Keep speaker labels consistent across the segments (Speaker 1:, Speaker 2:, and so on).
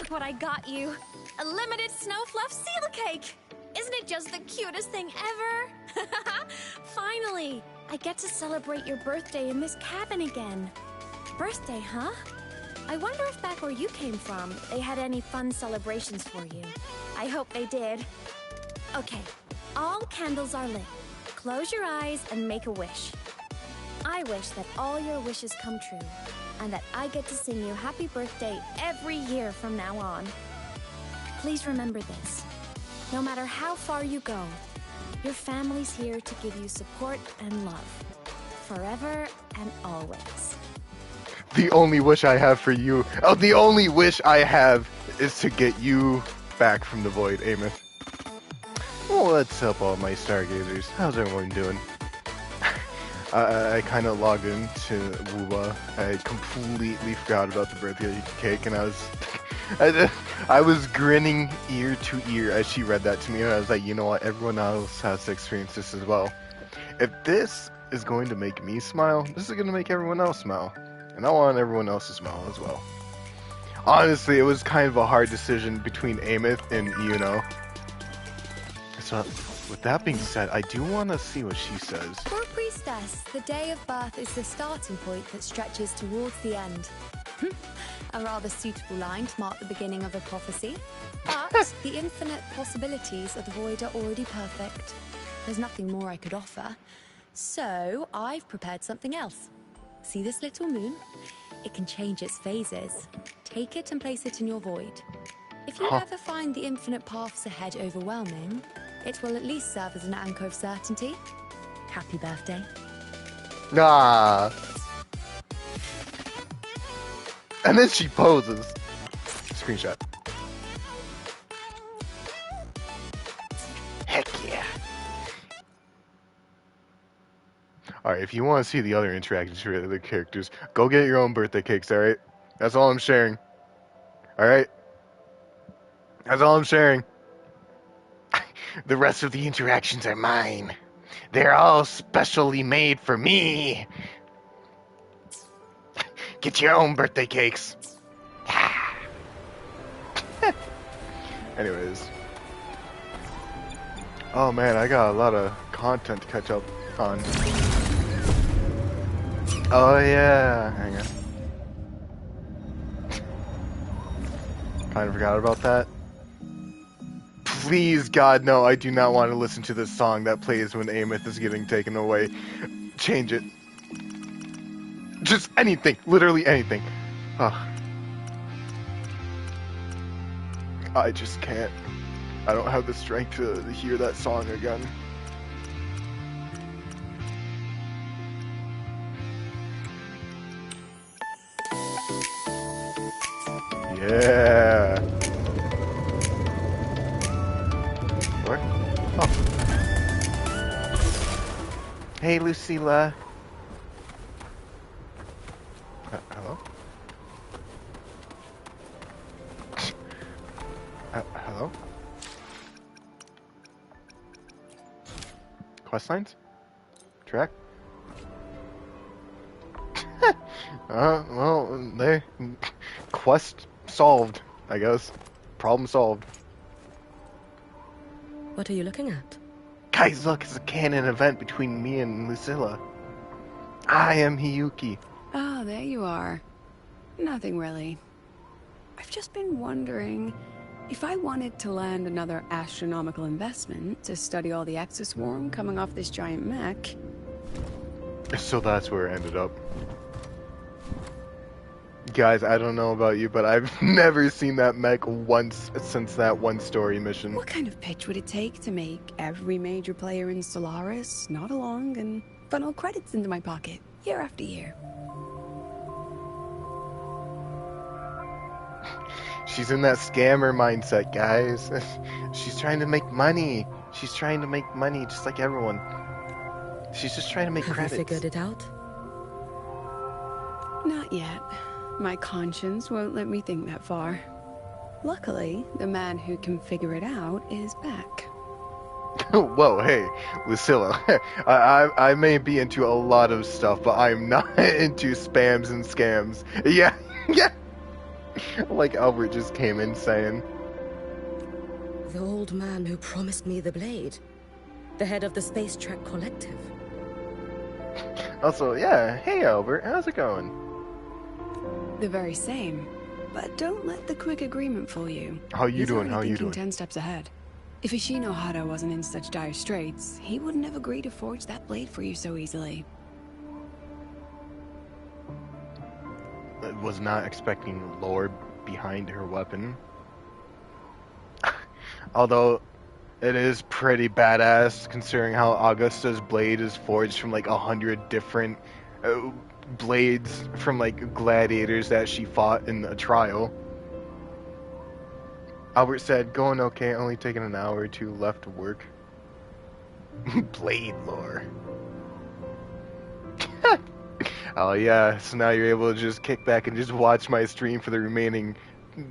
Speaker 1: with what I got you. A limited snow fluff seal cake! Isn't it just the cutest thing ever? Finally, I get to celebrate your birthday in this cabin again. Birthday, huh? I wonder if back where you came from, they had any fun celebrations for you. I hope they did. Okay, all candles are lit. Close your eyes and make a wish. I wish that all your wishes come true, and that I get to sing you happy birthday every year from now on. Please remember this. No matter how far you go, your family's here to give you support and love. Forever and always.
Speaker 2: The only wish I have for you, the only wish I have is to get you back from the void, Ameth. Well, what's up, all my stargazers? How's everyone doing? I kind of logged into Woowa. I completely forgot about the birthday cake, and I was grinning ear to ear as she read that to me, and I was like, you know what? Everyone else has to experience this as well. If this is going to make me smile, this is going to make everyone else smile. And I want everyone else to smile as well. Honestly, it was kind of a hard decision between Ameth and Yuno. So, with that being said, I do want to see what she says.
Speaker 3: For a priestess, the day of birth is the starting point that stretches towards the end. A rather suitable line to mark the beginning of a prophecy. But the infinite possibilities of the void are already perfect. There's nothing more I could offer. So, I've prepared something else. See this little moon? It can change its phases. Take it and place it in your void. If you ever find the infinite paths ahead overwhelming, it will at least serve as an anchor of certainty. Happy birthday.
Speaker 2: Ah. And then she poses. Screenshot. Heck yeah. Alright, if you want to see the other interactions for the other characters, go get your own birthday cakes, alright? That's all I'm sharing. Alright? That's all I'm sharing. The rest of the interactions are mine. They're all specially made for me. Get your own birthday cakes. Anyways. Oh man, I got a lot of content to catch up on. Oh yeah, hang on. Kind of forgot about that. Please, God, no, I do not want to listen to this song that plays when Ameth is getting taken away. Change it. Just anything, literally anything. Oh. I just can't. I don't have the strength to hear that song again. Yeah. Where? Oh. Hey, Lucilla. Hello? Hello? Quest lines? Track? Well, there. Quest solved, I guess. Problem solved.
Speaker 4: What are you looking at?
Speaker 2: Guys, look, it's a canon event between me and Lucilla. I am Hiyuki.
Speaker 5: Oh, there you are. Nothing really. I've just been wondering if I wanted to land another astronomical investment to study all the exoswarm coming off this giant mech.
Speaker 2: So that's where it ended up. Guys, I don't know about you, but I've never seen that mech once since that one story mission.
Speaker 5: What kind of pitch would it take to make every major player in Solaris nod along and funnel credits into my pocket year after year?
Speaker 2: She's in that scammer mindset, guys. She's trying to make money. She's trying to make money just like everyone. She's just trying to make credits.
Speaker 4: Have you figured it out?
Speaker 5: Not yet. My conscience won't let me think that far. Luckily, the man who can figure it out is back.
Speaker 2: Whoa, hey, Lucilla. I may be into a lot of stuff, but I'm not into spams and scams. Yeah, yeah. Like Albert just came in saying,
Speaker 4: The old man who promised me the blade. The head of the Space Trek Collective.
Speaker 2: also, yeah, hey Albert, how's it going?
Speaker 5: The very same. But don't let the quick agreement fool you.
Speaker 2: How you
Speaker 5: He's
Speaker 2: doing?
Speaker 5: already
Speaker 2: How you
Speaker 5: thinking
Speaker 2: doing?
Speaker 5: 10 steps ahead. If Ishino Hado wasn't in such dire straits, he wouldn't have agreed to forge that blade for you so easily.
Speaker 2: I was not expecting lore behind her weapon. Although, it is pretty badass considering how Augusta's blade is forged from like 100 different blades from like gladiators that she fought in a trial. Albert said, going okay, only taking an hour or two left to work. Blade lore. Oh yeah, so now you're able to just kick back and just watch my stream for the remaining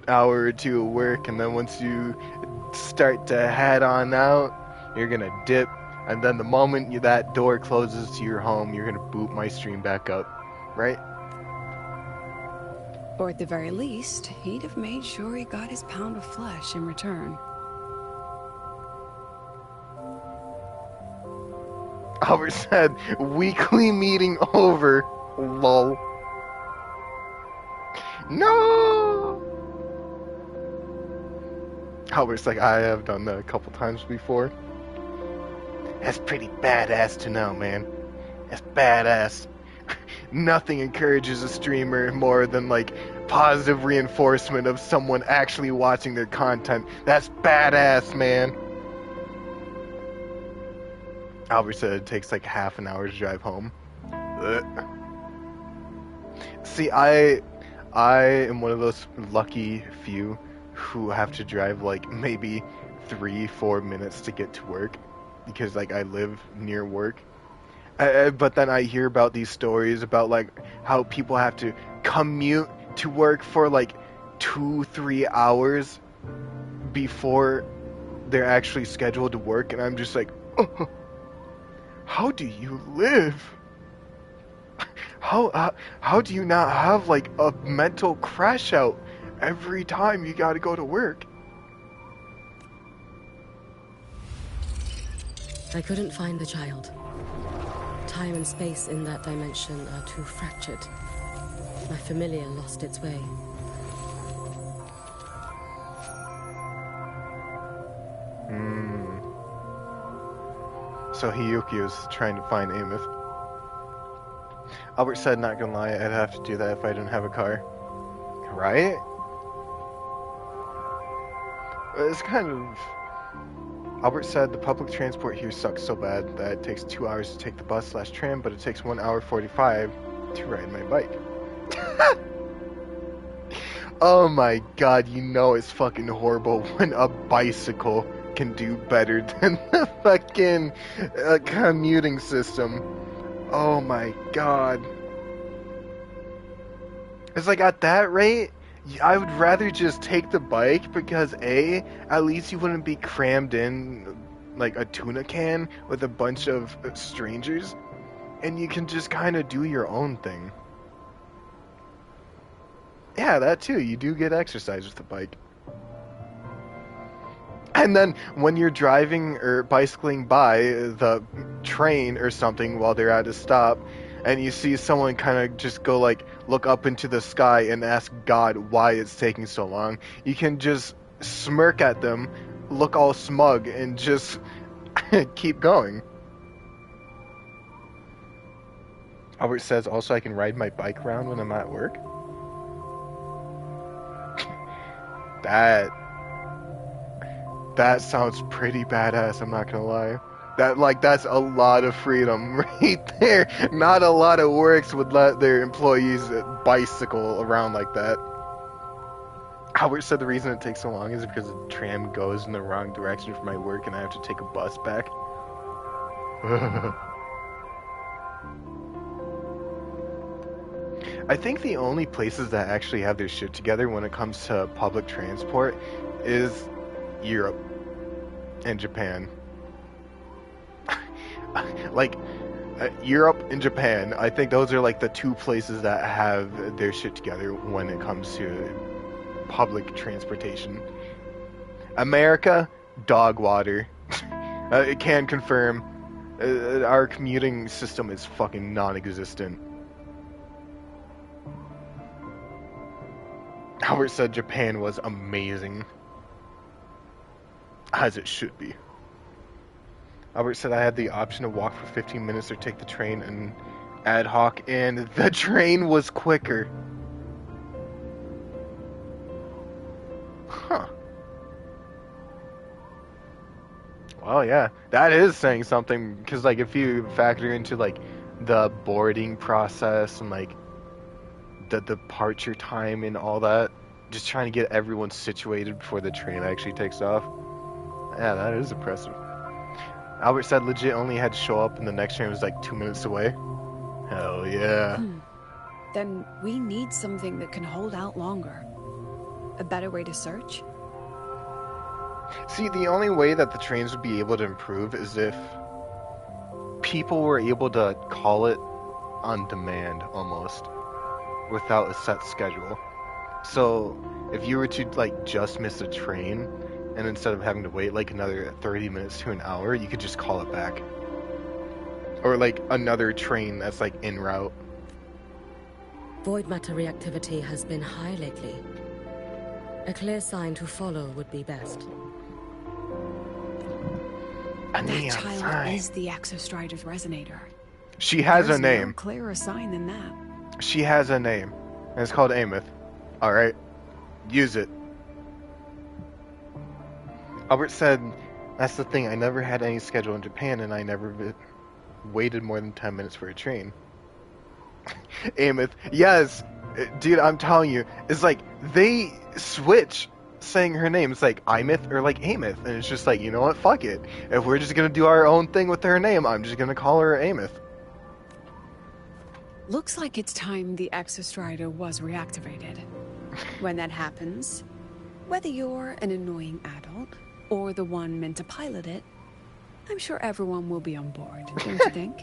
Speaker 2: hour or two of work, and then once you start to head on out, you're gonna dip, and then the moment that door closes to your home, you're gonna boot my stream back up, right?
Speaker 5: Or at the very least, he'd have made sure he got his pound of flesh in return.
Speaker 2: Albert said, weekly meeting over. Lol. No! Albert's like, I have done that a couple times before. That's pretty badass to know, man. That's badass. Nothing encourages a streamer more than like positive reinforcement of someone actually watching their content. That's badass, man. Albert said it takes like half an hour to drive home. Ugh. See, I am one of those lucky few who have to drive like maybe 3-4 minutes to get to work because like I live near work. But then I hear about these stories about like how people have to commute to work for like 2-3 hours before they're actually scheduled to work, and I'm just like, oh, how do you live? How do you not have like a mental crash out every time you gotta go to work?
Speaker 4: I couldn't find the child. Time and space in that dimension are too fractured. My familiar lost its way.
Speaker 2: So Hiyuki was trying to find Amos. Albert said, not gonna lie, I'd have to do that if I didn't have a car. Right? It's kind of... Albert said, the public transport here sucks so bad that it takes 2 hours to take the bus/tram, but it takes 1 hour 45 to ride my bike. Oh my god, you know it's fucking horrible when a bicycle can do better than the fucking commuting system. Oh my god. It's like at that rate, I would rather just take the bike because A, at least you wouldn't be crammed in like a tuna can with a bunch of strangers, and you can just kind of do your own thing. Yeah, that too. You do get exercise with the bike. And then when you're driving or bicycling by the train or something while they're at a stop, and you see someone kind of just go like look up into the sky and ask God why it's taking so long, you can just smirk at them, look all smug, and just keep going. Albert says also I can ride my bike around when I'm at work. That sounds pretty badass, I'm not gonna lie. That's a lot of freedom right there. Not a lot of works would let their employees bicycle around like that. Albert said the reason it takes so long is because the tram goes in the wrong direction for my work and I have to take a bus back. I think the only places that actually have their shit together when it comes to public transport is Europe and Japan. Like, Europe and Japan, I think those are like the two places that have their shit together when it comes to public transportation. America, dog water. It can confirm our commuting system is fucking non-existent. Albert said Japan was amazing. As it should be. Albert said I had the option to walk for 15 minutes or take the train and ad hoc, and the train was quicker. Huh. Well, yeah, that is saying something, because, like, if you factor into, like, the boarding process and, like, the departure time and all that, just trying to get everyone situated before the train actually takes off. Yeah, that is impressive. Albert said legit only had to show up and the next train was like 2 minutes away. Hell yeah.
Speaker 5: Then we need something that can hold out longer. A better way to search?
Speaker 2: See, the only way that the trains would be able to improve is if people were able to call it on demand almost, without a set schedule. So if you were to like just miss a train, and instead of having to wait like another 30 minutes to an hour, you could just call it back. Or like another train that's like en route.
Speaker 4: Void matter reactivity has been high lately. A clear sign to follow would be best.
Speaker 2: A
Speaker 5: That
Speaker 2: neon
Speaker 5: child
Speaker 2: sign.
Speaker 5: is the Exostrider's resonator.
Speaker 2: She has
Speaker 5: There's
Speaker 2: a name.
Speaker 5: no clearer sign than that.
Speaker 2: She has a name. And it's called Ameth. Alright. Use it. Albert said, that's the thing, I never had any schedule in Japan and I never waited more than 10 minutes for a train. Ameth. Yes! Dude, I'm telling you, it's like, they switch saying her name. It's like, Imeth or like Ameth. And it's just like, you know what, fuck it. If we're just gonna do our own thing with her name, I'm just gonna call her Ameth.
Speaker 5: Looks like it's time the Exostrider was reactivated. When that happens, whether you're an annoying adult or the one meant to pilot it, I'm sure everyone will be on board, don't you think?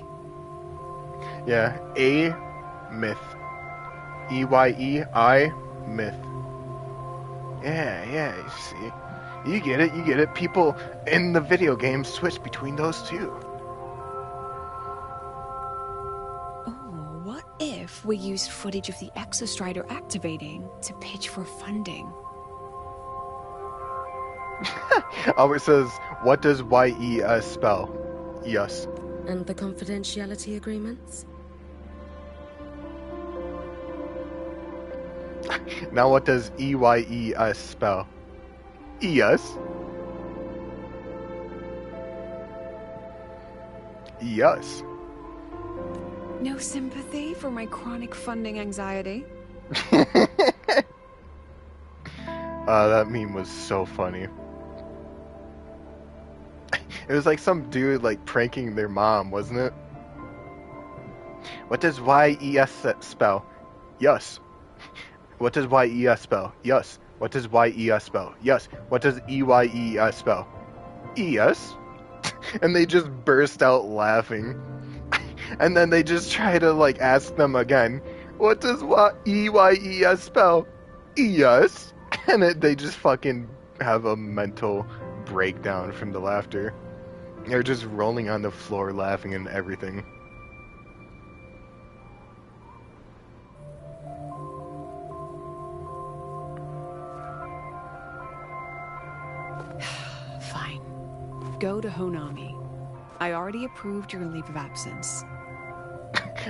Speaker 2: Yeah, A myth. E-Y-E-I myth. Yeah, you see. You get it. People in the video game switch between those two.
Speaker 5: Oh, what if we used footage of the Exostrider activating to pitch for funding?
Speaker 2: Albert says, what does Y-E-S spell? Yes.
Speaker 4: And the confidentiality agreements?
Speaker 2: Now what does E-Y-E-S spell? Yes. Yes.
Speaker 5: No sympathy for my chronic funding anxiety?
Speaker 2: That meme was so funny. It was like some dude like pranking their mom, wasn't it? What does Y-E-S spell? Yes. What does Y-E-S spell? Yes. What does Y-E-S spell? Yes. What does E-Y-E-S spell? E-S? And they just burst out laughing. And then they just try to like ask them again. What does E-Y-E-S spell? E-S? And they just fucking have a mental breakdown from the laughter. They're just rolling on the floor laughing and everything.
Speaker 5: Fine. Go to Honami. I already approved your leave of absence.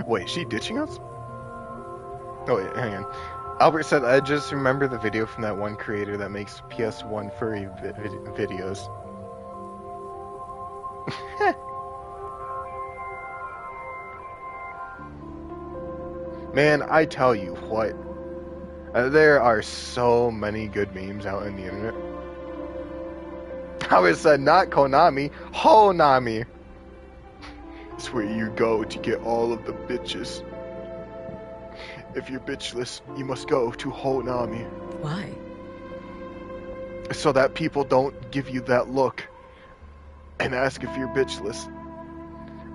Speaker 2: Wait, she ditching us? Oh wait, hang on. Albert said, I just remember the video from that one creator that makes PS1 furry videos. Man, I tell you what. There are so many good memes out on the internet. Albert said, not Konami, Honami. It's where you go to get all of the bitches. If you're bitchless, you must go to Honami.
Speaker 4: Why?
Speaker 2: So that people don't give you that look and ask if you're bitchless.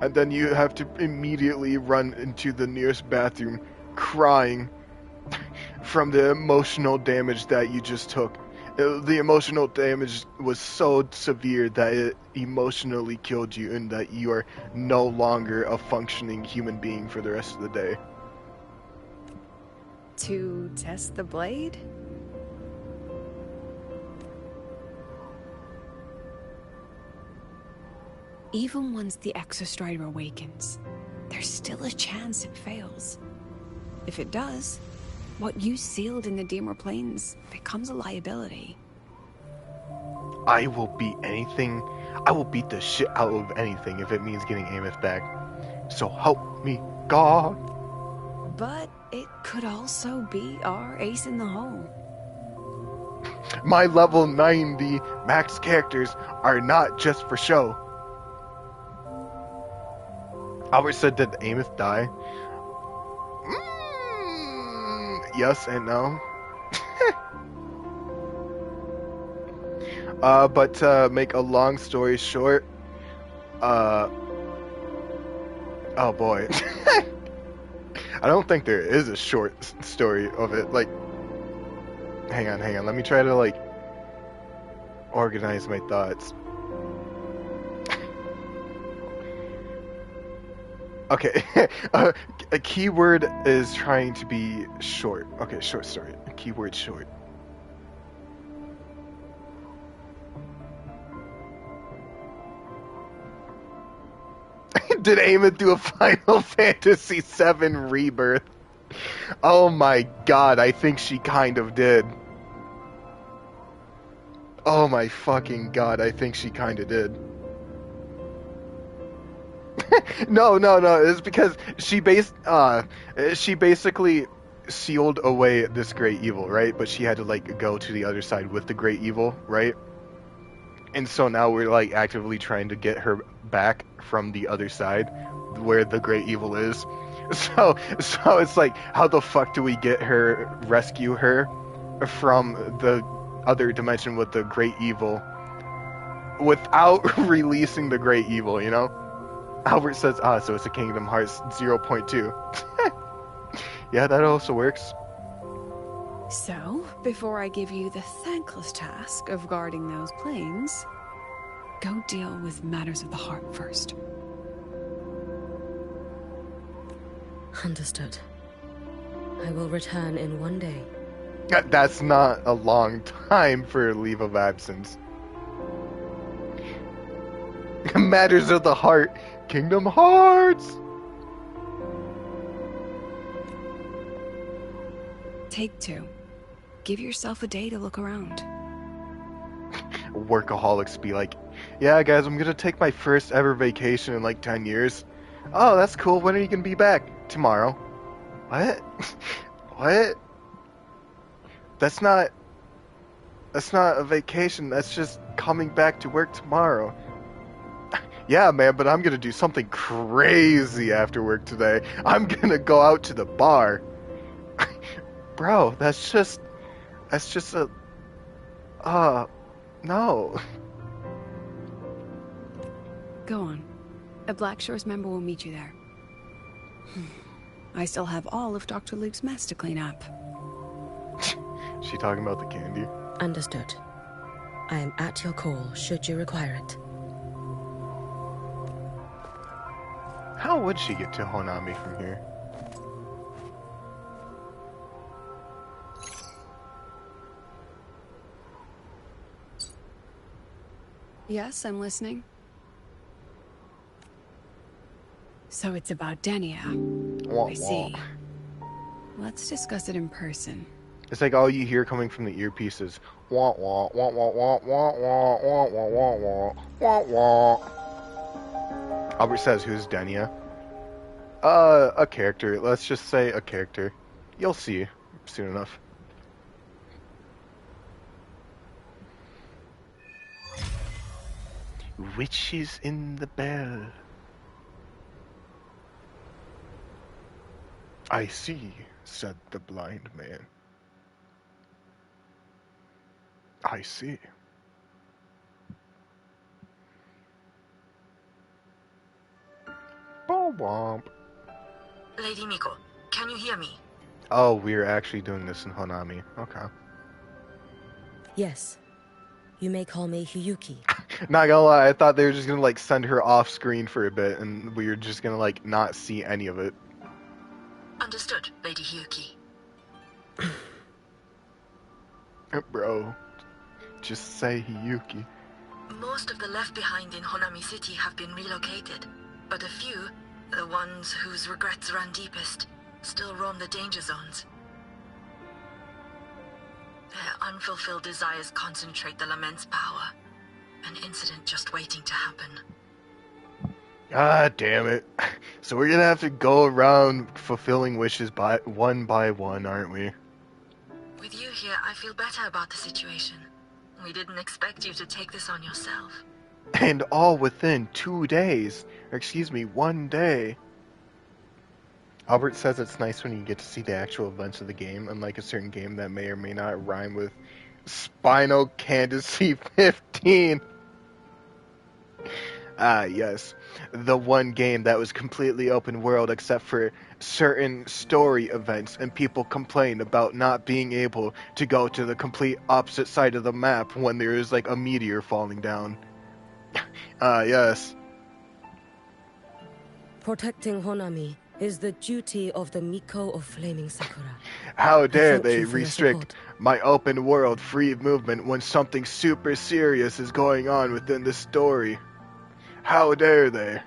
Speaker 2: And then you have to immediately run into the nearest bathroom crying from the emotional damage that you just took. The emotional damage was so severe that it emotionally killed you, and that you are no longer a functioning human being for the rest of the day.
Speaker 5: To test the blade? Even once the Exostrider awakens, there's still a chance it fails. If it does, what you sealed in the Demer Plains becomes a liability.
Speaker 2: I will beat anything. I will beat the shit out of anything if it means getting Ameth back. So help me, God.
Speaker 5: But it could also be our ace in the hole.
Speaker 2: My level 90 max characters are not just for show. Albert said, did Ameth die? Yes and no. But to make a long story short, oh boy. I don't think there is a short story of it. Like, hang on. Let me try to, like, organize my thoughts. Okay, a keyword is trying to be short. Okay, short story. A keyword short. Did Ameth do a Final Fantasy VII Rebirth? Oh my god, I think she kind of did. Oh my fucking god, I think she kind of did. No. It's because she basically sealed away this great evil, right? But she had to, like, go to the other side with the great evil, right? And so now we're, like, actively trying to get her back from the other side where the great evil is. So it's like, how the fuck do we rescue her from the other dimension with the great evil without releasing the great evil, you know? Albert says, so it's a Kingdom Hearts 0.2. Yeah, that also works.
Speaker 5: So, before I give you the thankless task of guarding those planes, go deal with matters of the heart first.
Speaker 4: Understood. I will return in 1 day.
Speaker 2: That's not a long time for a leave of absence. Matters of the heart. Kingdom Hearts!
Speaker 5: Take 2. Give yourself a day to look around.
Speaker 2: Workaholics be like, yeah, guys, I'm gonna take my first ever vacation in like 10 years. Oh, that's cool. When are you gonna be back? Tomorrow. What? What? That's not a vacation. That's just coming back to work tomorrow. Yeah, man, but I'm gonna do something crazy after work today. I'm gonna go out to the bar. Bro, that's just a... no.
Speaker 5: Go on. A Black Shores member will meet you there. I still have all of Dr. Luke's mess to clean up.
Speaker 2: She talking about the candy?
Speaker 4: Understood. I am at your call, should you require it.
Speaker 2: How would she get to Honami from here?
Speaker 5: Yes, I'm listening. So it's about Denia.
Speaker 2: Wah,
Speaker 5: I see. Let's discuss it in person.
Speaker 2: It's like all you hear coming from the earpieces. Wah wah wah wah wah wah wah wah wah wah wah wah. Albert says, who's Denia? A character. Let's just say a character. You'll see soon enough. Witches in the bell. I see, said the blind man. I see. Bow womp.
Speaker 6: Lady Miko, can you hear me?
Speaker 2: Oh, we're actually doing this in Honami. Okay.
Speaker 4: Yes. You may call me Hiyuki.
Speaker 2: Not gonna lie, I thought they were just gonna like send her off screen for a bit, and we were just gonna like not see any of it.
Speaker 6: Understood, Lady Hiyuki.
Speaker 2: Bro, just say Hiyuki.
Speaker 6: Most of the left behind in Honami City have been relocated, but a few, the ones whose regrets run deepest, still roam the danger zones. Their unfulfilled desires concentrate the lament's power. An incident just waiting to happen.
Speaker 2: God damn it. So we're gonna have to go around fulfilling wishes by one, aren't we?
Speaker 6: With you here, I feel better about the situation. We didn't expect you to take this on yourself.
Speaker 2: And all within 2 days. Or excuse me, 1 day. Albert says it's nice when you get to see the actual events of the game, unlike a certain game that may or may not rhyme with Spinal Candidacy 15. Ah, yes. The one game that was completely open world except for certain story events, and people complained about not being able to go to the complete opposite side of the map when there is like a meteor falling down. Ah, yes.
Speaker 4: Protecting Honami is the duty of the Miko of Flaming Sakura.
Speaker 2: How dare
Speaker 4: thank
Speaker 2: they
Speaker 4: you for your
Speaker 2: restrict
Speaker 4: support.
Speaker 2: my open world free movement when something super serious is going on within the story? How dare they?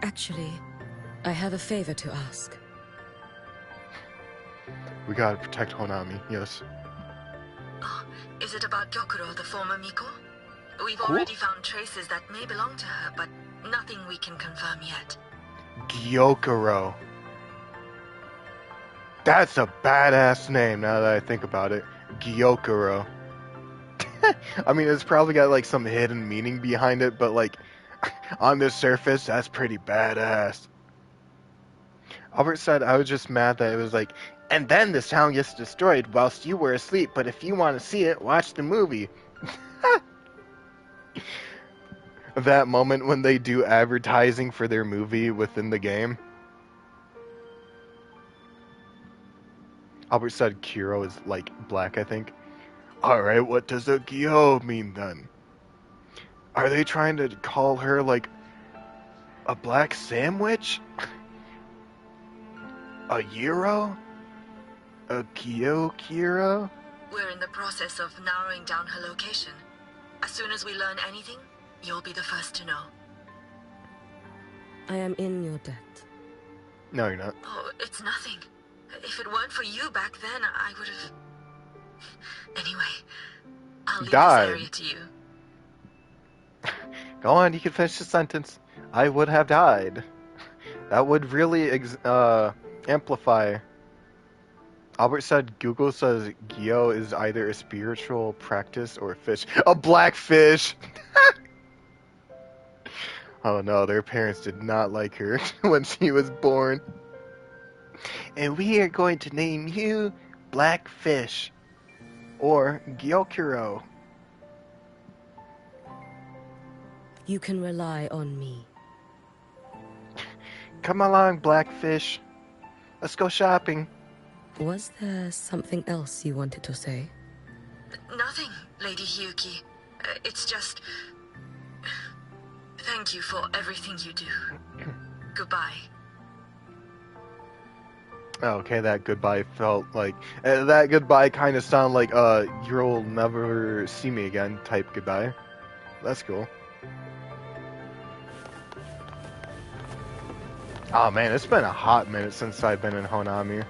Speaker 4: Actually, I have a favor to ask.
Speaker 2: We gotta protect Honami, yes.
Speaker 6: Oh, is it about Gyokuro, the former Miko? We've
Speaker 2: Who?
Speaker 6: already found traces that may belong to her, but nothing we can confirm yet.
Speaker 2: Gyokuro. That's a badass name now that I think about it. Gyokuro. I mean, it's probably got like some hidden meaning behind it, but like on the surface, that's pretty badass. Albert said I was just mad that it was like, and then the town gets destroyed whilst you were asleep, but if you want to see it, watch the movie. That moment when they do advertising for their movie within the game. Albert said Kiro is like black, I think. Alright, what does a Gyo mean then? Are they trying to call her like a black sandwich? A gyro? A Kiro?
Speaker 6: We're in the process of narrowing down her location. As soon as we learn anything, you'll be the first to know.
Speaker 4: I am in your debt.
Speaker 2: No, you're not.
Speaker 6: Oh, it's nothing. If it weren't for you back then, I would have... Anyway, I'll leave
Speaker 2: Died.
Speaker 6: this area to you.
Speaker 2: Go on, you can finish the sentence. I would have died. That would really amplify. Albert said Google says Gyo is either a spiritual practice or a fish. A black fish! Oh no, their parents did not like her when she was born. And we are going to name you Blackfish. Or Gyokuro.
Speaker 4: You can rely on me.
Speaker 2: Come along, Blackfish. Let's go shopping.
Speaker 4: Was there something else you wanted to say?
Speaker 6: Nothing, Lady Hiyuki. It's just... Thank you for everything you do. Goodbye.
Speaker 2: Okay, that goodbye felt like... that goodbye kind of sounded like, you'll never see me again type goodbye. That's cool. Oh man, it's been a hot minute since I've been in Honami.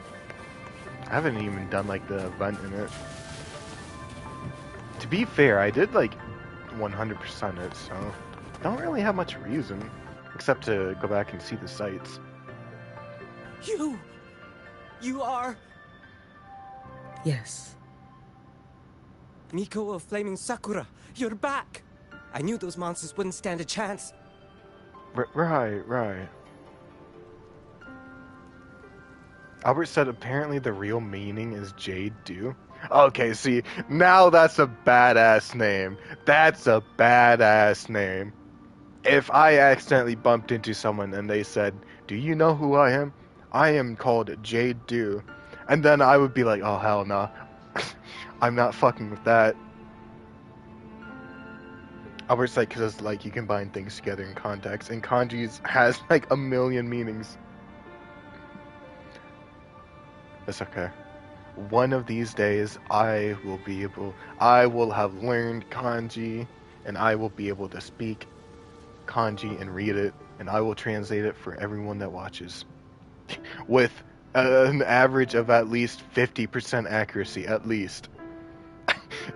Speaker 2: I haven't even done like the event in it. To be fair, I did like 100% it, so don't really have much reason except to go back and see the sights.
Speaker 7: You are...
Speaker 4: Yes.
Speaker 7: Miko of Flaming Sakura. You're back. I knew those monsters wouldn't stand a chance.
Speaker 2: Right. Albert said apparently the real meaning is Jade Dew. Okay, see, now that's a badass name. That's a badass name. If I accidentally bumped into someone and they said do you know who I am? I am called Jade Dew. And then I would be like, oh, hell no. I'm not fucking with that. Albert's like, because like you combine things together in context, and kanji's has like a million meanings. That's okay. One of these days, I will have learned kanji, and I will be able to speak kanji and read it, and I will translate it for everyone that watches. With an average of at least 50% accuracy, at least.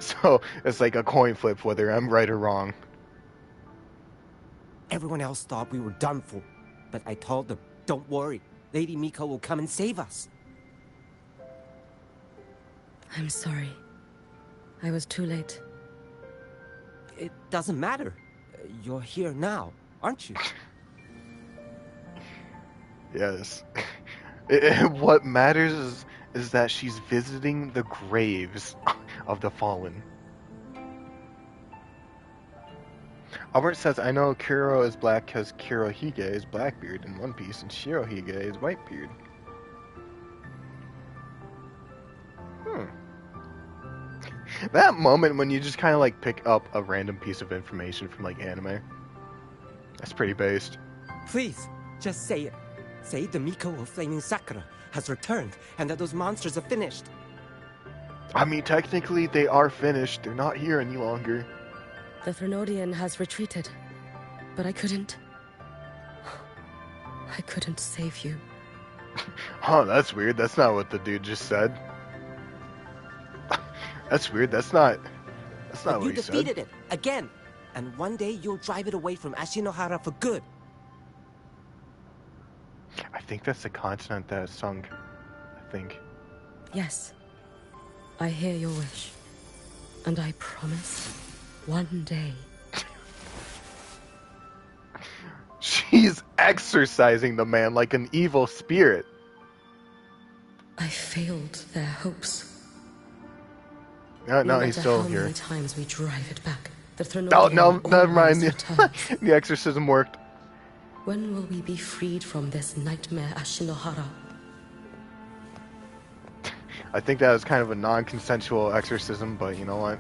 Speaker 2: So, it's like a coin flip whether I'm right or wrong.
Speaker 7: Everyone else thought we were done for, but I told them, don't worry, Lady Miko will come and save us.
Speaker 4: I'm sorry. I was too late.
Speaker 7: It doesn't matter. You're here now, aren't you?
Speaker 2: Yes. What matters is that she's visiting the graves of the fallen. Albert says, I know Kuro is black because Kurohige is Blackbeard in One Piece and Shirohige is Whitebeard. That moment when you just kind of like pick up a random piece of information from like anime. That's pretty based.
Speaker 7: Please, just say it. Say the Miko of Flaming Sakura has returned and that those monsters are finished.
Speaker 2: I mean, technically they are finished. They're not here any longer.
Speaker 4: The Threnodian has retreated, but I couldn't. I couldn't save you.
Speaker 2: Huh, that's weird. That's not what the dude just said. That's weird. That's not
Speaker 7: But
Speaker 2: what
Speaker 7: you
Speaker 2: he said.
Speaker 7: defeated it, again. And one day you'll drive it away from Ashinohara for good.
Speaker 2: I think that's the continent that sunk. I think.
Speaker 4: Yes. I hear your wish. And I promise, one day.
Speaker 2: She's exorcising the man like an evil spirit.
Speaker 4: I failed their hopes.
Speaker 2: No,
Speaker 4: No
Speaker 2: he's
Speaker 4: matter
Speaker 2: still
Speaker 4: how
Speaker 2: here.
Speaker 4: many times we drive it back, the
Speaker 2: No,
Speaker 4: Threnodian
Speaker 2: never mind.
Speaker 4: always returns.
Speaker 2: The exorcism worked.
Speaker 4: When will we be freed from this nightmare, Ashinohara?
Speaker 2: I think that was kind of a non-consensual exorcism, but you know what?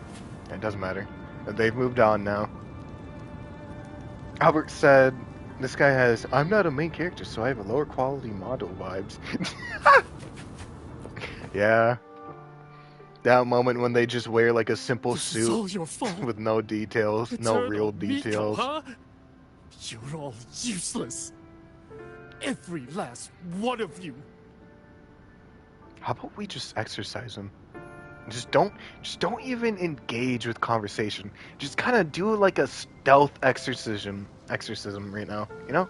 Speaker 2: It doesn't matter. They've moved on now. Albert said, this guy has, I'm not a main character, so I have a lower quality model vibes. Yeah. That moment when they just wear like a simple
Speaker 8: This is all
Speaker 2: suit
Speaker 8: your fault.
Speaker 2: with no details, no
Speaker 8: Eternal
Speaker 2: real
Speaker 8: Miko,
Speaker 2: details.
Speaker 8: huh? You're all useless. Every last one of you.
Speaker 2: How about we just exercise him? Just don't even engage with conversation. Just kind of do like a stealth exorcism right now, you know?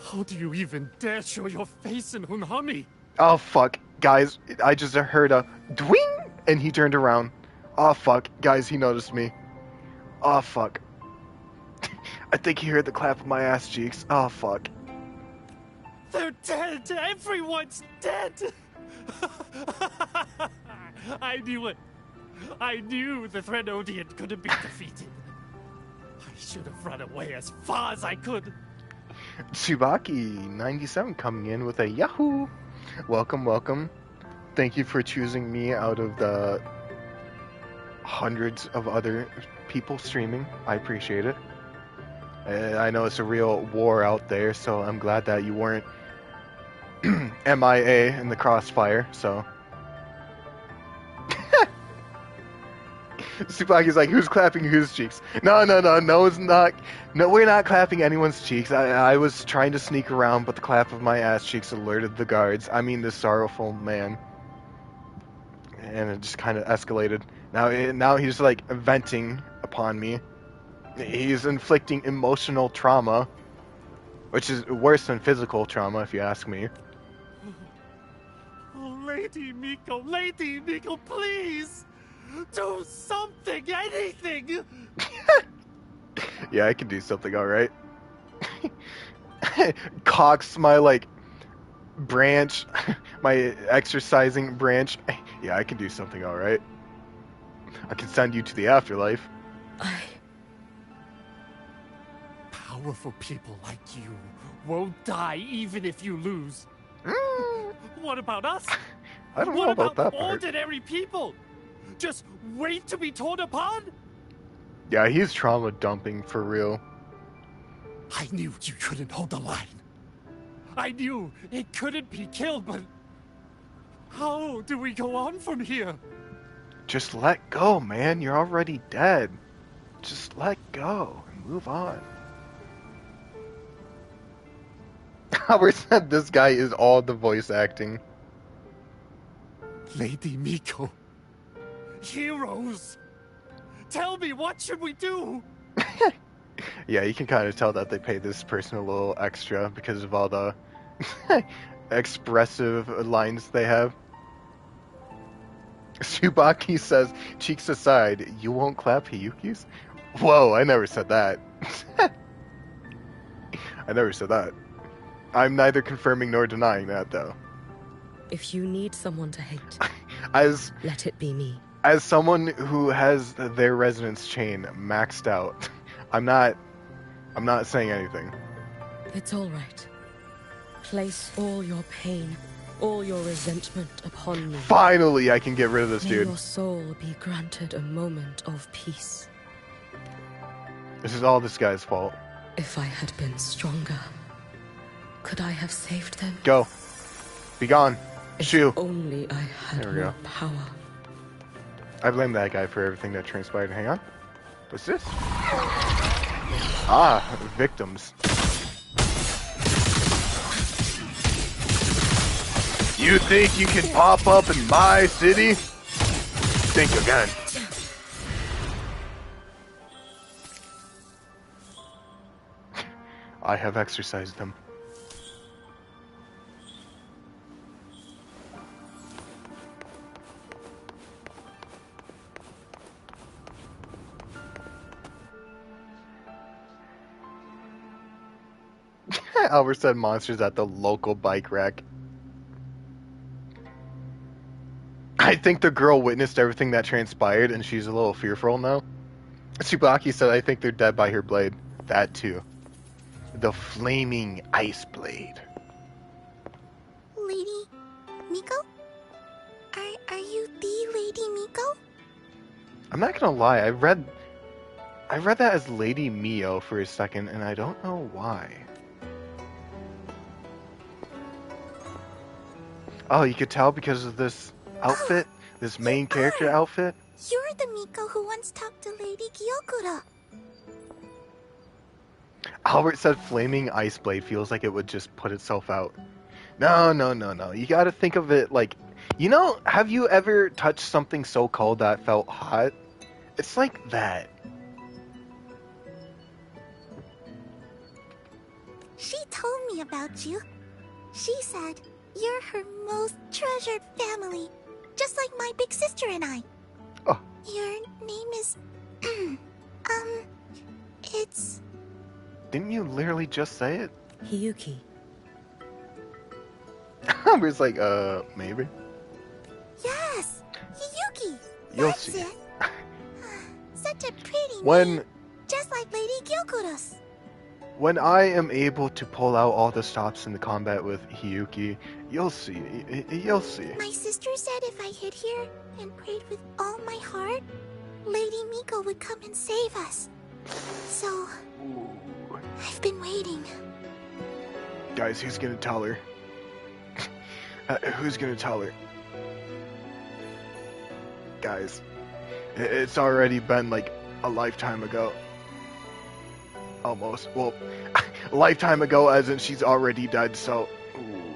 Speaker 8: How do you even dare show your face in Hunhami?
Speaker 2: Oh fuck, guys, I just heard a dwing and he turned around. Oh fuck, guys, he noticed me. Oh fuck. I think he heard the clap of my ass cheeks. Oh fuck.
Speaker 8: They're dead! Everyone's dead! I knew it. I knew the Threnodian couldn't be defeated. I should have run away as far as I could.
Speaker 2: Tsubaki97 coming in with a Yahoo! Welcome. Thank you for choosing me out of the hundreds of other people streaming. I appreciate it. I know it's a real war out there, so I'm glad that you weren't MIA in the crossfire, so. Tsubaki's like, who's clapping whose cheeks? No, it's not. No, we're not clapping anyone's cheeks. I was trying to sneak around, but the clap of my ass cheeks alerted the guards. I mean, the sorrowful man. And it just kind of escalated. Now he's like venting upon me. He's inflicting emotional trauma, which is worse than physical trauma, if you ask me.
Speaker 8: Oh, Lady Miko, please! Do something, anything!
Speaker 2: Yeah, I can do something alright. Cocks my, like, branch, my exercising branch. Yeah, I can do something alright. I can send you to the afterlife.
Speaker 8: Power Powerful people like you won't die even if you lose. What about us?
Speaker 2: I don't
Speaker 8: What
Speaker 2: know about
Speaker 8: about
Speaker 2: that part.
Speaker 8: ordinary people? Just wait to be torn apart?
Speaker 2: Yeah, he's trauma dumping for real.
Speaker 8: I knew you couldn't hold the line. I knew it couldn't be killed, but how do we go on from here?
Speaker 2: Just let go, man. You're already dead. Just let go and move on. Howard said this guy is all the voice acting.
Speaker 8: Lady Miko. Heroes. Tell me, what should we do?
Speaker 2: Yeah, you can kind of tell that they paid this person a little extra because of all the expressive lines they have. Tsubaki says, cheeks aside, you won't clap Hiyuki's? Whoa, I never said that. I never said that. I'm neither confirming nor denying that, though.
Speaker 4: If you need someone to hate,
Speaker 2: As
Speaker 4: let it be me.
Speaker 2: as someone who has their resonance chain maxed out, I'm not saying anything.
Speaker 4: It's all right. Place all your pain, all your resentment upon me.
Speaker 2: Finally, I can get rid of this
Speaker 4: May
Speaker 2: dude.
Speaker 4: your soul be granted a moment of peace.
Speaker 2: This is all this guy's fault.
Speaker 4: If I had been stronger, could I have saved them?
Speaker 2: Go. Be gone.
Speaker 4: If
Speaker 2: Shoo.
Speaker 4: only I had
Speaker 2: There we
Speaker 4: more
Speaker 2: go.
Speaker 4: power.
Speaker 2: I blame that guy for everything that transpired. Hang on. What's this? Ah, victims. You think you can pop up in my city? Think again. I have exercised them. Albert said monsters at the local bike rack. I think the girl witnessed everything that transpired and she's a little fearful now. Tsubaki said, I think they're dead by her blade. That too. The flaming ice blade.
Speaker 1: Lady Miko? Are you the Lady Miko?
Speaker 2: I'm not gonna lie, I read that as Lady Mio for a second and I don't know why. Oh, you could tell because of this outfit? This main character outfit?
Speaker 1: You're the Miko who once talked to Lady Gyokura.
Speaker 2: Albert said flaming ice blade feels like it would just put itself out. No. You gotta think of it like... You know, have you ever touched something so cold that felt hot? It's like that.
Speaker 1: She told me about you. She said you're her most treasured family, just like my big sister and I.
Speaker 2: Oh.
Speaker 1: Your name is... it's...
Speaker 2: Didn't you literally just say it?
Speaker 4: Hiyuki.
Speaker 2: Albert's like, maybe.
Speaker 1: Yes! Hiyuki!
Speaker 2: You'll
Speaker 1: That's
Speaker 2: see.
Speaker 1: it. Such a pretty
Speaker 2: When...
Speaker 1: name, just like Lady Gyokura's.
Speaker 2: When I am able to pull out all the stops in the combat with Hiyuki, you'll see. You'll see.
Speaker 1: My sister said if I hid here and prayed with all my heart, Lady Miko would come and save us. So, I've been waiting.
Speaker 2: Guys, who's gonna tell her? Who's gonna tell her? Guys, it's already been like a lifetime ago. Almost. Well, a lifetime ago as in she's already dead, so... Ooh.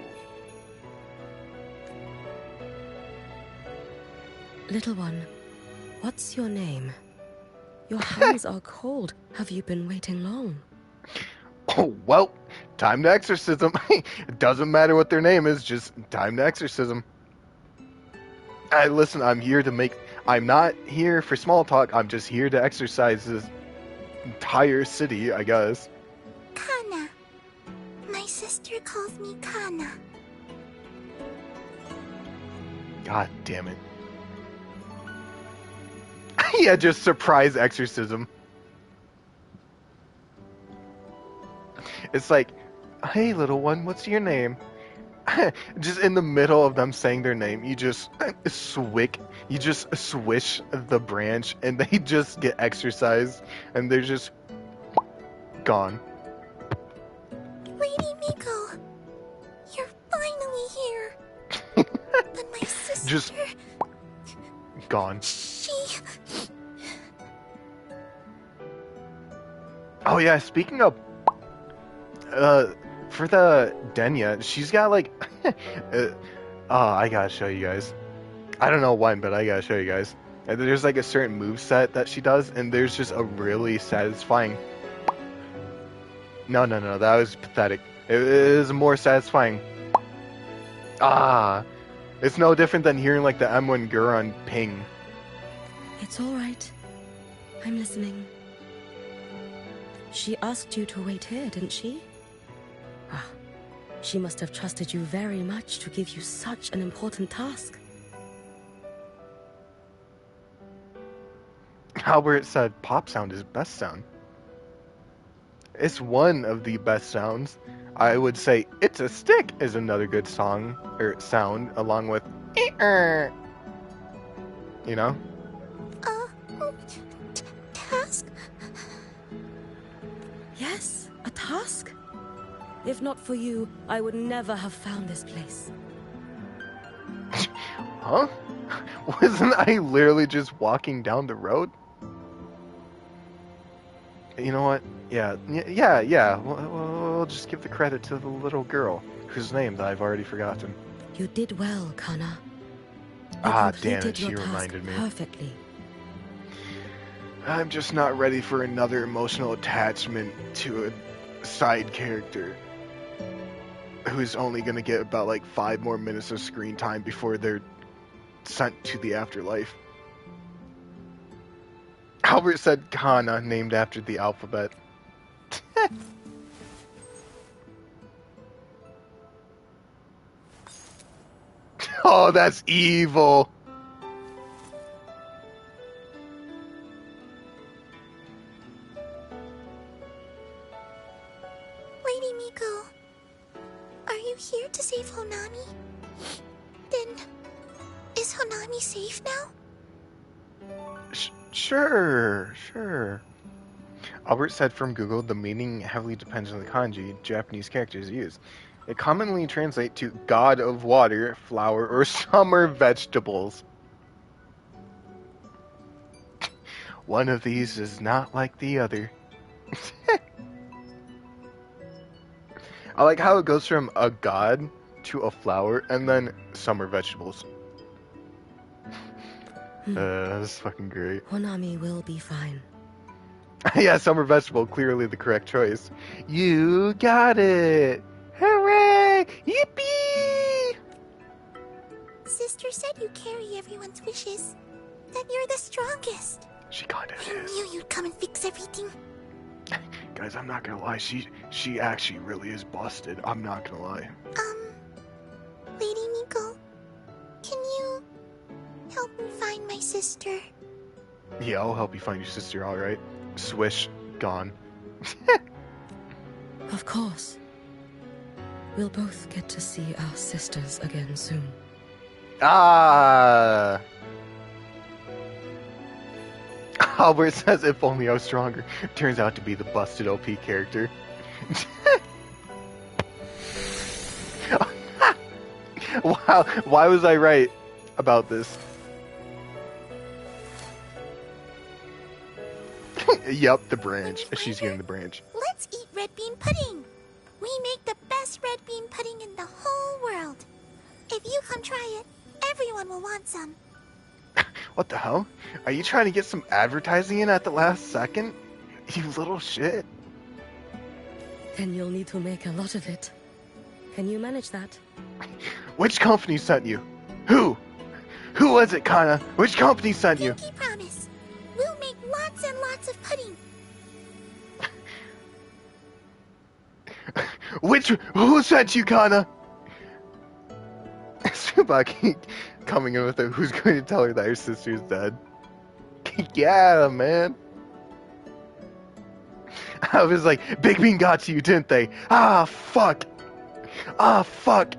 Speaker 4: Little one, what's your name? Your hands are cold. Have you been waiting long?
Speaker 2: Oh, well, time to exorcism. It doesn't matter what their name is, just time to exorcism. Listen, I'm here to make... I'm not here for small talk, I'm just here to exercise this entire city, I guess.
Speaker 1: Kana. My sister calls me Kana.
Speaker 2: God damn it. Yeah, just surprise exorcism. It's like, hey, little one, what's your name? Just in the middle of them saying their name, you just swish the branch, and they just get exercised, and they're just gone.
Speaker 1: Lady Miko, you're finally here. But my sister...
Speaker 2: Just gone.
Speaker 1: She...
Speaker 2: Oh yeah, speaking of, for the Denya, she's got like, I gotta show you guys. I don't know when, but I gotta show you guys. There's like a certain move set that she does, and there's just a really satisfying. No, that was pathetic. It is more satisfying. It's no different than hearing like the M1 Guron ping.
Speaker 4: It's all right. I'm listening. She asked you to wait here, didn't she? Ah, she must have trusted you very much to give you such an important task.
Speaker 2: Albert said pop sound is best sound. It's one of the best sounds. I would say It's a Stick is another good song, or sound, along with you know?
Speaker 1: Task?
Speaker 4: Yes, a task. If not for you, I would never have found this place.
Speaker 2: Huh? Wasn't I literally just walking down the road? You know what? Yeah. We'll just give the credit to the little girl, whose name that I've already forgotten.
Speaker 4: You did well, Kana. You
Speaker 2: Damn
Speaker 4: completed
Speaker 2: it, she
Speaker 4: your task
Speaker 2: reminded me.
Speaker 4: perfectly.
Speaker 2: I'm just not ready for another emotional attachment to a side character who's only gonna get about like 5 more minutes of screen time before they're sent to the afterlife. Albert said Kana, named after the alphabet. Oh, that's evil.
Speaker 1: Lady Miko, are you here to save Honami? Then, is Honami safe now?
Speaker 2: Sure. Albert said from Google, the meaning heavily depends on the kanji Japanese characters use. It commonly translates to God of Water, Flower, or Summer Vegetables. One of these is not like the other. I like how it goes from a god to a flower and then summer vegetables. That's fucking great.
Speaker 4: Honami will be fine.
Speaker 2: Yeah, summer vegetable, clearly the correct choice. You got it! Hooray! Yippee!
Speaker 1: Sister said you carry everyone's wishes. That you're the strongest.
Speaker 2: She kind of
Speaker 1: I
Speaker 2: is.
Speaker 1: knew you'd come and fix everything.
Speaker 2: Guys, I'm not gonna lie, she actually really is busted. I'm not gonna lie.
Speaker 1: Lady Miko, can you help me find my sister?
Speaker 2: Yeah, I'll help you find your sister, alright? Swish, gone.
Speaker 4: Of course. We'll both get to see our sisters again soon.
Speaker 2: Ah! Albert says if only I was stronger. Turns out to be the busted OP character. Wow, why was I right about this? Yep, the branch. She's getting the branch.
Speaker 1: Let's eat red bean pudding. We make the best red bean pudding in the whole world. If you come try it, everyone will want some.
Speaker 2: What the hell? Are you trying to get some advertising in at the last second? You little shit.
Speaker 4: Then you'll need to make a lot of it. Can you manage that?
Speaker 2: Which company sent you? Who? Who was it, Kana? Which company sent you?
Speaker 1: Pinky promise. We'll make lots and lots of pudding.
Speaker 2: Who sent you, Kana? Tsubaki coming in with a who's going to tell her that her sister's dead. Yeah, man. I was like, Big Bean got to you, didn't they? Ah, fuck. Ah, fuck.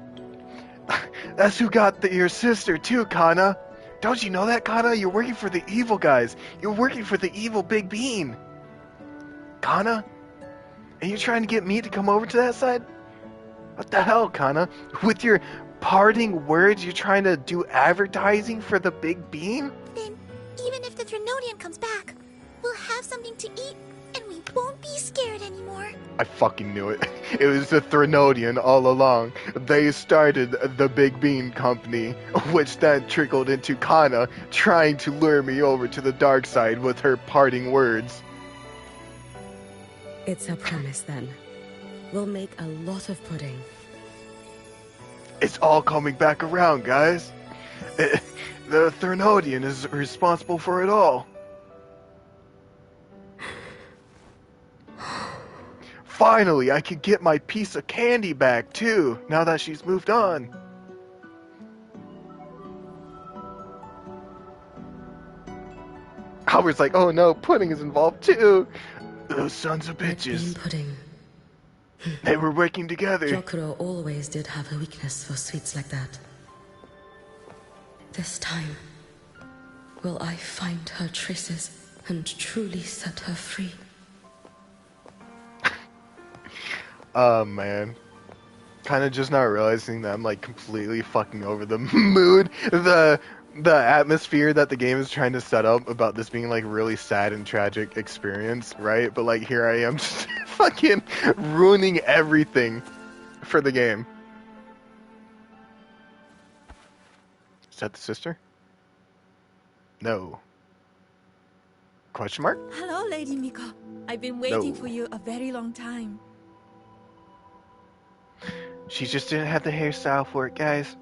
Speaker 2: That's who got your sister, too, Kana. Don't you know that, Kana? You're working for the evil guys. You're working for the evil Big Bean. Kana? And you're trying to get me to come over to that side? What the hell, Kana? With your parting words, you're trying to do advertising for the Big Bean?
Speaker 1: Then, even if the Threnodian comes back, we'll have something to eat, and we won't be scared anymore.
Speaker 2: I fucking knew it. It was the Threnodian all along. They started the Big Bean Company, which then trickled into Kana trying to lure me over to the dark side with her parting words.
Speaker 4: It's a promise, then. We'll make a lot of pudding.
Speaker 2: It's all coming back around, guys. The Threnodian is responsible for it all. Finally, I can get my piece of candy back, too, now that she's moved on. Howard's like, oh no, pudding is involved, too. Those sons of
Speaker 4: Bean
Speaker 2: bitches.
Speaker 4: pudding.
Speaker 2: They were working together.
Speaker 4: Jokuro always did have a weakness for sweets like that. This time, will I find her traces and truly set her free?
Speaker 2: Oh man. Kind of just not realizing that I'm like completely fucking over the mood, the atmosphere that the game is trying to set up about this being like really sad and tragic experience, right? But like here I am just fucking ruining everything for the game. Is that the sister? No. Question mark?
Speaker 9: Hello, Lady Miko. I've been waiting
Speaker 2: No.
Speaker 9: for you a very long time.
Speaker 2: She just didn't have the hairstyle for it, guys.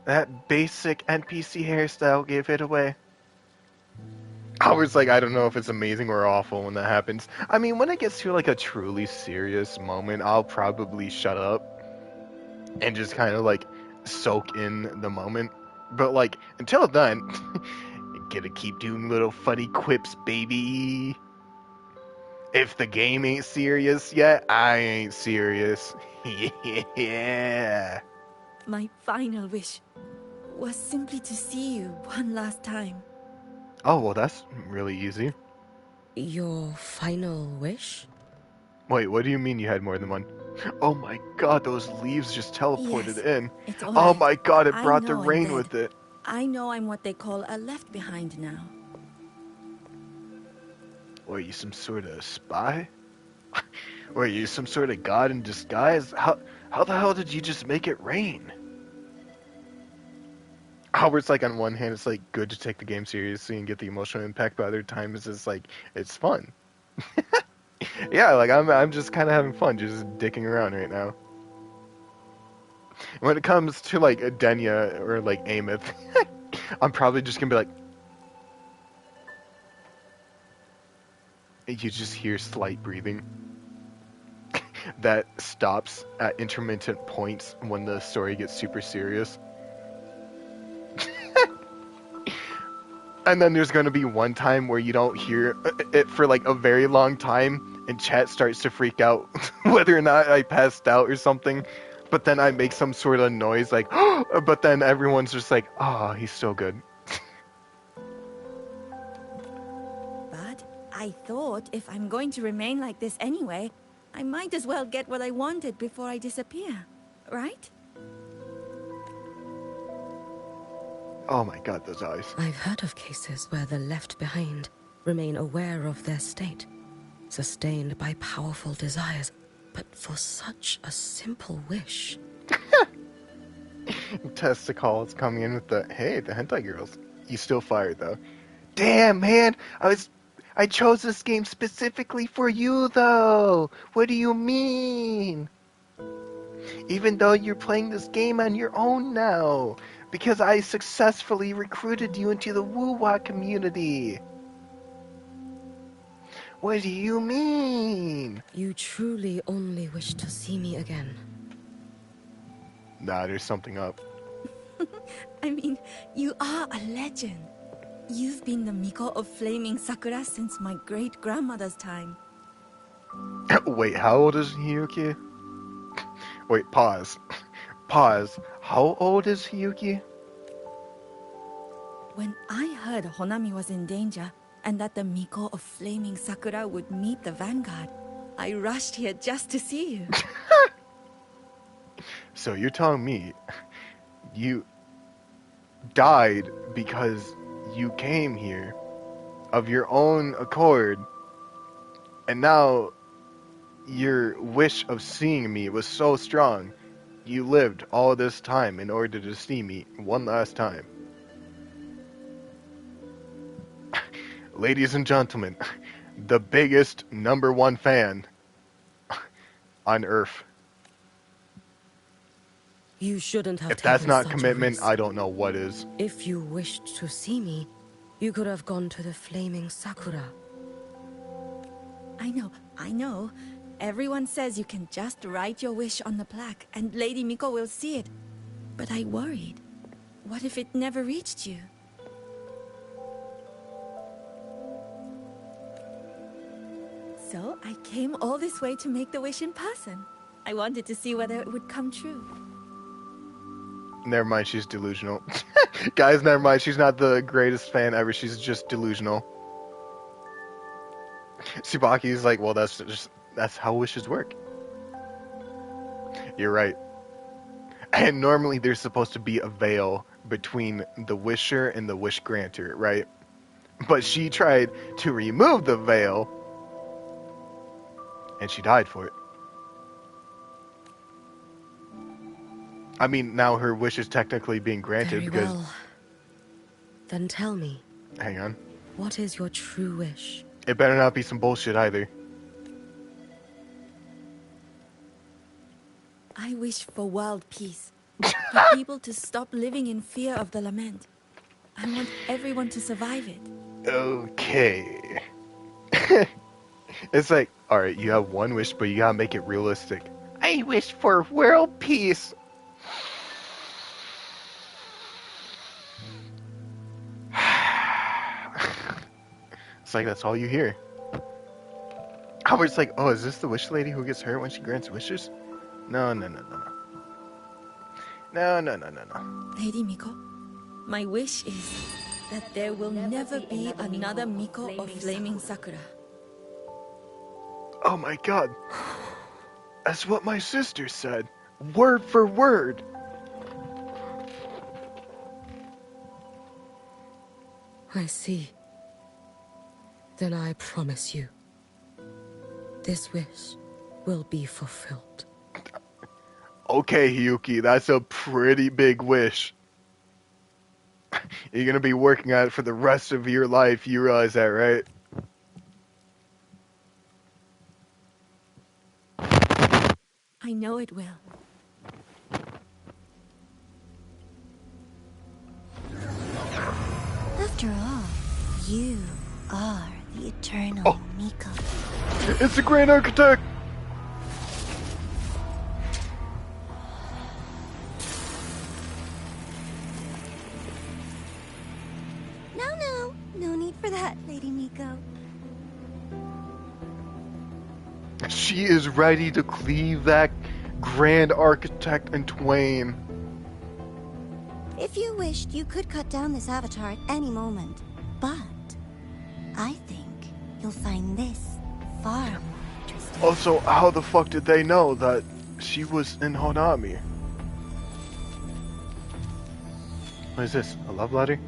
Speaker 2: That basic NPC hairstyle gave it away. I was like, I don't know if it's amazing or awful when that happens. I mean, when it gets to like a truly serious moment, I'll probably shut up and just kind of like soak in the moment. But like, until then, you gotta keep doing little funny quips, baby. If the game ain't serious yet, I ain't serious. Yeah.
Speaker 9: My final wish was simply to see you one last time.
Speaker 2: Oh, well, that's really easy.
Speaker 4: Your final wish?
Speaker 2: Wait, what do you mean you had more than one? Oh my god, those leaves just teleported
Speaker 9: Yes,
Speaker 2: in.
Speaker 9: it's all
Speaker 2: Oh
Speaker 9: right.
Speaker 2: my god, it
Speaker 9: I
Speaker 2: brought the
Speaker 9: know I'm
Speaker 2: rain
Speaker 9: dead.
Speaker 2: with it.
Speaker 9: I know I'm what they call a left behind now.
Speaker 2: Were you some sort of spy? Were you some sort of god in disguise? How the hell did you just make it rain? Howard's like, on one hand, it's like good to take the game seriously and get the emotional impact, but other times it's like, it's fun. Yeah, like I'm just kind of having fun, just dicking around right now. When it comes to like Denya or like Ameth, I'm probably just gonna be like, you just hear slight breathing that stops at intermittent points when the story gets super serious. And then there's going to be one time where you don't hear it for like a very long time, and chat starts to freak out whether or not I passed out or something. But then I make some sort of noise like, but then everyone's just like, oh, he's so good.
Speaker 9: But I thought if I'm going to remain like this anyway, I might as well get what I wanted before I disappear, right?
Speaker 2: Oh my god, those eyes.
Speaker 4: I've heard of cases where the left behind remain aware of their state, sustained by powerful desires, but for such a simple wish.
Speaker 2: Testicle is coming in with the, hey, the hentai girls. You still fired though. Damn, man, I chose this game specifically for you though. What do you mean? Even though you're playing this game on your own now, because I successfully recruited you into the woo-wah community. What do you mean?
Speaker 4: You truly only wish to see me again.
Speaker 2: Nah, there's something up.
Speaker 9: I mean, you are a legend. You've been the Miko of Flaming Sakura since my great-grandmother's time.
Speaker 2: Wait, how old is Hiyuki? Wait, pause. Pause. How old is Hiyuki?
Speaker 9: When I heard Honami was in danger, and that the Miko of Flaming Sakura would meet the Vanguard, I rushed here just to see you.
Speaker 2: So you're telling me you died because you came here of your own accord, and now your wish of seeing me was so strong, you lived all this time in order to see me one last time. Ladies and gentlemen, the biggest #1 fan on Earth.
Speaker 4: You shouldn't have
Speaker 2: If
Speaker 4: taken
Speaker 2: that's not
Speaker 4: such a
Speaker 2: commitment,
Speaker 4: risk.
Speaker 2: I don't know what is.
Speaker 4: If you wished to see me, you could have gone to the Flaming Sakura.
Speaker 9: I know. Everyone says you can just write your wish on the plaque, and Lady Miko will see it. But I worried. What if it never reached you? So I came all this way to make the wish in person. I wanted to see whether it would come true.
Speaker 2: Never mind, she's delusional. Guys, never mind, she's not the greatest fan ever, she's just delusional. Tsubaki's like, well, that's how wishes work. You're right. And normally there's supposed to be a veil between the wisher and the wish granter, right? But she tried to remove the veil, and she died for it. I mean, now her wish is technically being granted
Speaker 4: Very
Speaker 2: because...
Speaker 4: well. Then tell me,
Speaker 2: Hang on.
Speaker 4: what is your true wish?
Speaker 2: It better not be some bullshit either.
Speaker 9: I wish for world peace. For people to stop living in fear of the lament. I want everyone to survive it.
Speaker 2: Okay. It's like, alright, you have one wish, but you gotta make it realistic. I wish for world peace. It's like, that's all you hear. I was like, oh, is this the wish lady who gets hurt when she grants wishes? No. No.
Speaker 9: Lady Miko, my wish is that there will never be another Miko of Flaming Sakura.
Speaker 2: Oh my god. That's what my sister said. Word for word.
Speaker 4: I see. Then I promise you, this wish will be fulfilled.
Speaker 2: Okay, Hiyuki, that's a pretty big wish. You're gonna be working on it for the rest of your life, you realize that, right?
Speaker 9: I know it will.
Speaker 10: After all, you are the eternal Miko.
Speaker 2: It's the Grand Architect!
Speaker 10: No need for that, Lady Miko.
Speaker 2: She is ready to cleave that Grand Architect in twain.
Speaker 10: If you wished, you could cut down this avatar at any moment. But I think you'll find this far more interesting.
Speaker 2: Also, how the fuck did they know that she was in Honami? What is this? A love letter?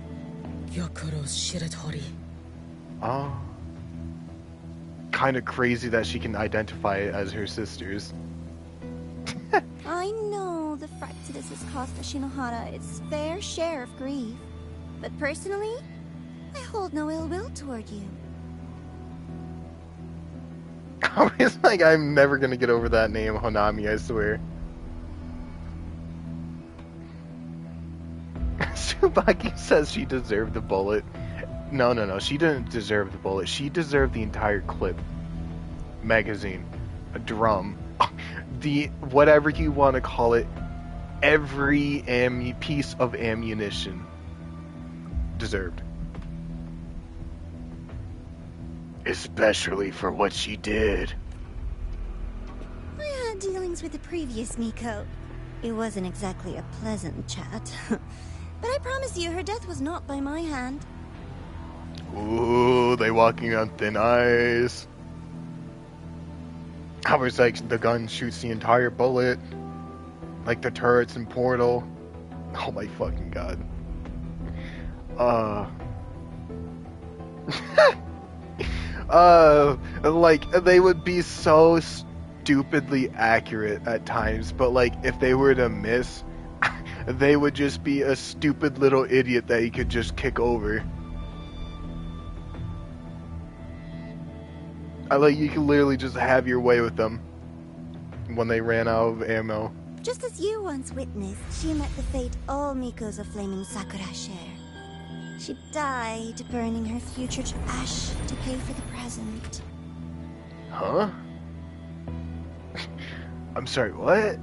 Speaker 4: Yokuro's Shiratori.
Speaker 2: Oh. Kind of crazy that she can identify it as her sisters.
Speaker 10: I know the fright to this has cost Ashinohara its fair share of grief. But personally, I hold no ill will toward you.
Speaker 2: I was like, I'm never gonna get over that name, Honami, I swear. Tsubaki says she deserved the bullet. No, she didn't deserve the bullet. She deserved the entire clip. Magazine. A drum. The, whatever you want to call it, every piece of ammunition. Deserved. Especially for what she did.
Speaker 10: I had dealings with the previous Miko. It wasn't exactly a pleasant chat. But I promise you, her death was not by my hand.
Speaker 2: Ooh, they walking on thin ice. I was like, the gun shoots the entire bullet. Like the turrets in Portal. Oh my fucking god. Like, they would be so stupidly accurate at times, but like, if they were to miss, they would just be a stupid little idiot that you could just kick over. You could literally just have your way with them when they ran out of ammo.
Speaker 10: Just as you once witnessed, she met the fate all Mikos of Flaming Sakura share. She died, burning her future to ash to pay for the present.
Speaker 2: Huh? I'm sorry, what?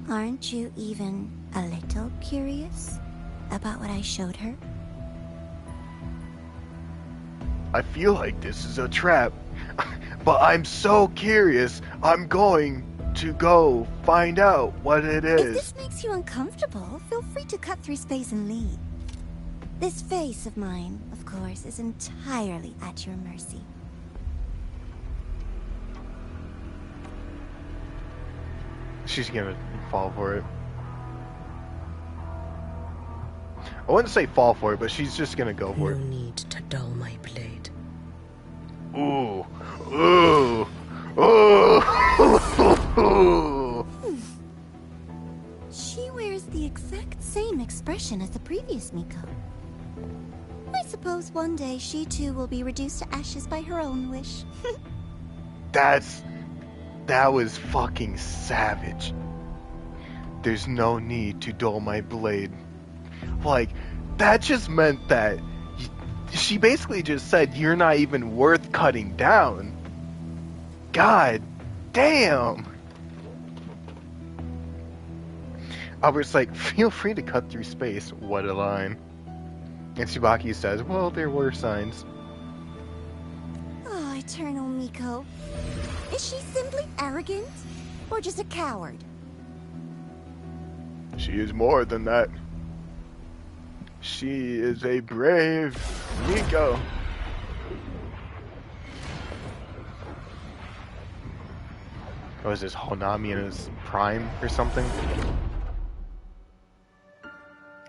Speaker 10: Aren't you even a little curious about what I showed her?
Speaker 2: I feel like this is a trap, but I'm so curious, I'm going to go find out what it is.
Speaker 10: If this makes you uncomfortable, feel free to cut through space and leave. This face of mine, of course, is entirely at your mercy.
Speaker 2: She's gonna fall for it. I wouldn't say fall for it, but she's just gonna go for it.
Speaker 4: No need to dull my blade.
Speaker 2: Ooh. Ooh. Ooh.
Speaker 10: She wears the exact same expression as the previous Miko. I suppose one day she too will be reduced to ashes by her own wish.
Speaker 2: That was fucking savage. There's no need to dull my blade. Like, that just meant that she basically just said you're not even worth cutting down. God damn. Albert's like, feel free to cut through space. What a line. And Tsubaki says, well, there were signs.
Speaker 10: Oh, Eternal Miko. Is she simply arrogant? Or just a coward?
Speaker 2: She is more than that. She is a brave Miko. What was this, Honami in his prime or something?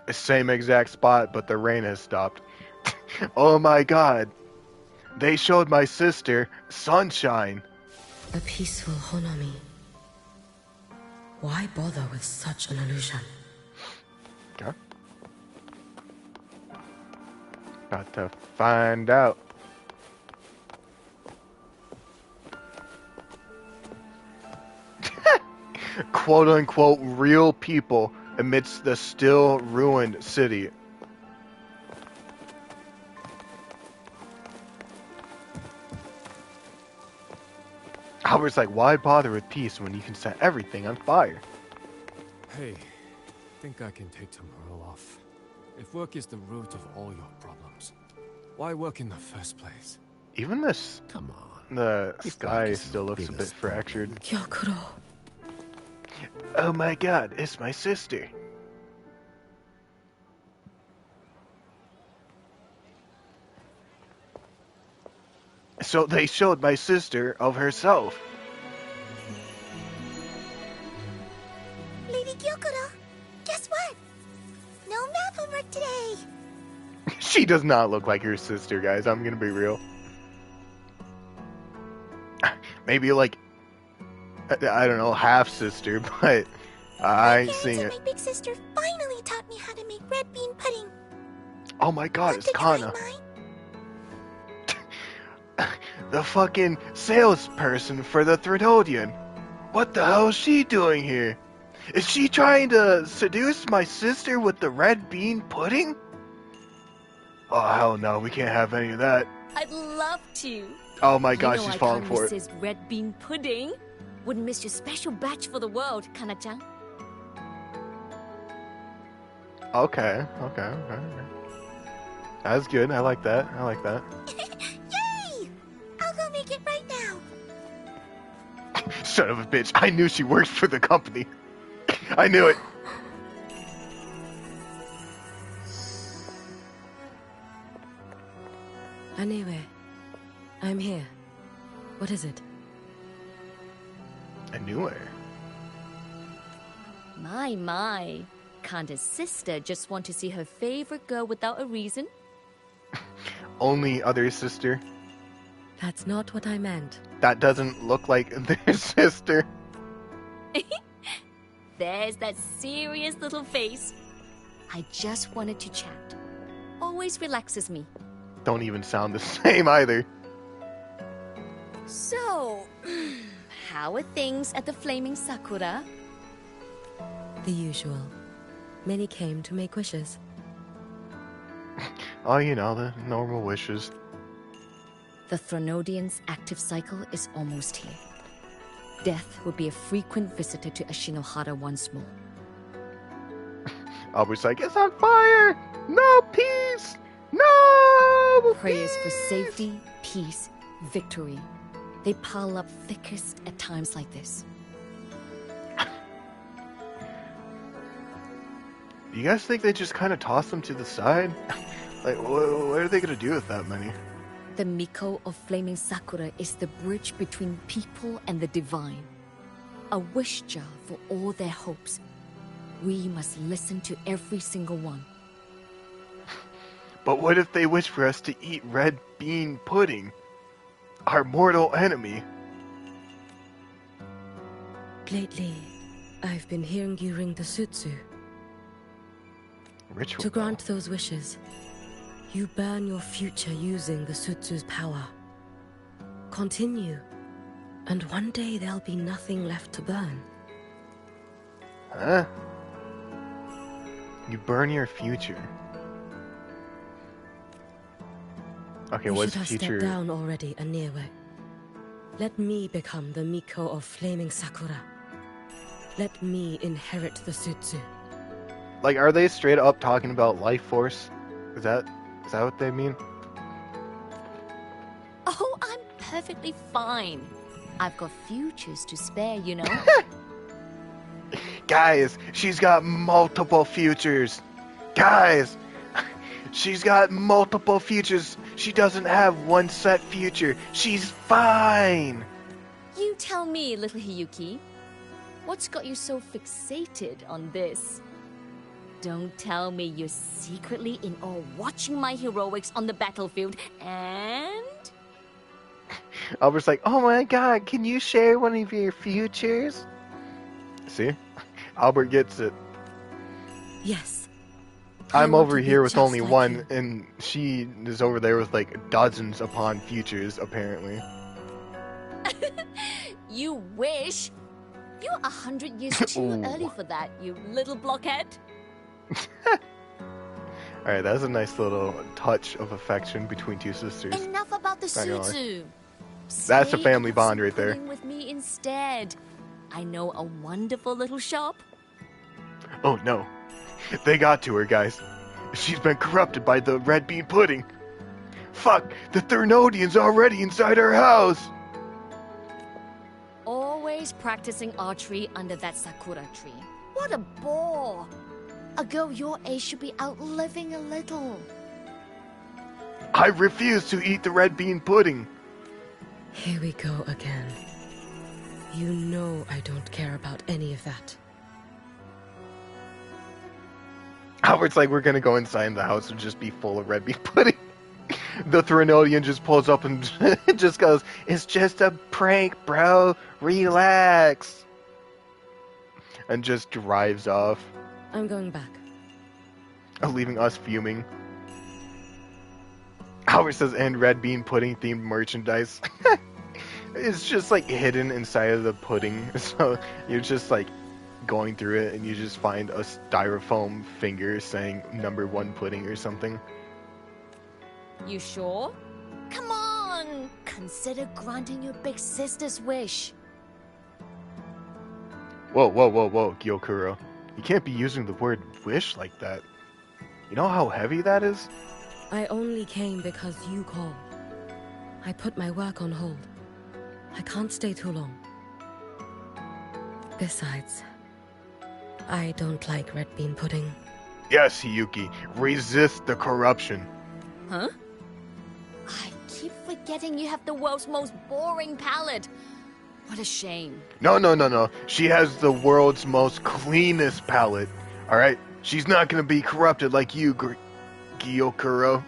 Speaker 2: The same exact spot, but the rain has stopped. Oh my god. They showed my sister sunshine.
Speaker 4: A peaceful Honami. Why bother with such an illusion?
Speaker 2: Okay. Got to find out. Quote unquote real people amidst the still ruined city. Albert's like, why bother with peace when you can set everything on fire?
Speaker 8: Hey, think I can take tomorrow off. If work is the root of all your problems, why work in the first place?
Speaker 2: Even this,
Speaker 8: come on.
Speaker 2: The sky still looks a bit fractured.
Speaker 4: Gyokuro.
Speaker 2: Oh my god, it's my sister. So they showed my sister of herself.
Speaker 10: Lady Gyokuro, guess what? No math homework today.
Speaker 2: She does not look like her sister, guys. I'm gonna be real. Maybe like, I don't know, half sister, but I ain't seeing it.
Speaker 10: My big sister finally taught me how to make red bean pudding.
Speaker 2: Oh my god, it's Kana. The fucking salesperson for the Threnodian. What the hell is she doing here? Is she trying to seduce my sister with the red bean pudding? Oh hell no, we can't have any of that.
Speaker 1: I'd love to.
Speaker 2: Oh my god, she's falling for it.
Speaker 1: This is red bean pudding. Wouldn't miss your special batch for the world, Kana-chan.
Speaker 2: Okay. That's good. I like that.
Speaker 10: Yay! I'll go make it right now.
Speaker 2: Son of a bitch. I knew she worked for the company. I knew it.
Speaker 4: Anyway, I'm here. What is it?
Speaker 2: I knew her.
Speaker 11: My. Can't a sister just want to see her favorite girl without a reason?
Speaker 2: Only other sister.
Speaker 4: That's not what I meant.
Speaker 2: That doesn't look like their sister.
Speaker 11: There's that serious little face. I just wanted to chat. Always relaxes me.
Speaker 2: Don't even sound the same either.
Speaker 11: So, how are things at the Flaming Sakura?
Speaker 4: The usual. Many came to make wishes.
Speaker 2: Oh, you know, the normal wishes.
Speaker 11: The Thronodian's active cycle is almost here. Death will be a frequent visitor to Ashinohara once more.
Speaker 2: Albert's like, it's on fire! No peace! No
Speaker 11: Prayers for
Speaker 2: peace!
Speaker 11: safety, peace, victory. They pile up thickest at times like this.
Speaker 2: You guys think they just kind of toss them to the side? Like, what are they gonna do with that many?
Speaker 11: The Miko of Flaming Sakura is the bridge between people and the divine. A wish jar for all their hopes. We must listen to every single one.
Speaker 2: But what if they wish for us to eat red bean pudding? Our mortal enemy.
Speaker 4: Lately, I've been hearing you ring the sutsu.
Speaker 2: Ritual.
Speaker 4: To grant those wishes, you burn your future using the sutsu's power. Continue, and one day there'll be nothing left to burn.
Speaker 2: Huh? You burn your future. Okay,
Speaker 4: You
Speaker 2: what's
Speaker 4: should have
Speaker 2: future?
Speaker 4: stepped down already, Aniwe. Let me become the Miko of Flaming Sakura. Let me inherit the sutsu.
Speaker 2: Like, are they straight up talking about life force? Is that what they mean?
Speaker 11: Oh, I'm perfectly fine. I've got futures to spare, you know.
Speaker 2: Guys, she's got multiple futures. Guys, she's got multiple futures. She doesn't have one set future. She's fine.
Speaker 11: You tell me, little Hiyuki. What's got you so fixated on this? Don't tell me you're secretly in awe watching my heroics on the battlefield and...
Speaker 2: Albert's like, oh my god, can you share one of your futures? See? Albert gets it.
Speaker 4: Yes.
Speaker 2: I'm
Speaker 4: I want
Speaker 2: over
Speaker 4: to be
Speaker 2: here with
Speaker 4: just
Speaker 2: only
Speaker 4: like
Speaker 2: one,
Speaker 4: you.
Speaker 2: and she is over there with like dozens upon futures, apparently.
Speaker 11: You wish? You're 100 years too
Speaker 2: Ooh.
Speaker 11: early for that, you little blockhead.
Speaker 2: Alright, that's a nice little touch of affection between two sisters.
Speaker 11: Enough about the
Speaker 2: Not gonna lie.
Speaker 11: sutsu.
Speaker 2: That's a
Speaker 11: Stay
Speaker 2: family
Speaker 11: and have
Speaker 2: bond
Speaker 11: some
Speaker 2: right there.
Speaker 11: pudding with me instead. I know a wonderful little shop.
Speaker 2: Oh no. They got to her, guys. She's been corrupted by the red bean pudding. Fuck, the Thernodian's already inside our house.
Speaker 11: Always practicing archery under that sakura tree. What a bore! A girl your age should be out living a little.
Speaker 2: I refuse to eat the red bean pudding.
Speaker 4: Here we go again. You know I don't care about any of that.
Speaker 2: Albert's like, we're gonna go inside the house and just be full of red bean pudding. The Threnodian just pulls up and just goes, it's just a prank, bro. Relax. And just drives off,
Speaker 4: I'm going back.
Speaker 2: leaving us fuming. Albert says, and red bean pudding themed merchandise. It's just like hidden inside of the pudding. So you're just like going through it and you just find a styrofoam finger saying #1 pudding or something.
Speaker 11: You sure? Come on! Consider granting your big sister's wish.
Speaker 2: Whoa, Gyokuro. You can't be using the word wish like that. You know how heavy that is?
Speaker 4: I only came because you called. I put my work on hold. I can't stay too long. Besides, I don't like red bean pudding.
Speaker 2: Yes, Hiyuki. Resist the corruption.
Speaker 11: Huh? I keep forgetting you have the world's most boring palate. What a shame.
Speaker 2: No. She has the world's most cleanest palate. Alright? She's not gonna be corrupted like you, Gyokuro.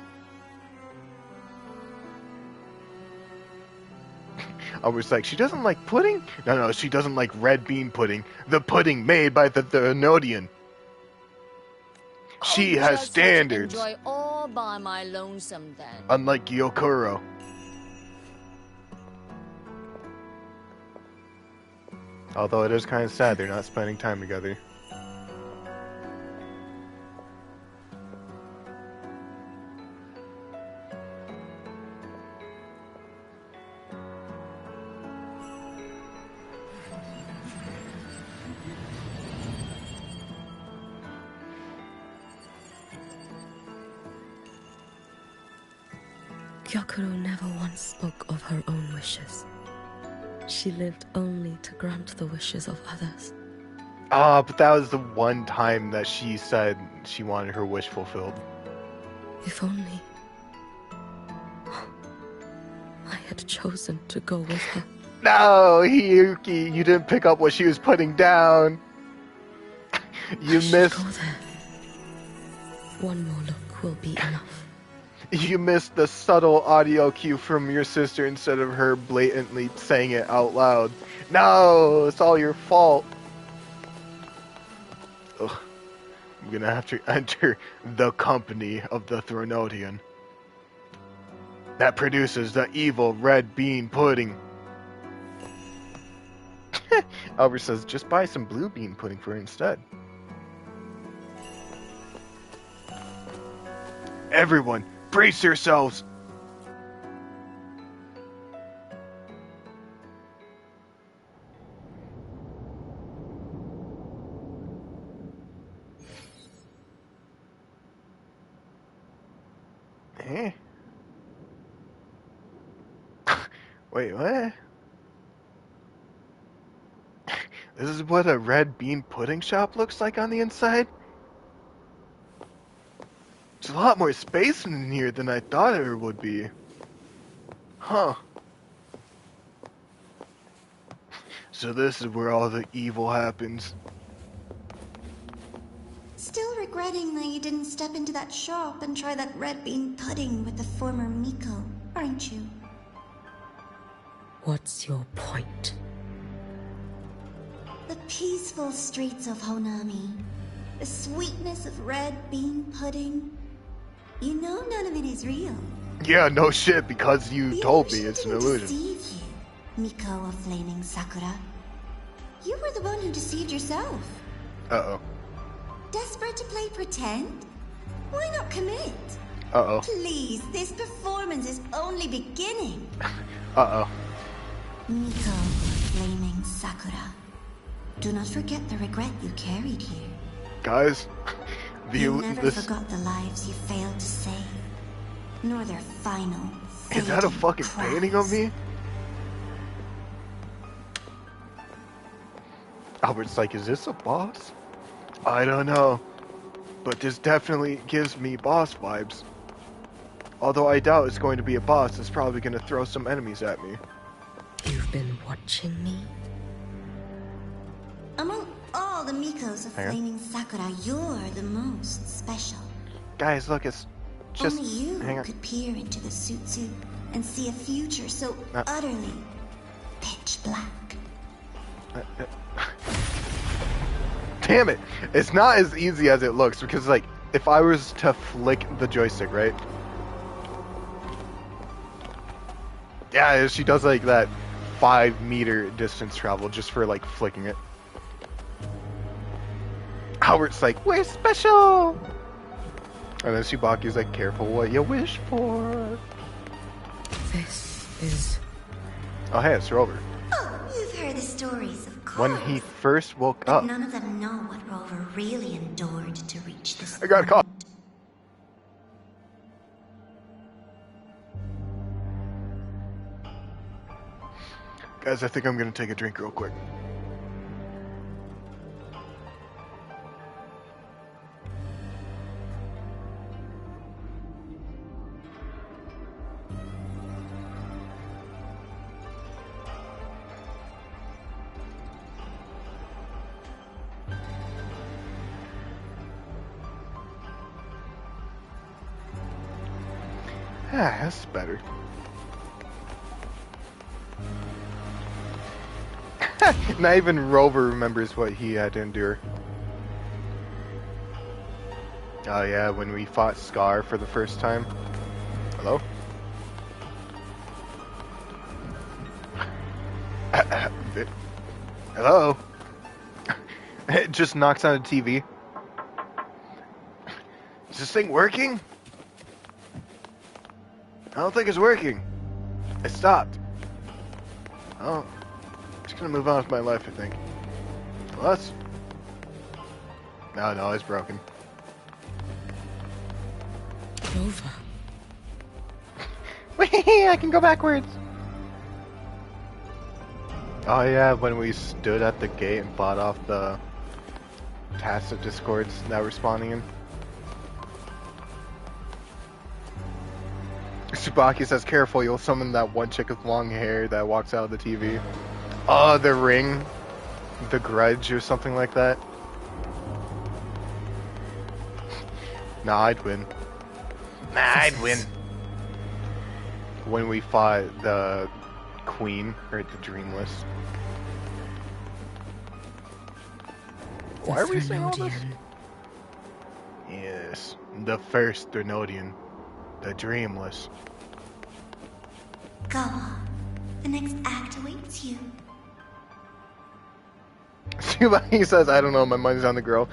Speaker 2: I was like, she doesn't like pudding? No, she doesn't like red bean pudding. The pudding made by the Theronian. She has standards.
Speaker 11: Enjoy all by my lonesome then.
Speaker 2: Unlike Gyokuro. Although it is kind of sad they're not spending time together.
Speaker 4: Gyokuro never once spoke of her own wishes. She lived only to grant the wishes of others.
Speaker 2: Ah, but that was the one time that she said she wanted her wish fulfilled.
Speaker 4: If only I had chosen to go with her.
Speaker 2: No, Hiyuki, you didn't pick up what she was putting down. You missed.
Speaker 4: Go there. One more look will be enough.
Speaker 2: You missed the subtle audio cue from your sister instead of her blatantly saying it out loud. No, it's all your fault. Ugh. I'm gonna have to enter the company of the Thronodian that produces the evil red bean pudding. Albert says, just buy some blue bean pudding for her instead. Everyone, brace yourselves! Eh? Wait, what? This is what a red bean pudding shop looks like on the inside? There's a lot more space in here than I thought there would be. Huh. So this is where all the evil happens.
Speaker 10: Still regretting that you didn't step into that shop and try that red bean pudding with the former Miko, aren't you?
Speaker 4: What's your point?
Speaker 10: The peaceful streets of Honami, the sweetness of red bean pudding. You know none of it is real.
Speaker 2: Yeah, no shit, because you
Speaker 10: The
Speaker 2: told me
Speaker 10: illusion
Speaker 2: it's an
Speaker 10: didn't
Speaker 2: illusion.
Speaker 10: deceive you, Miko of Flaming Sakura. You were the one who deceived yourself.
Speaker 2: Uh-oh.
Speaker 10: Desperate to play pretend? Why not commit?
Speaker 2: Uh-oh.
Speaker 10: Please, this performance is only beginning.
Speaker 2: Uh-oh.
Speaker 10: Miko of Flaming Sakura. Do not forget the regret you carried here.
Speaker 2: Guys,
Speaker 10: You never forgot the lives you failed to save, nor their final.
Speaker 2: Is that a
Speaker 10: fading
Speaker 2: fucking
Speaker 10: cries.
Speaker 2: painting of me? Albert's like, is this a boss? I don't know. But this definitely gives me boss vibes. Although I doubt it's going to be a boss, it's probably going to throw some enemies at me.
Speaker 4: You've been watching me?
Speaker 10: Among all the Mikos of
Speaker 2: Hang on.
Speaker 10: Flaming Sakura, you're the most special.
Speaker 2: Guys, look, it's just...
Speaker 10: Only you
Speaker 2: hang on.
Speaker 10: could peer into the Sutsu and see a future so utterly pitch black.
Speaker 2: Damn it! It's not as easy as it looks, because, like, if I was to flick the joystick, right? Yeah, she does, like, that 5-meter distance travel just for, like, flicking it. Albert's like, we're special! And then Tsubaki's like, careful what you wish for.
Speaker 4: This is...
Speaker 2: Oh, hey, it's Rover.
Speaker 10: Oh, you've heard the stories, of course.
Speaker 2: When he first woke
Speaker 10: But
Speaker 2: up.
Speaker 10: none of them know what Rover really endured to reach this
Speaker 2: I got a call.
Speaker 10: point.
Speaker 2: Guys, I think I'm gonna take a drink real quick. Ah, that's better. Not even Rover remembers what he had to endure. Oh yeah, when we fought Scar for the first time. Hello? Hello? It just knocks on the TV. Is this thing working? I don't think it's working. It stopped. Oh, I'm just gonna move on with my life, I think. Well, that's... No, it's broken.
Speaker 4: Rover.
Speaker 2: Whee! I can go backwards. Oh yeah, when we stood at the gate and fought off the tacit discords that were spawning in. Tsubaki says, careful, you'll summon that one chick with long hair that walks out of the TV. Oh, the ring. The grudge or something like that. Nah, I'd win. I'd win. When we fought the queen, or the dreamless. Why are we saying all this? Yes, the first Thermodian. The dreamless.
Speaker 10: Go on. The next act awaits you.
Speaker 2: He says, I don't know, my money's on the girl.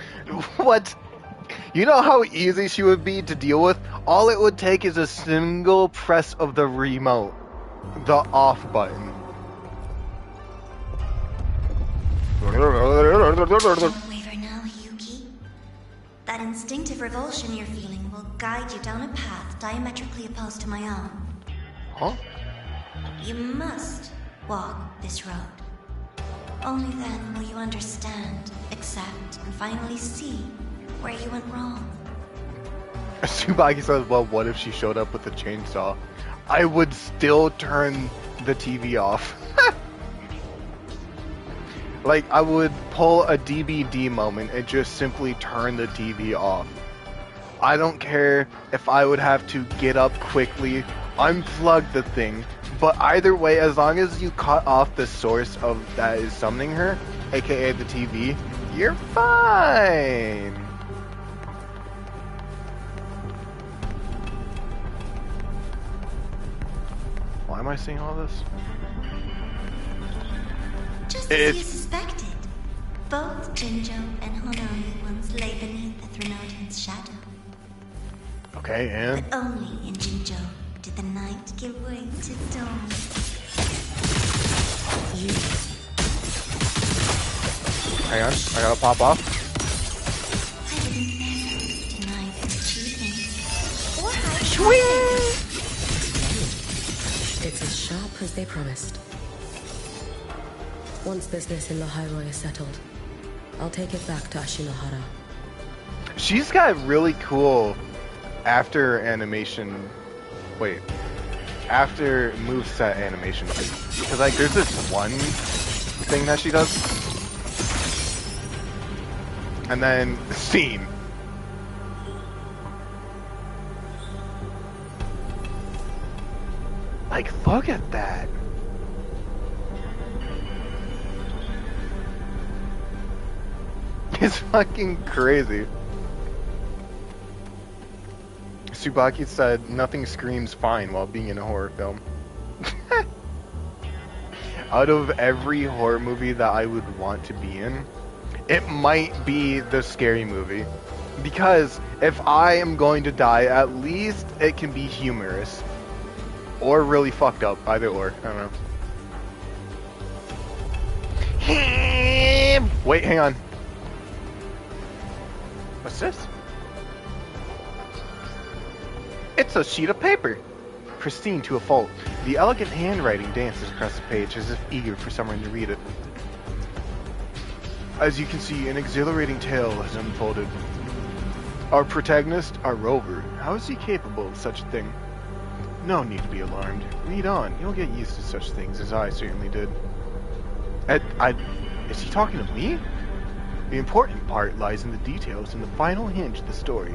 Speaker 2: What? You know how easy she would be to deal with? All it would take is a single press of the remote. The off button.
Speaker 10: Don't waver now, Yuki. That instinctive revulsion you're feeling will guide you down a path diametrically opposed to my own.
Speaker 2: Huh?
Speaker 10: You must walk this road. Only then will you understand, accept, and finally see where you went wrong.
Speaker 2: Tsubaki says, well, what if she showed up with a chainsaw? I would still turn the TV off. Like, I would pull a DBD moment and just simply turn the TV off. I don't care if I would have to get up quickly, unplug the thing, but either way, as long as you cut off the source of that is summoning her, aka the TV, you're fine. Why am I seeing all this?
Speaker 10: Just as you suspected, both Jinjo and Honami once lay beneath the Thermodian's shadow.
Speaker 2: Okay, and?
Speaker 10: But only in Jinjo did the night give way to dawn.
Speaker 2: Hang on, I gotta pop off.
Speaker 10: I didn't never deny their achievements. Or hide
Speaker 4: Swing! It's as sharp as they promised. Once business in the Hyrule is settled, I'll take it back to Ashinohara.
Speaker 2: She's got really cool after animation. Wait, after moveset animation. Because like there's this one thing that she does, and then scene. Like, look at that. It's fucking crazy. Tsubaki said, nothing screams fine while being in a horror film. Out of every horror movie that I would want to be in, it might be the Scary Movie. Because if I am going to die, at least it can be humorous. Or really fucked up, either or. I don't know. Wait, hang on. What's this? It's a sheet of paper. Pristine to a fault. The elegant handwriting dances across the page as if eager for someone to read it. As you can see, an exhilarating tale has unfolded. Our protagonist, our rover, how is he capable of such a thing? No need to be alarmed. Read on. You'll get used to such things, as I certainly did. Is he talking to me? The important part lies in the details and the final hinge of the story.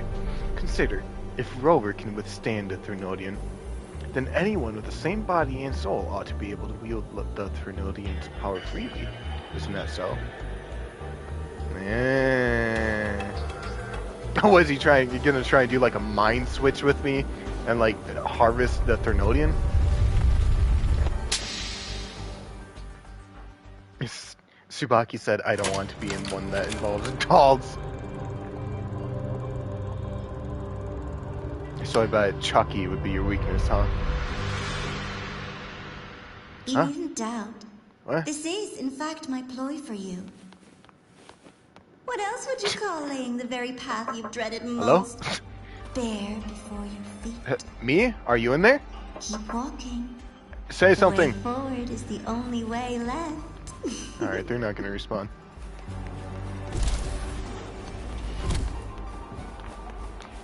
Speaker 2: Consider, if Rover can withstand a Threnodian, then anyone with the same body and soul ought to be able to wield the Threnodian's power freely. Isn't that so? Was he gonna try and do like a mind switch with me and like harvest the Threnodian? Tsubaki said, I don't want to be in one that involves dolls. So I bet Chucky would be your weakness, huh?
Speaker 10: You needn't doubt.
Speaker 2: What?
Speaker 10: This is, in fact, my ploy for you. What else would you call laying the very path you've dreaded most?
Speaker 2: Hello?
Speaker 10: Bare before your feet.
Speaker 2: Me? Are you in there?
Speaker 10: Keep walking.
Speaker 2: Say something.
Speaker 10: The way forward is the only way left.
Speaker 2: Alright, they're not gonna respond.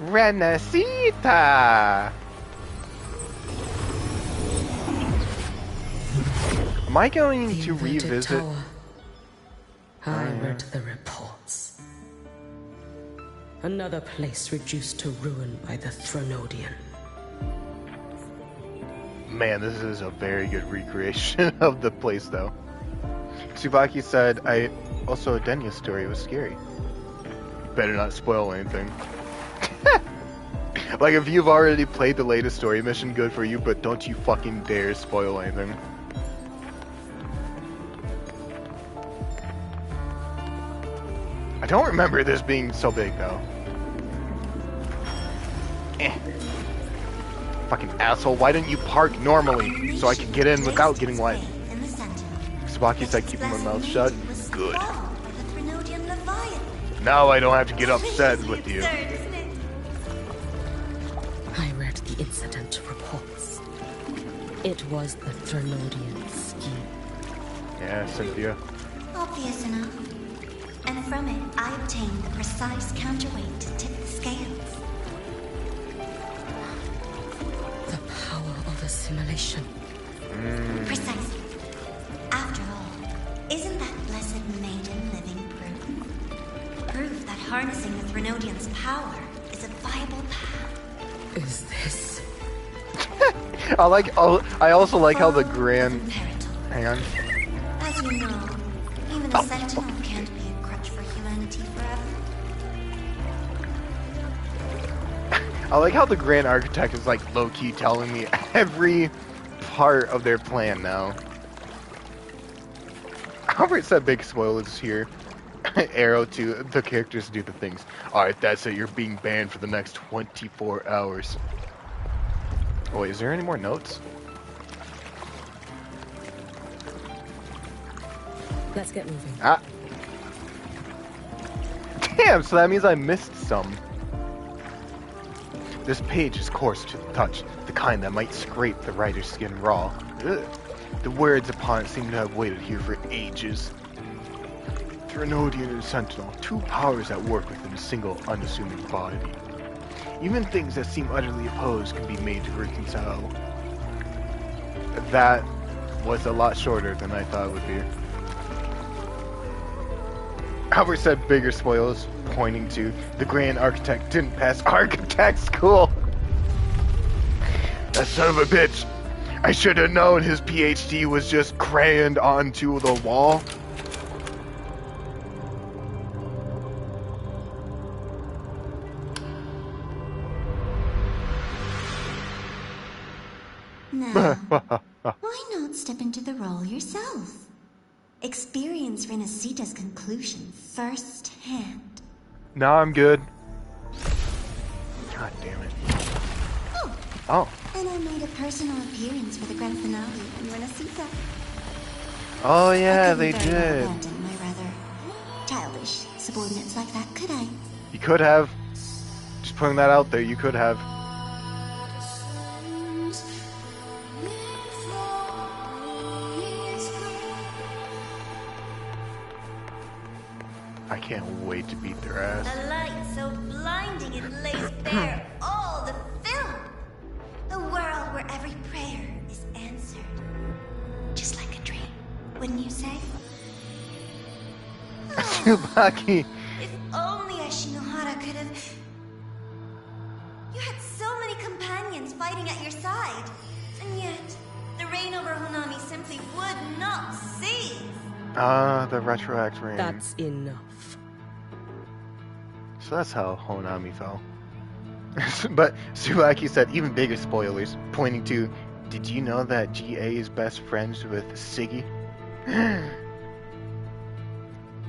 Speaker 2: Renacita! Am I going to revisit?
Speaker 4: Tower. I read the reports. Another place reduced to ruin by the Threnodian.
Speaker 2: Man, this is a very good recreation of the place, though. Tsubaki said, also Denya's story was scary. Better not spoil anything. Like, if you've already played the latest story mission, good for you, but don't you fucking dare spoil anything. I don't remember this being so big, though. Fucking asshole, why didn't you park normally so I could get in without getting wet? Tsubaki said keeping my mouth shut. Good. Now I don't have to get upset with you.
Speaker 4: I read the incident reports. It was the Threnodian scheme.
Speaker 2: Yeah, Cynthia.
Speaker 10: Obvious enough. And from it, I obtained the precise counterweight to tip the scales.
Speaker 4: The power of assimilation.
Speaker 10: Precisely. After all, isn't that blessed maiden living proof? Proof that harnessing the Threnodian's power is a viable path.
Speaker 4: Is this?
Speaker 2: I also like how the Grand... Hang on.
Speaker 10: As you know, even a sentinel can't be a crutch for humanity forever.
Speaker 2: I like how the Grand Architect is like low-key telling me every part of their plan now. Albert said big spoilers here. Arrow to the characters do the things. Alright, that's it. You're being banned for the next 24 hours. Oh, wait, is there any more notes?
Speaker 4: Let's get moving.
Speaker 2: Ah. Damn, so that means I missed some. This page is coarse to the touch, the kind that might scrape the writer's skin raw. Ugh. The words upon it seem to have waited here for ages. Threnodian and Sentinel, two powers at work within a single unassuming body. Even things that seem utterly opposed can be made to reconcile. That was a lot shorter than I thought it would be. Albert said bigger spoilers, pointing to the Grand Architect didn't pass architect school. That son of a bitch. I should have known his PhD was just crayoned onto the wall.
Speaker 10: Now, why not step into the role yourself? Experience Renacita's conclusion firsthand.
Speaker 2: Now I'm good. God damn it. Oh.
Speaker 10: And I made a personal appearance for the grand finale in Renacita.
Speaker 2: Oh yeah, they
Speaker 10: I couldn't very well
Speaker 2: did.
Speaker 10: abandon my rather childish subordinates like that, could I?
Speaker 2: You could have. Just putting that out there, you could have. wait to beat their ass.
Speaker 10: A light so blinding it lays bare all the film. A world where every prayer is answered. Just like a dream, wouldn't you say?
Speaker 2: Tsubaki.
Speaker 10: If only Ashinohara could have... You had so many companions fighting at your side. And yet, the reign over Honami simply would not cease.
Speaker 2: The retroact reign.
Speaker 4: That's enough.
Speaker 2: So that's how Honami fell. But Tsubaki said even bigger spoilers, pointing to, did you know that GA is best friends with Siggy?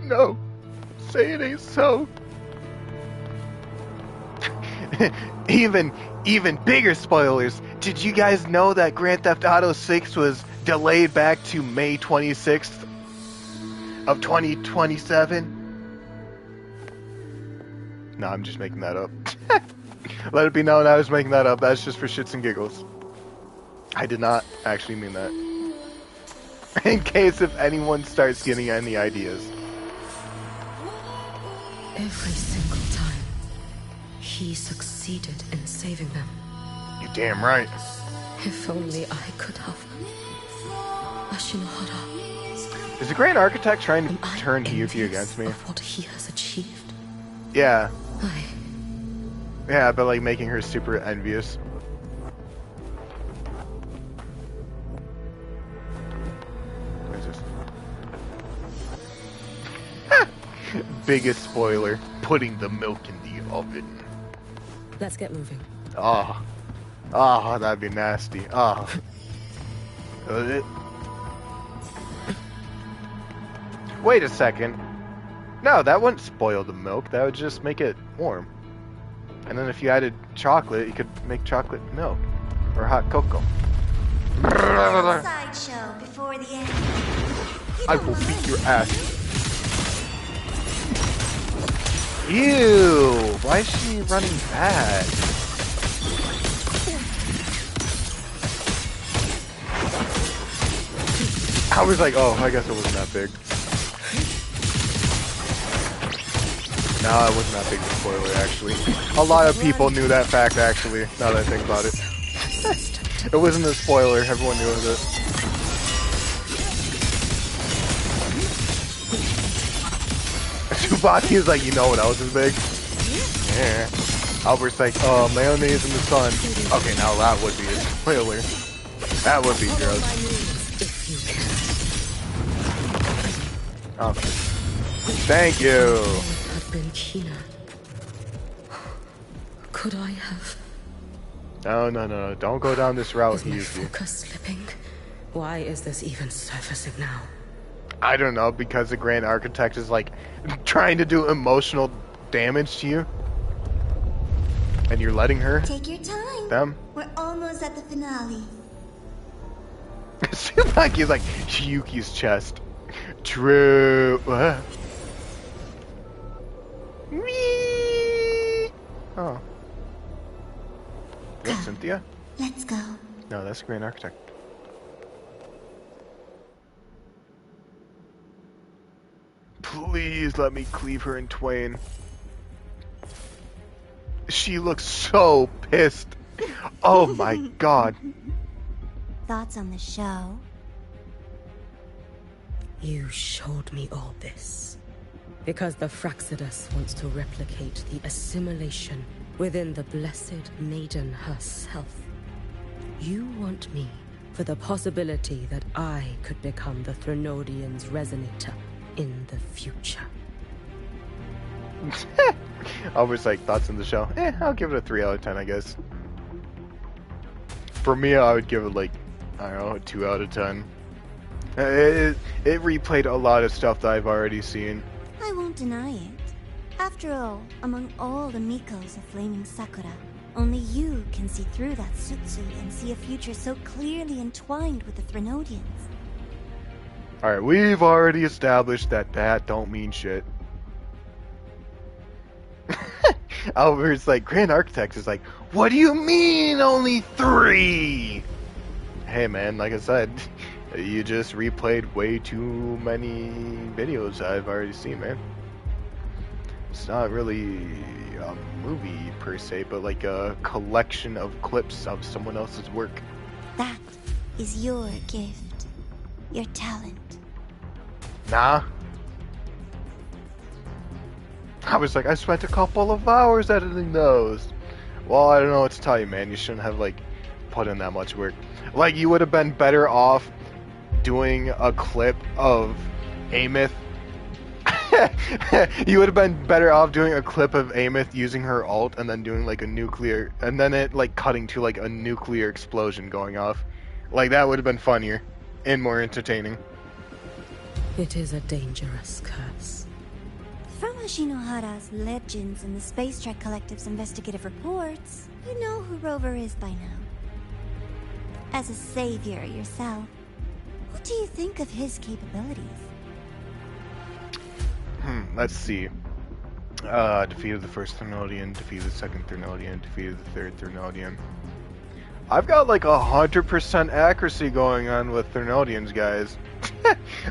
Speaker 2: No, say it ain't so. even bigger spoilers. Did you guys know that Grand Theft Auto 6 was delayed back to May 26th of 2027? No, I'm just making that up. Let it be known I was making that up. That's just for shits and giggles. I did not actually mean that. In case if anyone starts getting any ideas.
Speaker 4: Every single time, he succeeded in saving them.
Speaker 2: You're damn right.
Speaker 4: If only I could have. Ashinohara.
Speaker 2: Is the Grand Architect trying to turn
Speaker 4: envious
Speaker 2: Hiyuki against me?
Speaker 4: of what he has achieved?
Speaker 2: Yeah.
Speaker 4: I
Speaker 2: Yeah, but like making her super envious. What is this? Biggest spoiler, putting the milk in the oven.
Speaker 4: Let's get moving.
Speaker 2: Oh. Oh, that'd be nasty. Oh. Wait a second. No, that wouldn't spoil the milk. That would just make it warm. And then if you added chocolate, you could make chocolate milk. Or hot cocoa.
Speaker 10: Sideshow before the end.
Speaker 2: I will beat your ass. Ew! Why is she running back? I was like, oh, I guess it wasn't that big. No, it wasn't that big of a spoiler, actually. A lot of people knew that fact, actually, now that I think about it. It wasn't a spoiler, everyone knew of it. Tsubaki is like, you know what else is big? Yeah. Albert's like, oh, mayonnaise in the sun. Okay, now that would be a spoiler. That would be gross. Oh. Thank you.
Speaker 4: Had been keener. Could I have?
Speaker 2: No. Don't go down this route,
Speaker 4: Is my
Speaker 2: Hiyuki.
Speaker 4: focus slipping? Why is this even surfacing now?
Speaker 2: I don't know, because the Grand Architect is like trying to do emotional damage to you. And you're letting her?
Speaker 10: Take your time.
Speaker 2: Them?
Speaker 10: We're almost at the finale.
Speaker 2: Tsubaki is like Hiyuki's chest. True. What? Whee! Oh. Is that Cynthia?
Speaker 10: Let's go.
Speaker 2: No, that's the Grand Architect. Please let me cleave her in twain. She looks so pissed. Oh my god.
Speaker 10: Thoughts on the show?
Speaker 4: You showed me all this. Because the Fraxidus wants to replicate the assimilation within the Blessed Maiden herself. You want me for the possibility that I could become the Threnodian's resonator in the future.
Speaker 2: I was like, thoughts on the show? I'll give it a 3 out of 10, I guess. For me, I would give it like, I don't know, a 2 out of 10. It replayed a lot of stuff that I've already seen.
Speaker 10: I won't deny it. After all, among all the Mikos of Flaming Sakura, only you can see through that Sutsu and see a future so clearly entwined with the Threnodians.
Speaker 2: Alright, we've already established that that don't mean shit. Albert's like, Grand Architect is like, what do you mean only 3? Hey man, like I said, you just replayed way too many videos I've already seen, man. It's not really a movie per se, but like a collection of clips of someone else's work.
Speaker 10: That is your gift. Your talent.
Speaker 2: Nah. I was like, I spent a couple of hours editing those. Well, I don't know what to tell you, man. You shouldn't have, like, put in that much work. Like, you would have been better off doing a clip of Amith. You would have been better off doing a clip of Amith using her ult and then doing, like, a nuclear... And then it, like, cutting to, like, a nuclear explosion going off. Like, that would have been funnier and more entertaining.
Speaker 4: It is a dangerous curse.
Speaker 10: From Ashinohara's legends and the Space Trek Collective's investigative reports, you know who Rover is by now. As a savior yourself, what do you think of his capabilities?
Speaker 2: Let's see. Defeated the first Thernodian, defeated the second Thernodian, defeated the third Thernodian. I've got like 100% accuracy going on with Thernodians, guys.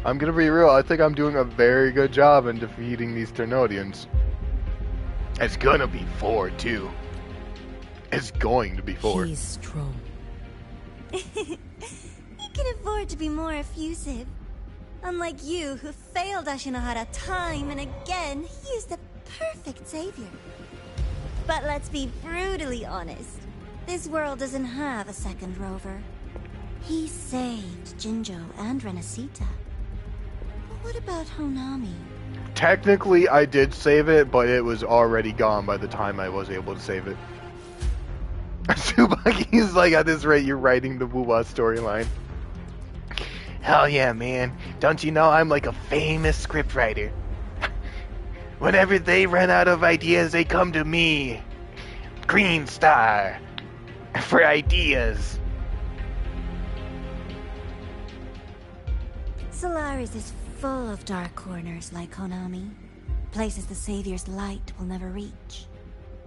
Speaker 2: I'm gonna be real, I think I'm doing a very good job in defeating these Thernodians. It's gonna be 4, too. It's going to be 4.
Speaker 4: He's strong.
Speaker 10: He can afford to be more effusive. Unlike you, who failed Ashinohara time and again, he is the perfect savior. But let's be brutally honest. This world doesn't have a second Rover. He saved Jinjo and Renacita. But what about Honami?
Speaker 2: Technically, I did save it, but it was already gone by the time I was able to save it. Tsubaki's like, at this rate, you're writing the Wuwa storyline. Hell yeah, man. Don't you know I'm like a famous scriptwriter? Whenever they run out of ideas, they come to me. Green Star. For ideas.
Speaker 10: Solaris is full of dark corners like Honami. Places the Savior's light will never reach.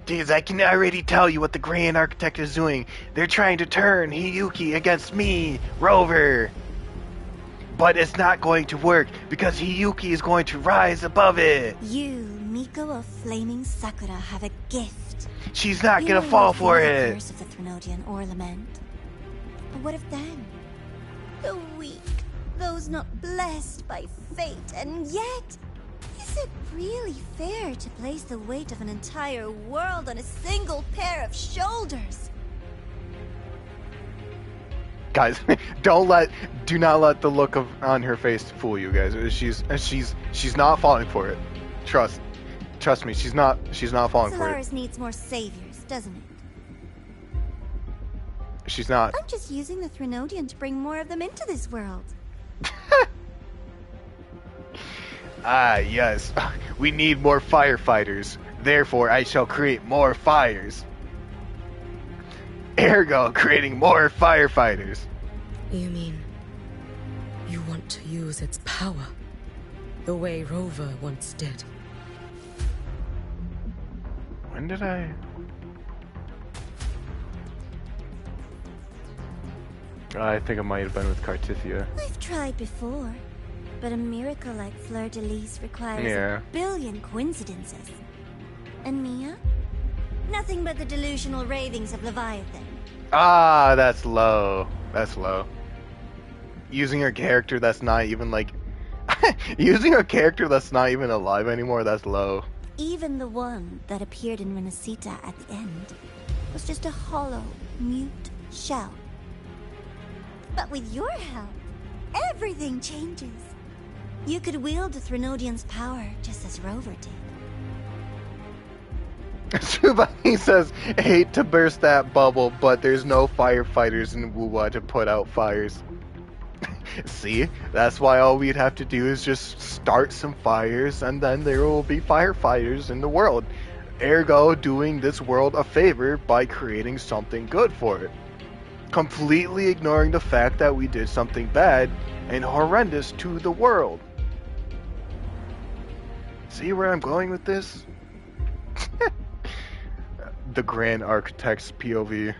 Speaker 2: Dudes, I can already tell you what the Grand Architect is doing. They're trying to turn Hiyuki against me, Rover. But it's not going to work, because Hiyuki is going to rise above it.
Speaker 10: You, Miko of Flaming Sakura, have a gift.
Speaker 2: She's not gonna fall for
Speaker 10: The
Speaker 2: it.
Speaker 10: curse of the Threnodian or lament. But what of them? The weak, those not blessed by fate, and yet, is it really fair to place the weight of an entire world on a single pair of shoulders?
Speaker 2: Guys, do not let the look on her face fool you guys. She's not falling for it. Trust me, she's not falling for it.
Speaker 10: Solaris needs more saviors, doesn't it?
Speaker 2: She's not.
Speaker 10: I'm just using the Threnodian to bring more of them into this world.
Speaker 2: Ah, yes. We need more firefighters. Therefore, I shall create more fires. Ergo, creating more firefighters.
Speaker 4: You mean you want to use its power the way Rover once did?
Speaker 2: When did I... I think it might have been with Cartithia.
Speaker 10: I've tried before, but a miracle like Fleur-de-Lis requires
Speaker 2: Yeah.
Speaker 10: a billion coincidences. And Mia? Nothing but the delusional ravings of Leviathan.
Speaker 2: Ah, that's low. That's low. Using a character that's not even like... using a character that's not even alive anymore, that's low.
Speaker 10: Even the one that appeared in Renacita at the end was just a hollow, mute shell. But with your help, everything changes. You could wield the Threnodian's power just as Rover did.
Speaker 2: Tsubaki says, hate to burst that bubble, but there's no firefighters in Wuwa to put out fires. See? That's why all we'd have to do is just start some fires, and then there will be firefighters in the world. Ergo, doing this world a favor by creating something good for it. Completely ignoring the fact that we did something bad and horrendous to the world. See where I'm going with this? The Grand Architect's POV.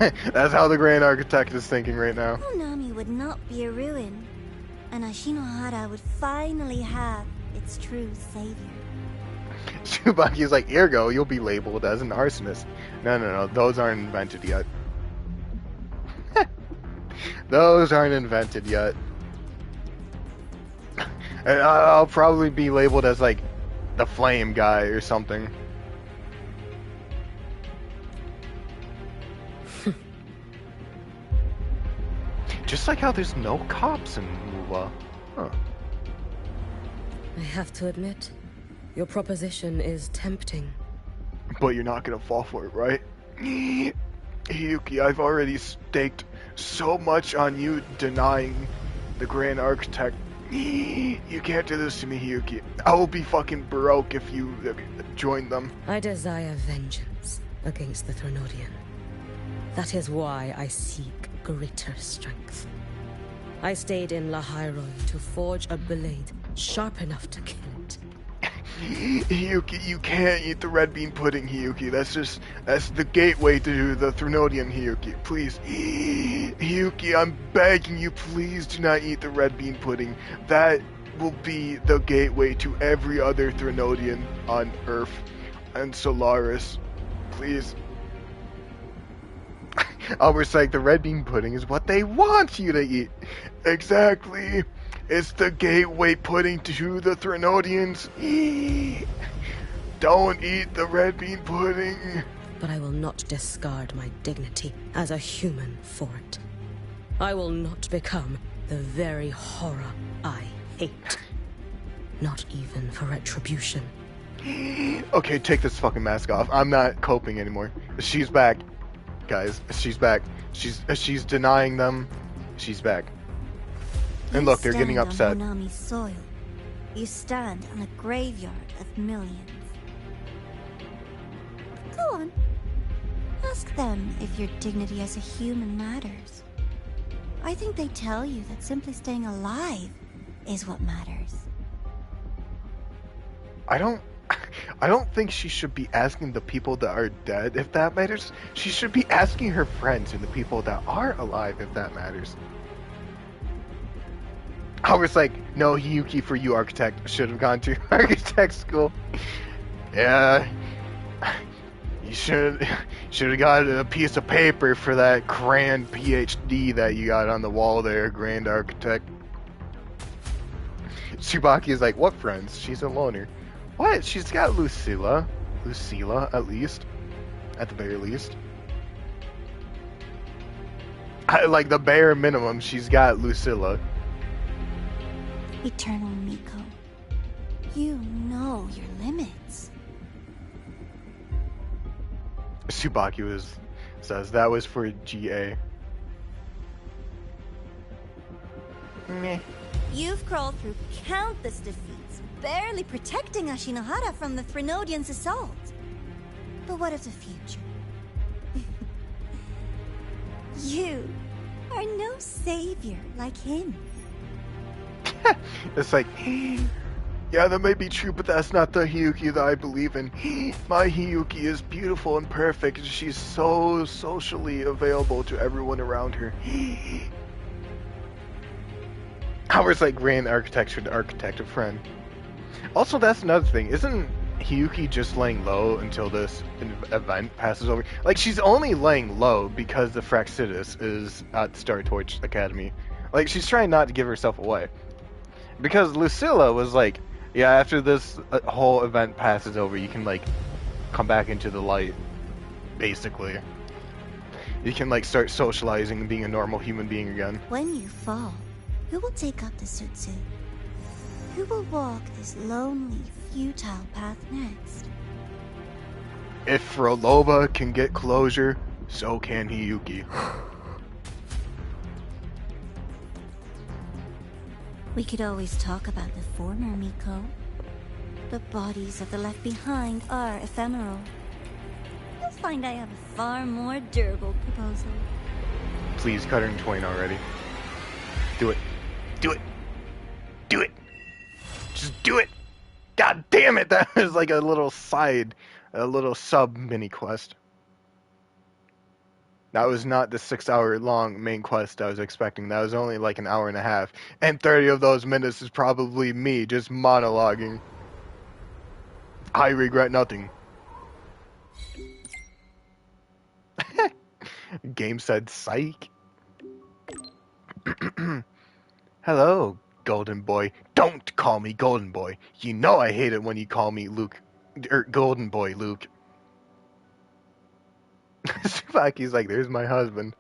Speaker 2: That's how the Grand Architect is thinking right now.
Speaker 10: Honami would not be a ruin, and Ashinohara would finally have its true savior.
Speaker 2: Tsubaki's like, ergo, you'll be labeled as an arsonist. No, those aren't invented yet. Those aren't invented yet. And I'll probably be labeled as, like, the flame guy or something. Just like how there's no cops in Muwa. Huh.
Speaker 4: I have to admit, your proposition is tempting.
Speaker 2: But you're not gonna fall for it, right? Hiyuki, I've already staked so much on you denying the Grand Architect. You can't do this to me, Hiyuki. I will be fucking broke if you join them.
Speaker 4: I desire vengeance against the Threnodian. That is why I seek greater strength. I stayed in Lahairoi to forge a blade sharp enough to kill it.
Speaker 2: Hiyuki, you can't eat the red bean pudding, Hiyuki. That's the gateway to the Threnodian, Hiyuki. Please. Hiyuki, I'm begging you, please do not eat the red bean pudding. That will be the gateway to every other Threnodian on Earth and Solaris. Please. Albert's like, the red bean pudding is what they want you to eat. Exactly. It's the gateway pudding to the Threnodians. Don't eat the red bean pudding.
Speaker 4: But I will not discard my dignity as a human for it. I will not become the very horror I hate. Not even for retribution.
Speaker 2: Okay, take this fucking mask off. I'm not coping anymore. She's back. Guys, she's back. She's denying them. She's back. And look, they're getting upset.
Speaker 10: You stand on Honami's soil. You stand on a graveyard of millions. Go on. Ask them if your dignity as a human matters. I think they tell you that simply staying alive is what matters.
Speaker 2: I don't think she should be asking the people that are dead if that matters. She should be asking her friends and the people that are alive if that matters. I was like, no, Hiyuki, for you, architect. Should have gone to architect school. Yeah. You should have got a piece of paper for that grand PhD that you got on the wall there, Grand Architect. Tsubaki is like, what friends? She's a loner. What? She's got Lucilla. Lucilla, at least. At the very least. Like, the bare minimum, she's got Lucilla.
Speaker 10: Eternal Miko, you know your limits.
Speaker 2: Tsubaki says that was for GA. Meh.
Speaker 10: You've crawled through countless defeats, barely protecting Ashinohara from the Threnodians' assault. But what of the future? You are no savior like him.
Speaker 2: It's like, yeah, that may be true, but that's not the Hiyuki that I believe in. My Hiyuki is beautiful and perfect. She's so socially available to everyone around her. Howard's like Grand Architecture to architect a friend. Also, that's another thing. Isn't Hiyuki just laying low until this event passes over? Like, she's only laying low because the Fraxidus is at Star Torch Academy. Like, she's trying not to give herself away. Because Lucilla was like, yeah, after this whole event passes over, you can, like, come back into the light, basically. You can, like, start socializing and being a normal human being again.
Speaker 10: When you fall, who will take up the Sutsu? Who will walk this lonely, futile path next?
Speaker 2: If Frolova can get closure, so can Hiyuki.
Speaker 10: We could always talk about the former, Miko. The bodies of the left behind are ephemeral. You'll find I have a far more durable proposal.
Speaker 2: Please cut her in twain already. Do it. Do it. Do it. Just do it. God damn it, that was like a little sub mini quest. That was not the 6-hour long main quest I was expecting. That was only like an hour and a half. And 30 of those minutes is probably me just monologuing. I regret nothing. Game said psych. Hello, Golden Boy. Don't call me Golden Boy. You know I hate it when you call me Luke. Golden Boy Luke. Tsubaki's like, there's my husband.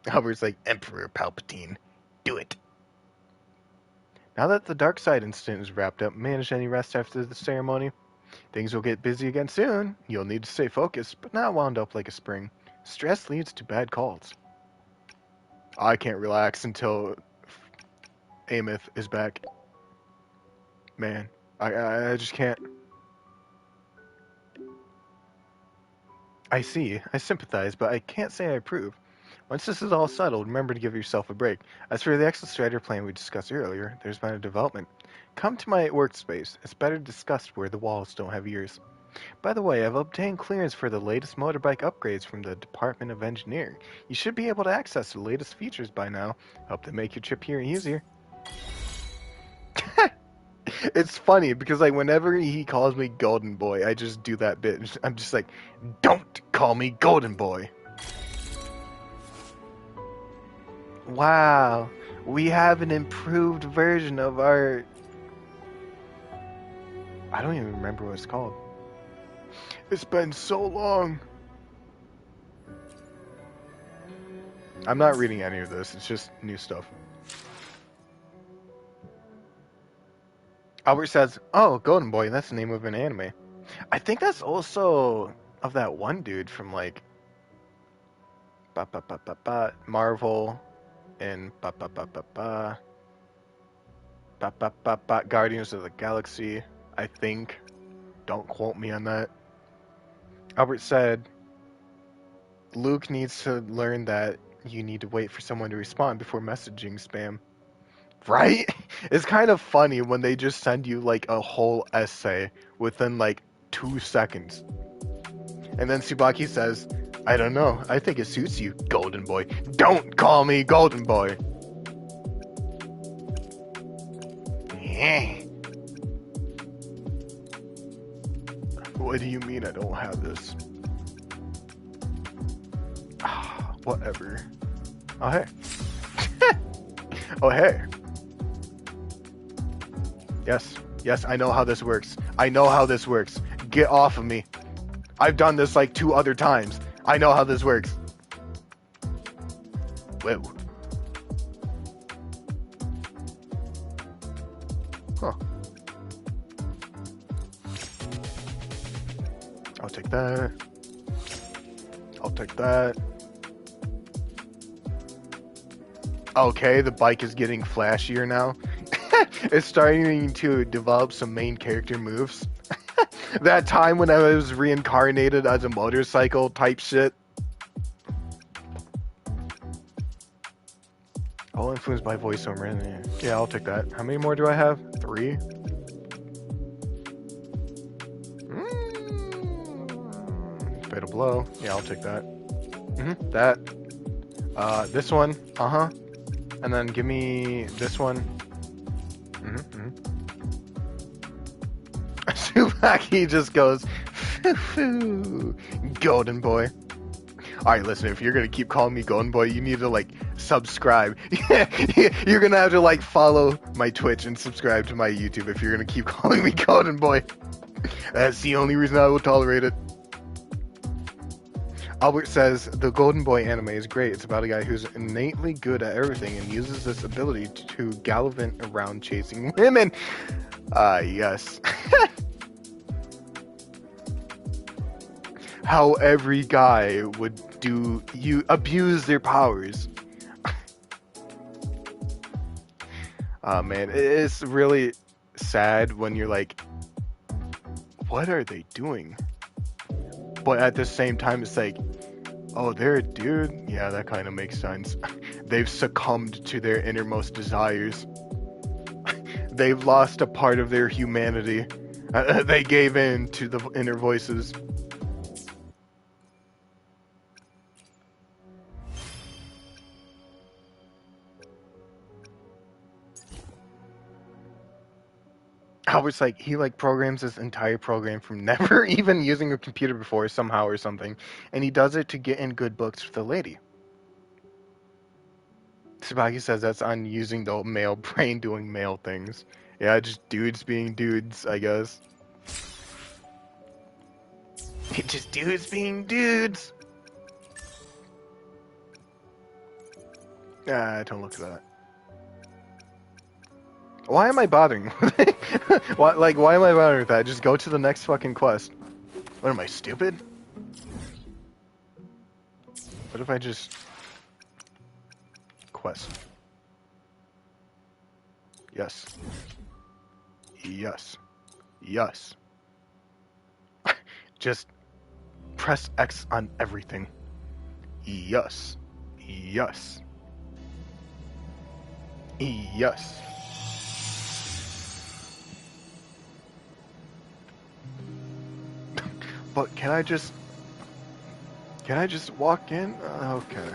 Speaker 2: Albert's like, Emperor Palpatine. Do it. Now that the dark side incident is wrapped up, manage any rest after the ceremony. Things will get busy again soon. You'll need to stay focused, but not wound up like a spring. Stress leads to bad calls. I can't relax until Amith is back. Man, I just can't. I see. I sympathize, but I can't say I approve. Once this is all settled, remember to give yourself a break. As for the exit strategy plan we discussed earlier, there's been a development. Come to my workspace. It's better discussed where the walls don't have ears. By the way, I've obtained clearance for the latest motorbike upgrades from the Department of Engineering. You should be able to access the latest features by now. Hope they make your trip here easier. It's funny because like whenever he calls me Golden Boy, I just do that bit. I'm just like, don't call me Golden Boy. Wow, we have an improved version of our... I don't even remember what it's called. It's been so long. I'm not reading any of this, it's just new stuff. Albert says, oh, Golden Boy, that's the name of an anime. I think that's also of that one dude from like Marvel and Guardians of the Galaxy, I think. Don't quote me on that. Albert said, Luke needs to learn that you need to wait for someone to respond before messaging spam. Right? It's kind of funny when they just send you like a whole essay within like 2 seconds. And then Tsubaki says, I don't know. I think it suits you, Golden Boy. Don't call me Golden Boy. What do you mean I don't have this? Whatever. Oh, hey. Oh, hey. Yes, I know how this works. I know how this works. Get off of me. I've done this like 2 other times. I know how this works. Whoa. Huh. I'll take that. I'll take that. Okay, the bike is getting flashier now. It's starting to develop some main character moves. That time when I was reincarnated as a motorcycle type shit. All influenced by voiceover. Yeah, I'll take that. How many more do I have? 3? Fatal blow. Yeah, I'll take that. That. This one. And then give me this one. Tsubaki just goes, foo, Golden Boy. Alright, listen, if you're gonna keep calling me Golden Boy, you need to, like, subscribe. You're gonna have to, like, follow my Twitch and subscribe to my YouTube if you're gonna keep calling me Golden Boy. That's the only reason I will tolerate it. Albert says, the Golden Boy anime is great. It's about a guy who's innately good at everything and uses this ability to gallivant around chasing women. Yes. How every guy would abuse their powers. Man, it's really sad when you're like, what are they doing? But at the same time, it's like, oh, they're a dude? Yeah, that kind of makes sense. They've succumbed to their innermost desires. They've lost a part of their humanity. They gave in to the inner voices. Albert's like, he like programs this entire program from never even using a computer before somehow or something, and he does it to get in good books with the lady. Tsubaki says that's on using the male brain doing male things. Yeah, just dudes being dudes, I guess. Just dudes being dudes. Don't look at that. Why am I bothering? why am I bothering with that? Just go to the next fucking quest. What am I, stupid? What if I just... Quest. Yes. Yes. Yes. Just press X on everything. Yes. Yes. Yes. But can I just walk in? Okay.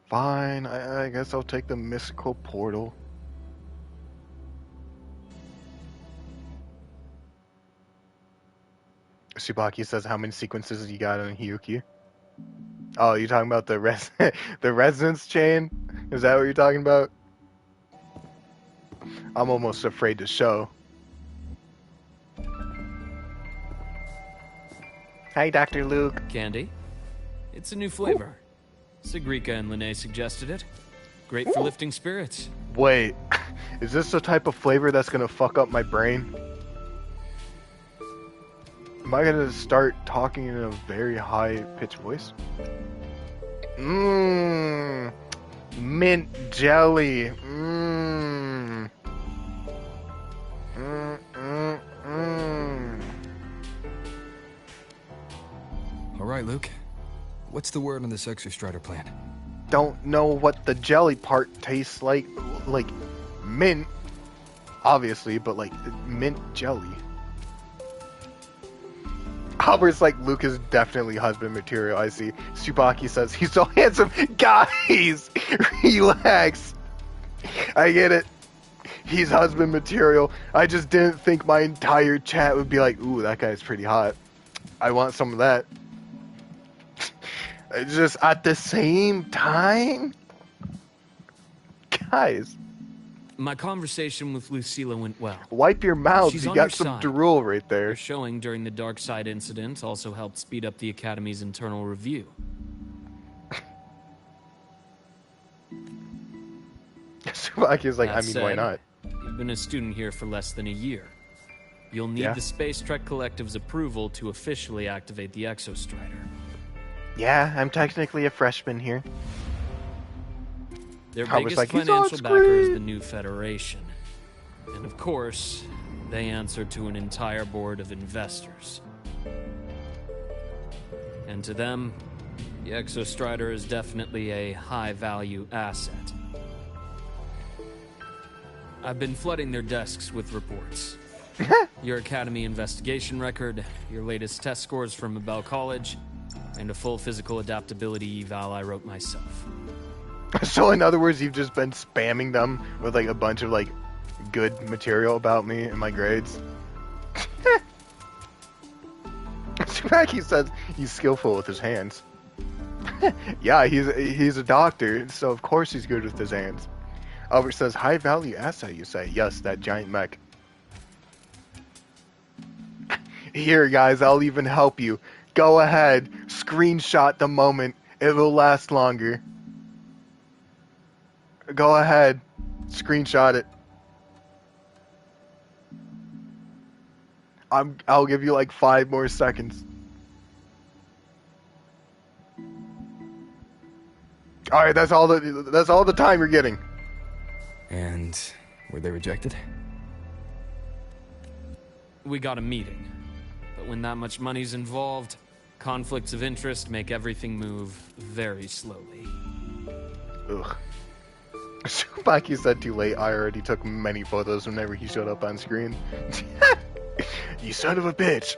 Speaker 2: Fine, I guess I'll take the mystical portal. Tsubaki says, how many sequences you got on Hiyuki? Oh, you talking about the the resonance chain? Is that what you're talking about? I'm almost afraid to show. Hi, Dr. Luke.
Speaker 12: Candy? It's a new flavor. Sigrika and Lene suggested it. Great for lifting spirits.
Speaker 2: Wait, is this the type of flavor that's gonna fuck up my brain? Am I gonna start talking in a very high-pitched voice? Mmm. Mint jelly. Mmm.
Speaker 13: All right, Luke. What's the word on this Exostrider plan?
Speaker 2: Don't know what the jelly part tastes like. Like mint, obviously, but like mint jelly. Albert's like, Luke is definitely husband material, I see. Tsubaki says, he's so handsome. Guys, relax. I get it. He's husband material. I just didn't think my entire chat would be like, ooh, that guy's pretty hot. I want some of that. Just at the same time? Guys.
Speaker 12: My conversation with Lucilla went well.
Speaker 2: Wipe your mouth.
Speaker 12: She's
Speaker 2: You
Speaker 12: on
Speaker 2: got
Speaker 12: your
Speaker 2: some
Speaker 12: side.
Speaker 2: drool right there.
Speaker 12: Her showing during the Dark Side incident also helped speed up the Academy's internal review.
Speaker 2: Tsubaki's like,
Speaker 12: That
Speaker 2: I mean, why
Speaker 12: said,
Speaker 2: not?
Speaker 12: You've been a student here for less than a year. You'll need
Speaker 2: Yeah.
Speaker 12: the Space Trek Collective's approval to officially activate the Exostrider.
Speaker 2: Yeah, I'm technically a freshman here.
Speaker 12: Their
Speaker 2: I was
Speaker 12: biggest
Speaker 2: like, he's
Speaker 12: financial
Speaker 2: on
Speaker 12: backer is
Speaker 2: screen.
Speaker 12: the new Federation. And of course, they answer to an entire board of investors. And to them, the Exostrider is definitely a high-value asset. I've been flooding their desks with reports. Your Academy investigation record, your latest test scores from Abel College, and a full physical adaptability eval I wrote myself.
Speaker 2: So in other words, you've just been spamming them with like a bunch of like good material about me and my grades. Tsubaki says he's skillful with his hands. Yeah, he's a doctor, so of course he's good with his hands. Albert says, high value asset, you say? Yes, that giant mech. Here, guys, I'll even help you. Go ahead, screenshot the moment. It will last longer. Go ahead, screenshot it. I'll give you like 5 more seconds. All right, that's all the time you're getting.
Speaker 13: And were they rejected?
Speaker 12: We got a meeting. But when that much money's involved, conflicts of interest make everything move very slowly.
Speaker 2: Ugh. Tsubaki said too late. I already took many photos whenever he showed up on screen. You son of a bitch.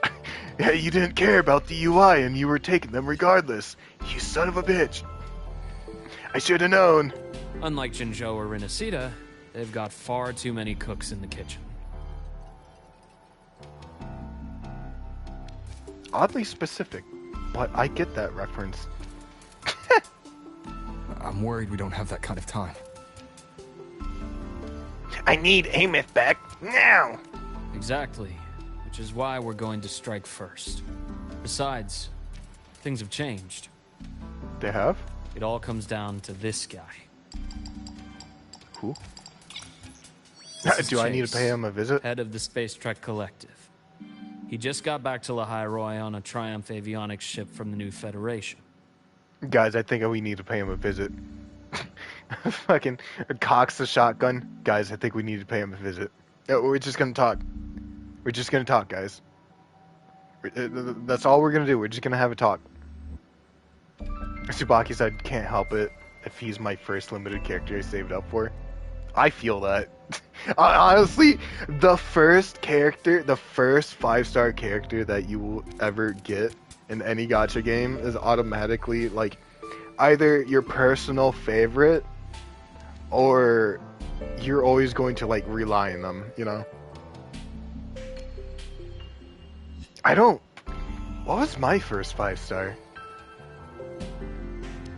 Speaker 2: You didn't care about the UI and you were taking them regardless. You son of a bitch. I should have known.
Speaker 12: Unlike Jinzhou or Rinasida, They've got far too many cooks in the kitchen.
Speaker 2: Oddly specific, but I get that reference.
Speaker 13: I'm worried we don't have that kind of time.
Speaker 2: I need Amith back now!
Speaker 12: Exactly, which is why we're going to strike first. Besides, things have changed.
Speaker 2: They have?
Speaker 12: It all comes down to this guy.
Speaker 2: Who?
Speaker 12: This
Speaker 2: Do
Speaker 12: is
Speaker 2: I need to
Speaker 12: Chase,
Speaker 2: pay him a visit?
Speaker 12: Head of the Space Trek Collective. He just got back to Lahai on a Triumph avionics ship from the new Federation.
Speaker 2: Guys, I think we need to pay him a visit. Fucking cocks the shotgun. Guys, I think we need to pay him a visit. We're just gonna talk. We're just gonna talk, guys. That's all we're gonna do. We're just gonna have a talk. Tsubaki said, can't help it if he's my first limited character I saved up for. I feel that. Honestly, the first 5-star character that you will ever get in any gacha game is automatically, like, either your personal favorite or you're always going to, like, rely on them, you know? What was my first 5-star?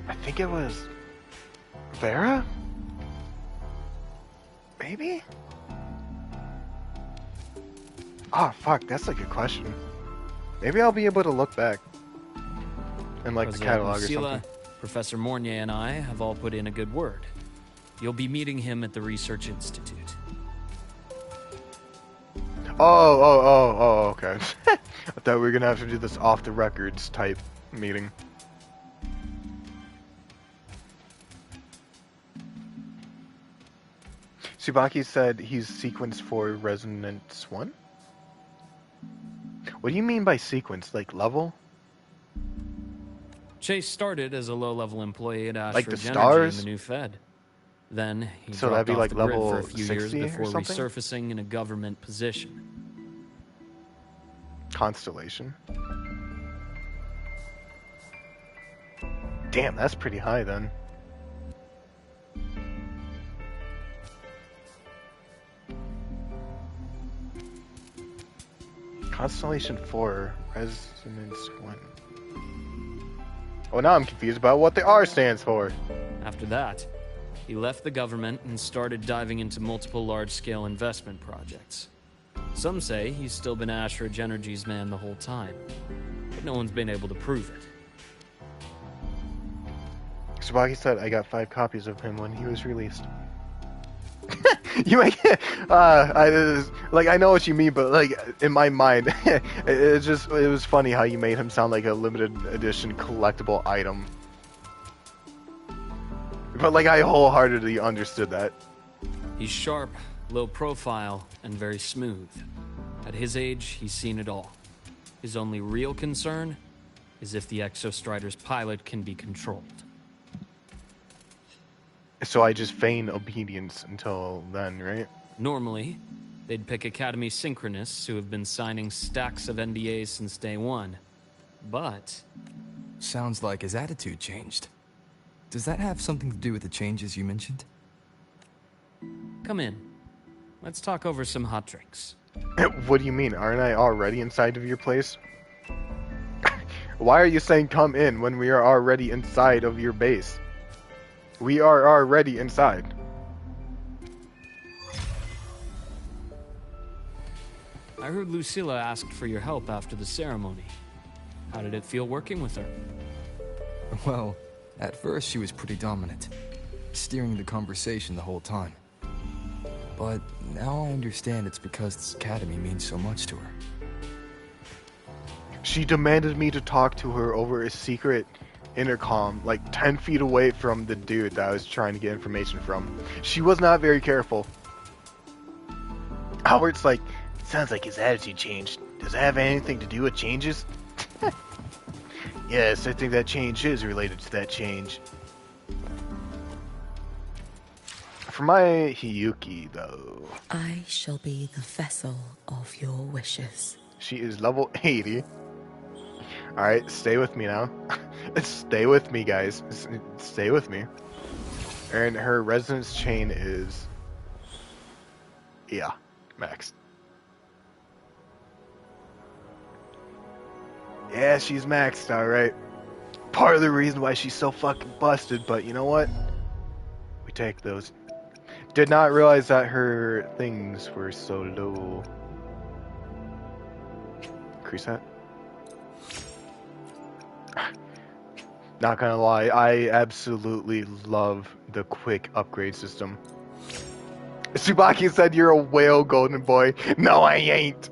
Speaker 2: I think it was Vera? Maybe? Oh, fuck, that's a good question. Maybe I'll be able to look back in, like, the catalog or something.
Speaker 12: Professor Mornier and I have all put in a good word. You'll be meeting him at the Research Institute.
Speaker 2: Oh, okay. I thought we were gonna have to do this off the records type meeting. Tsubaki said he's sequence for Resonance 1? What do you mean by sequence? Like level?
Speaker 12: Chase started as a low-level employee at Ashford
Speaker 2: Like the
Speaker 12: Energy
Speaker 2: stars?
Speaker 12: in the new Fed. Then he
Speaker 2: So
Speaker 12: dropped
Speaker 2: that'd be
Speaker 12: off
Speaker 2: like
Speaker 12: the grid
Speaker 2: level
Speaker 12: for a few years
Speaker 2: 60 or
Speaker 12: before
Speaker 2: something?
Speaker 12: resurfacing in a government position.
Speaker 2: Constellation. Damn, that's pretty high then. Constellation 4, Resonance 1. Oh, now I'm confused about what the R stands for.
Speaker 12: After that, he left the government and started diving into multiple large-scale investment projects. Some say he's still been Ashridge Energy's man the whole time, but no one's been able to prove it.
Speaker 2: Tsubaki said I got 5 copies of him when he was released. You might get, I know what you mean, but like in my mind, it was funny how you made him sound like a limited edition collectible item. But like I wholeheartedly understood that.
Speaker 12: He's sharp, low profile, and very smooth. At his age, he's seen it all. His only real concern is if the Exostrider's pilot can be controlled.
Speaker 2: So I just feign obedience until then, right?
Speaker 12: Normally, they'd pick Academy Synchronists who have been signing stacks of NDAs since day one. But...
Speaker 13: Sounds like his attitude changed. Does that have something to do with the changes you mentioned?
Speaker 12: Come in. Let's talk over some hot drinks.
Speaker 2: What do you mean? Aren't I already inside of your place? Why are you saying come in when we are already inside of your base? We are already inside.
Speaker 12: I heard Lucilla asked for your help after the ceremony. How did it feel working with her?
Speaker 13: Well, at first she was pretty dominant, steering the conversation the whole time. But now I understand it's because this academy means so much to her.
Speaker 2: She demanded me to talk to her over a secret intercom, like 10 feet away from the dude that I was trying to get information from. She was not very careful. Albert's like, sounds like his attitude changed. Does it have anything to do with changes? Yes, I think that change is related to that change. For my Hiyuki, though...
Speaker 4: I shall be the vessel of your wishes.
Speaker 2: She is level 80. Alright, stay with me now. Stay with me, guys. Stay with me. And her resonance chain is Yeah, maxed. Yeah, she's maxed, alright. Part of the reason why she's so fucking busted, but you know what? We take those. Did not realize that her things were so low. Increase that. Not gonna lie, I absolutely love the quick upgrade system. Tsubaki said you're a whale, golden boy. No, I ain't.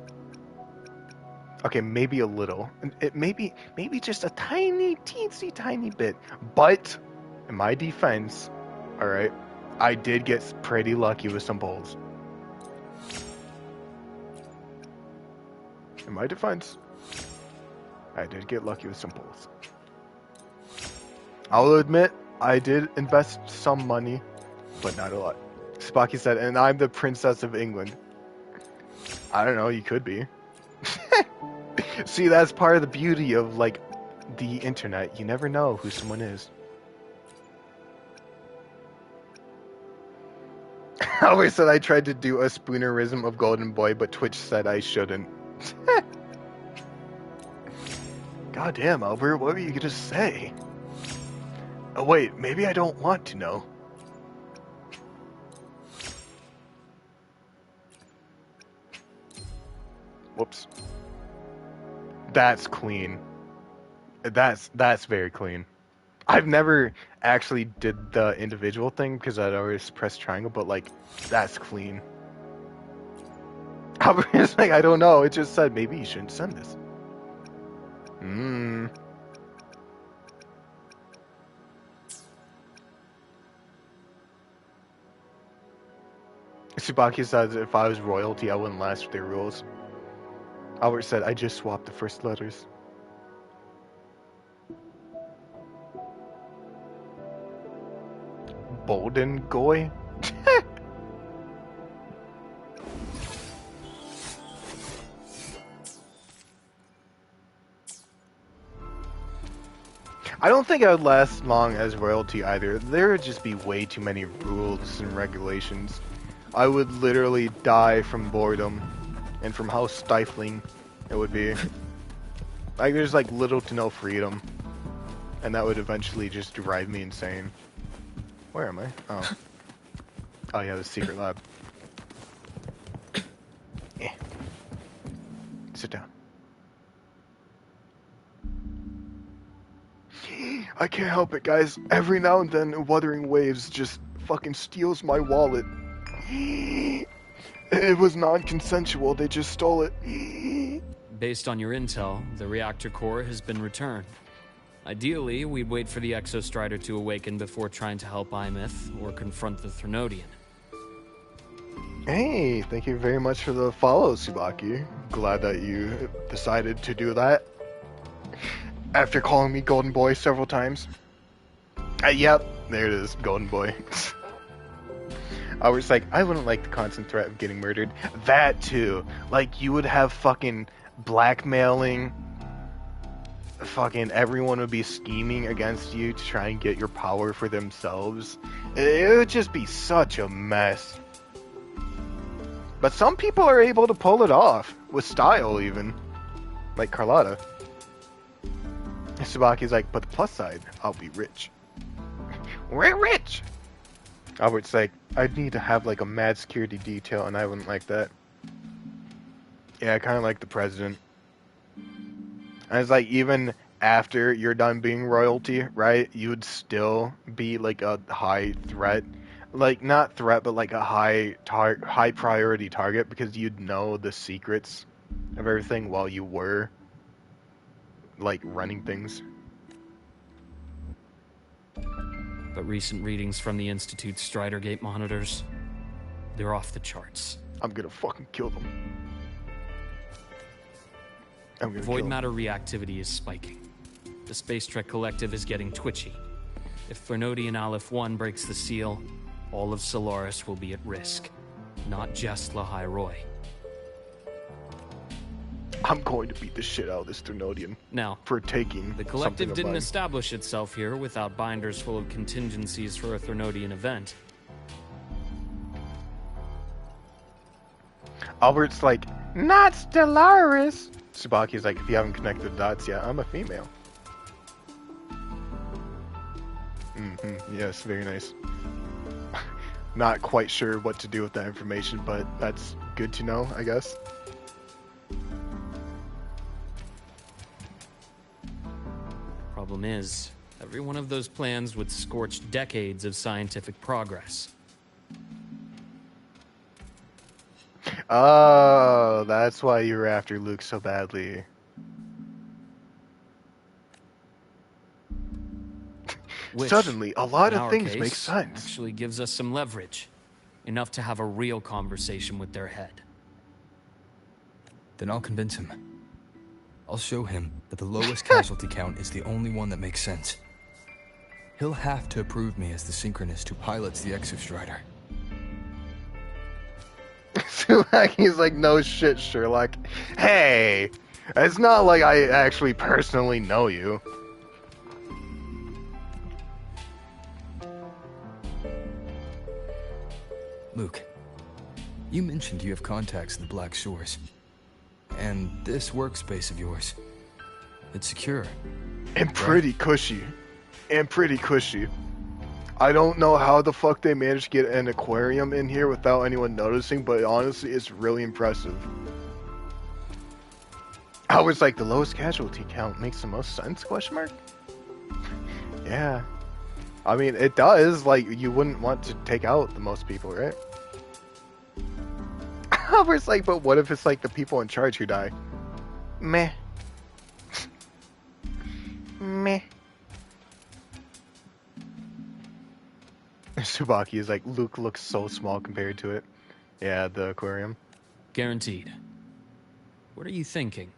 Speaker 2: Okay, maybe a little. Maybe just a tiny, teensy tiny bit. But, in my defense, alright, I did get pretty lucky with some bowls. In my defense, I did get lucky with some bowls. I'll admit, I did invest some money, but not a lot. Spocky said, and I'm the Princess of England. I don't know, you could be. See, that's part of the beauty of, like, the internet. You never know who someone is. Albert said I tried to do a spoonerism of Golden Boy, but Twitch said I shouldn't. God damn, Albert, what were you gonna say? Oh wait, maybe I don't want to know. Whoops. That's clean. That's very clean. I've never actually did the individual thing because I'd always press triangle, but like, that's clean. Albert is like, I don't know, it just said maybe you shouldn't send this. Tsubaki says if I was royalty, I wouldn't last with their rules. Albert said, I just swapped the first letters. Bolden Goy? I don't think I would last long as royalty either. There would just be way too many rules and regulations. I would literally die from boredom and from how stifling it would be. Like, there's like little to no freedom. And that would eventually just drive me insane. Where am I? Oh. Oh yeah, the secret lab. Yeah. Sit down. I can't help it, guys. Every now and then, Wuthering Waves just fucking steals my wallet. It was non-consensual, they just stole it.
Speaker 12: Based on your intel, the reactor core has been returned. Ideally, we'd wait for the Exostrider to awaken before trying to help Imith or confront the Threnodian.
Speaker 2: Hey, thank you very much for the follow, Tsubaki. Glad that you decided to do that. After calling me Golden Boy several times. Yep, there it is, Golden Boy. I was like, I wouldn't like the constant threat of getting murdered. That too. Like, you would have fucking blackmailing. Fucking everyone would be scheming against you to try and get your power for themselves. It would just be such a mess. But some people are able to pull it off. With style, even. Like Carlotta. Tsubaki's like, but the plus side, I'll be rich. We're rich! Albert's like, I'd need to have like a mad security detail and I wouldn't like that. Yeah, I kind of like the president. And it's like, even after you're done being royalty, right, you would still be like a high threat. Like, not threat, but like a high priority target because you'd know the secrets of everything while you were like running things.
Speaker 12: But recent readings from the Institute's Strider Gate monitors, they're off the charts.
Speaker 2: I'm gonna fucking kill them.
Speaker 12: Void matter reactivity is spiking. The Space Trek Collective is getting twitchy. If Threnodian Aleph 1 breaks the seal, all of Solaris will be at risk. Not just Lahai Roy.
Speaker 2: I'm going to beat the shit out of this Threnodian.
Speaker 12: Now,
Speaker 2: for taking
Speaker 12: the Collective didn't establish itself here without binders full of contingencies for a Threnodian event.
Speaker 2: Albert's like, not Stellaris. Tsubaki's like, if you haven't connected the dots yet, I'm a female. Yes, very nice. Not quite sure what to do with that information, but that's good to know, I guess.
Speaker 12: Problem is, every one of those plans would scorch decades of scientific progress.
Speaker 2: Oh, that's why you were after Luke so badly.
Speaker 12: Which,
Speaker 2: Suddenly, a lot
Speaker 12: in
Speaker 2: of
Speaker 12: our
Speaker 2: things
Speaker 12: case,
Speaker 2: make sense.
Speaker 12: Actually gives us some leverage. Enough to have a real conversation with their head.
Speaker 13: Then I'll convince him. I'll show him that the lowest casualty count is the only one that makes sense. He'll have to approve me as the synchronist who pilots the Exostrider.
Speaker 2: He's like, no shit, Sherlock. Hey, it's not like I actually personally know you.
Speaker 13: Luke, you mentioned you have contacts in the Black Shores. And this workspace of yours, it's secure.
Speaker 2: And pretty cushy. I don't know how the fuck they managed to get an aquarium in here without anyone noticing, but honestly, it's really impressive. I was like, the lowest casualty count makes the most sense, question mark? Yeah. I mean, it does, like, you wouldn't want to take out the most people, right? I was like, but what if it's like the people in charge who die? Meh. Meh. Tsubaki is like, Luke looks so small compared to it. Yeah, the aquarium.
Speaker 12: Guaranteed. What are you thinking?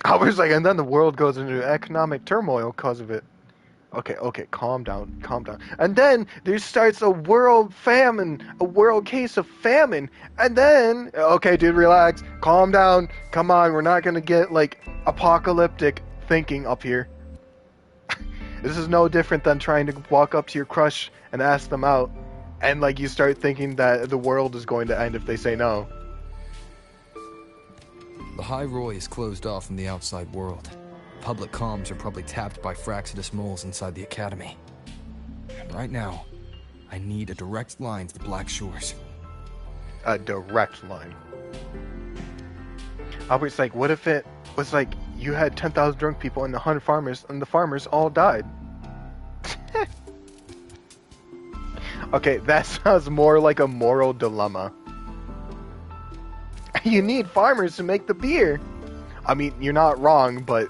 Speaker 2: I was like, and then the world goes into economic turmoil because of it. Okay, calm down. And then there starts a world famine, a world case of famine. And then, okay, dude, relax, calm down. Come on, we're not gonna get, like, apocalyptic thinking up here. This is no different than trying to walk up to your crush and ask them out. And, like, you start thinking that the world is going to end if they say no.
Speaker 13: The High Roy is closed off from the outside world. Public comms are probably tapped by Fraxidus moles inside the Academy. And right now, I need a direct line to the Black Shores.
Speaker 2: A direct line. I was like, what if it was like you had 10,000 drunk people and 100 farmers, and the farmers all died? Okay, that sounds more like a moral dilemma. You need farmers to make the beer. I mean, you're not wrong, but...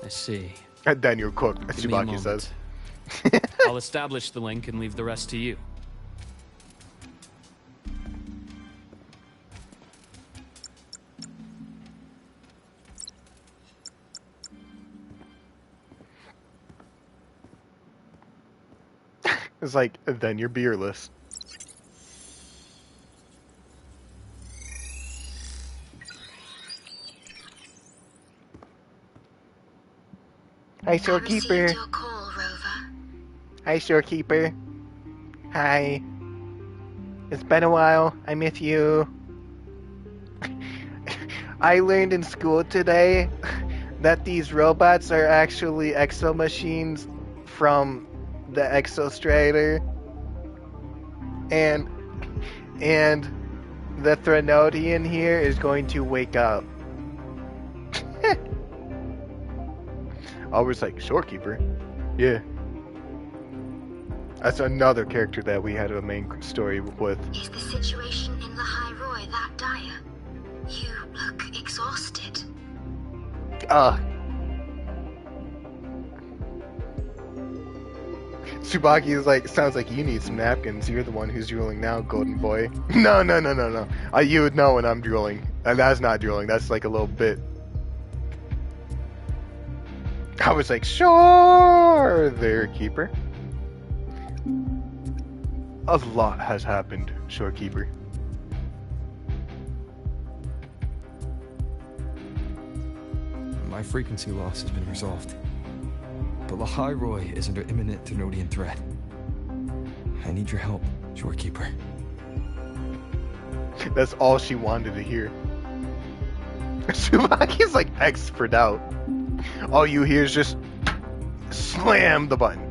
Speaker 12: I see.
Speaker 2: And then you're cooked, as
Speaker 12: Give me a
Speaker 2: Tsubaki says.
Speaker 12: I'll establish the link and leave the rest to you.
Speaker 2: It's like, then you're beerless. Hi, Storekeeper.
Speaker 6: Your call, Rover.
Speaker 2: Hi, Storekeeper. Hi. It's been a while. I miss you. I learned in school today that these robots are actually exo machines from the Exostrider. And the Threnodian here is going to wake up. I was like, Shorekeeper? Yeah. That's another character that we had a main story with.
Speaker 6: Is the situation in the High Roy that dire? You look exhausted.
Speaker 2: Tsubaki is like, sounds like you need some napkins. You're the one who's drooling now, golden boy. No. You would know when I'm drooling. And that's not drooling, that's like a little bit. I was like, sure, there, Keeper. A lot has happened, Shorekeeper.
Speaker 13: My frequency loss has been resolved. But the High Roy is under imminent Threnodian threat. I need your help, Shorekeeper.
Speaker 2: That's all she wanted to hear. Tsubaki's like expert out. All you hear is just slam the button.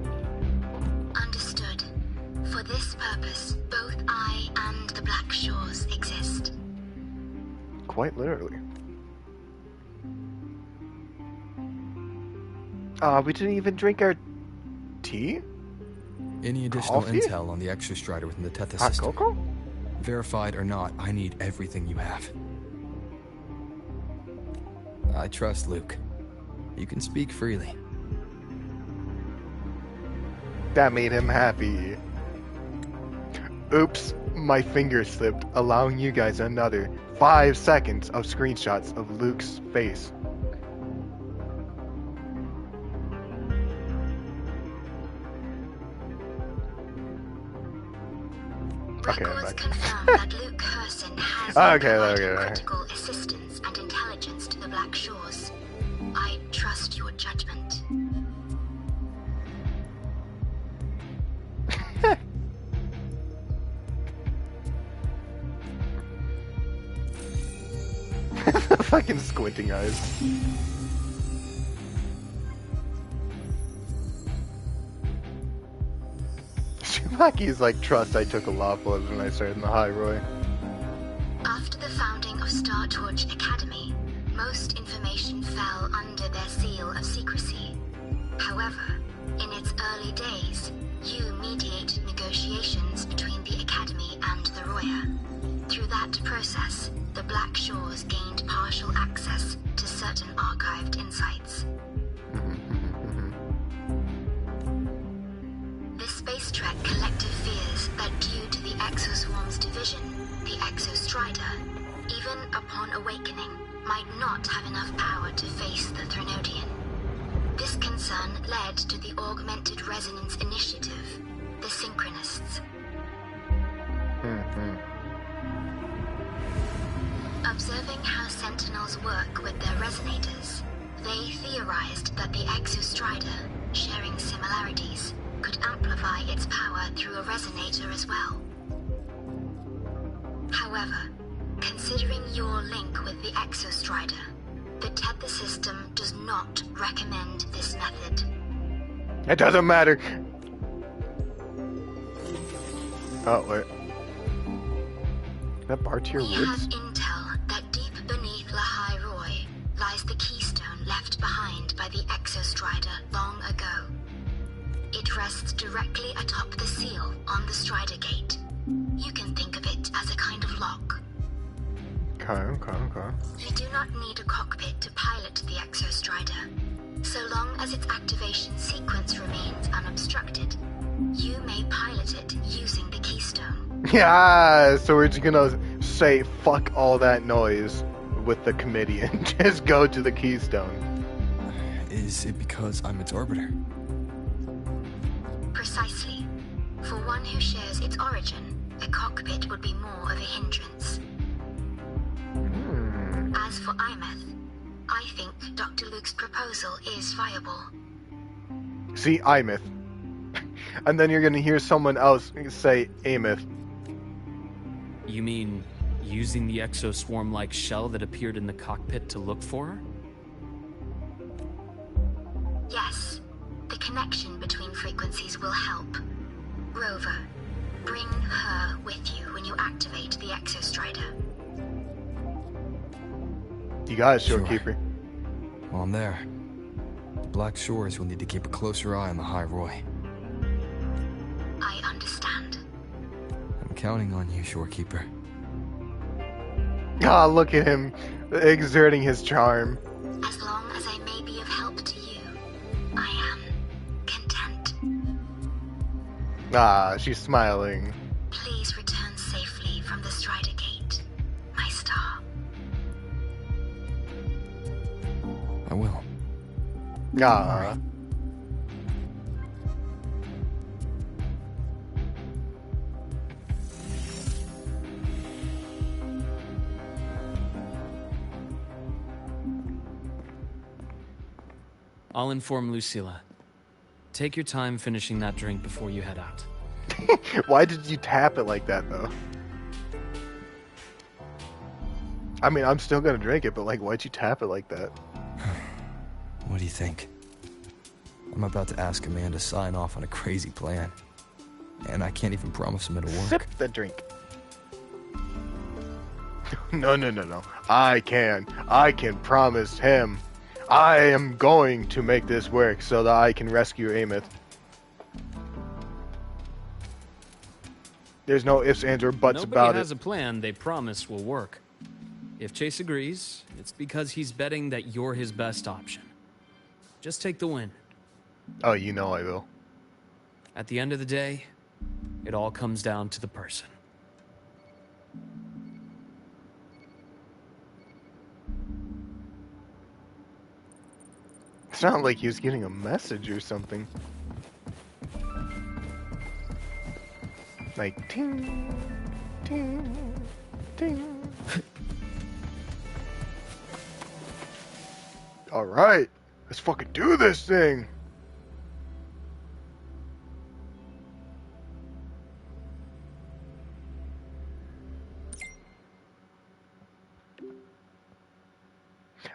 Speaker 6: Understood. For this purpose, both I and the Black Shores exist.
Speaker 2: Quite literally. We didn't even drink our tea?
Speaker 13: Any additional
Speaker 2: Coffee?
Speaker 13: intel on the Exostrider within the Tethys
Speaker 2: Hot
Speaker 13: system?
Speaker 2: cocoa?
Speaker 13: Verified or not, I need everything you have. I trust Luke. You can speak freely.
Speaker 2: That made him happy. Oops, my finger slipped, allowing you guys another 5 seconds of screenshots of Luke's face. Okay, I'm
Speaker 6: Records
Speaker 2: back.
Speaker 6: confirm that Luke Herson has
Speaker 2: Okay,
Speaker 6: provided
Speaker 2: okay.
Speaker 6: critical assistance and intelligence to the Black Shores. I trust your judgment.
Speaker 2: Fucking squinting eyes. Shumaki's like, trust I took a lot of blows when I started in the High Roy.
Speaker 6: After the founding of Star Torch Academy, most information fell under their seal of secrecy. However, in its early days, you mediated negotiations between the Academy and the Roya. Through that process, the Black Shores gained partial access to certain archived insights. The Space Trek collective fears that due to the Exoswarm's division, the Exostrider, even upon awakening, might not have enough power to face the Threnodian. This concern led to the Augmented Resonance Initiative, the Synchronists. Observing how Sentinels work with their resonators, they theorized that the Exostrider, sharing similarities, could amplify its power through a resonator as well. However, considering your link with the Exostrider, the Tether system does not recommend this method.
Speaker 2: It doesn't matter. Oh, wait. That Bartier
Speaker 6: We have
Speaker 2: Woods?
Speaker 6: intel that deep beneath Lahai Roy lies the keystone left behind by the Exostrider long ago. It rests directly atop the seal on the Strider Gate. You can think of it as a kind of lock.
Speaker 2: Okay.
Speaker 6: You do not need a cockpit to pilot the Exostrider. So long as its activation sequence remains unobstructed, you may pilot it using the keystone.
Speaker 2: Yeah, so we're just gonna say fuck all that noise with the committee and just go to the keystone.
Speaker 13: Is it because I'm its orbiter?
Speaker 6: Precisely. For one who shares its origin, a cockpit would be more of a hindrance. As for Imeth, I think Dr. Luke's proposal is viable.
Speaker 2: See, Imeth. And then you're gonna hear someone else say Ameth.
Speaker 12: You mean using the exoswarm-like shell that appeared in the cockpit to look for her?
Speaker 6: Yes, the connection between frequencies will help. Rover, bring her with you when you activate the Exostrider.
Speaker 2: You got it,
Speaker 13: Sure.
Speaker 2: Shorekeeper.
Speaker 13: While I'm there, the Black Shores will need to keep a closer eye on the High Roy.
Speaker 6: I understand.
Speaker 13: I'm counting on you, Shorekeeper.
Speaker 2: Ah, look at him exerting his charm.
Speaker 6: As long as I may be of help to you, I am content.
Speaker 2: Ah, she's smiling.
Speaker 6: Please return safely from the Strider Gate, my star.
Speaker 13: I will.
Speaker 2: Ah.
Speaker 12: I'll inform Lucilla. Take your time finishing that drink before you head out.
Speaker 2: Why did you tap it like that, though? I mean, I'm still gonna drink it, but like, why'd you tap it like that?
Speaker 13: What do you think? I'm about to ask a man to sign off on a crazy plan. And I can't even promise him it'll work.
Speaker 2: Sip the drink. No. I can promise him. I am going to make this work so that I can rescue Amith. There's no ifs, ands, or buts about it.
Speaker 12: Nobody has a plan they promise will work. If Chase agrees, it's because he's betting that you're his best option. Just take the win.
Speaker 2: Oh, you know I will.
Speaker 12: At the end of the day, it all comes down to the person.
Speaker 2: It's not like he was getting a message or something. Like, ting, ting, ting. Alright, let's fucking do this thing!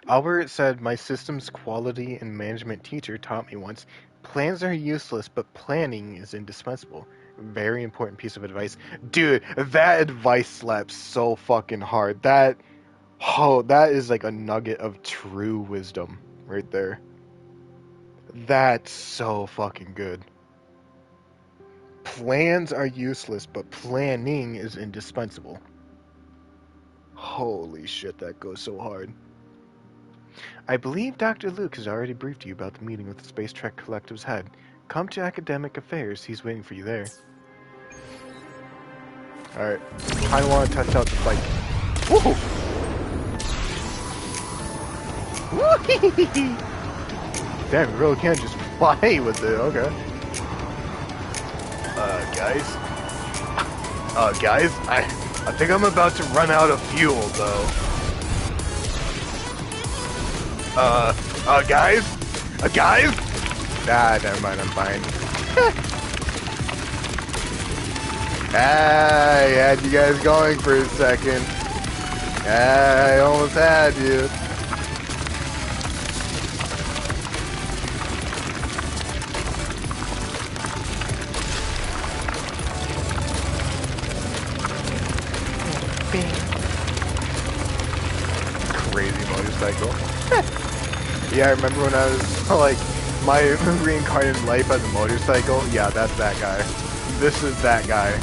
Speaker 2: Albert said, my systems quality and management teacher taught me once, plans are useless, but planning is indispensable. Very important piece of advice. Dude, that advice slaps so fucking hard. That is like a nugget of true wisdom right there. That's so fucking good. Plans are useless, but planning is indispensable. Holy shit, that goes so hard. I believe Dr. Luke has already briefed you about the meeting with the Space Trek Collective's head. Come to Academic Affairs, he's waiting for you there. Alright, I want to test out the bike. Woohoo! Damn, you really can't just fly with it, okay. Guys, I think I'm about to run out of fuel, though. Guys? Ah, never mind, I'm fine. I had you guys going for a second. I almost had you. Crazy motorcycle. Yeah, I remember when I was like, my reincarnated life as a motorcycle. Yeah, that's that guy. This is that guy.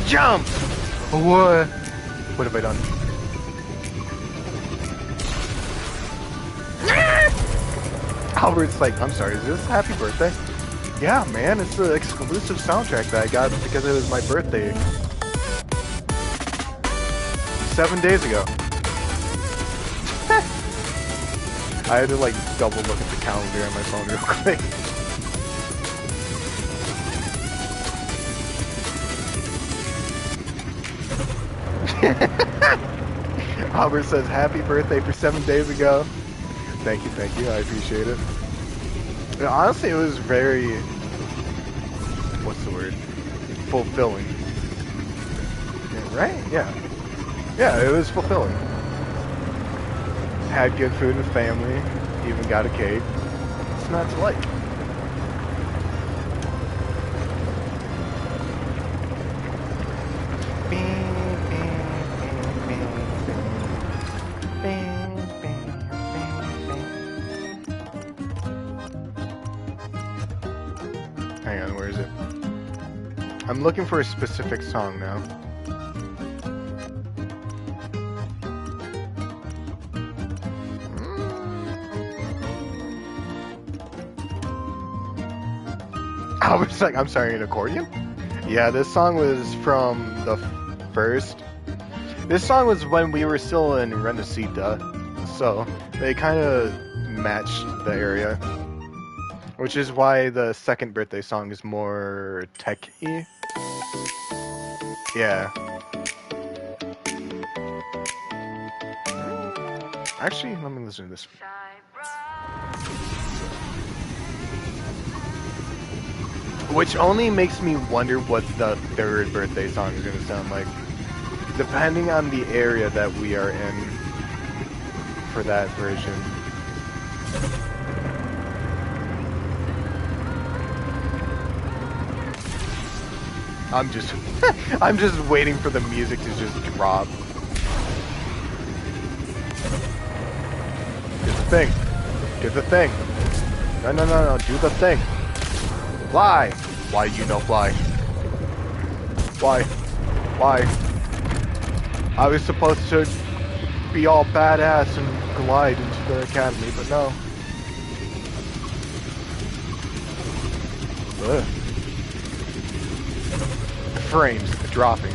Speaker 2: Jump! What? What have I done? Albert's like, I'm sorry, is this happy birthday? Yeah, man, it's the exclusive soundtrack that I got because it was my birthday 7 days ago. I had to like double look at the calendar on my phone real quick. Albert says happy birthday for 7 days ago. Thank you, I appreciate it. And honestly, it was very, what's the word? Fulfilling. Yeah, right? Yeah. Yeah, it was fulfilling. Had good food with family, even got a cake. It's not to like. Hang on, where is it? I'm looking for a specific song now. I was like, I'm sorry, an accordion? Yeah, this song was from the first. This song was when we were still in Renacita, so they kind of matched the area. Which is why the second birthday song is more tech-y. Yeah. Actually, let me listen to this. Which only makes me wonder what the third birthday song is going to sound like. Depending on the area that we are in for that version. I'm just waiting for the music to just drop. Do the thing. Do the thing. No. Do the thing. Fly. Why you no fly? Why? I was supposed to be all badass and glide into the academy, but no. Ugh. Frames dropping.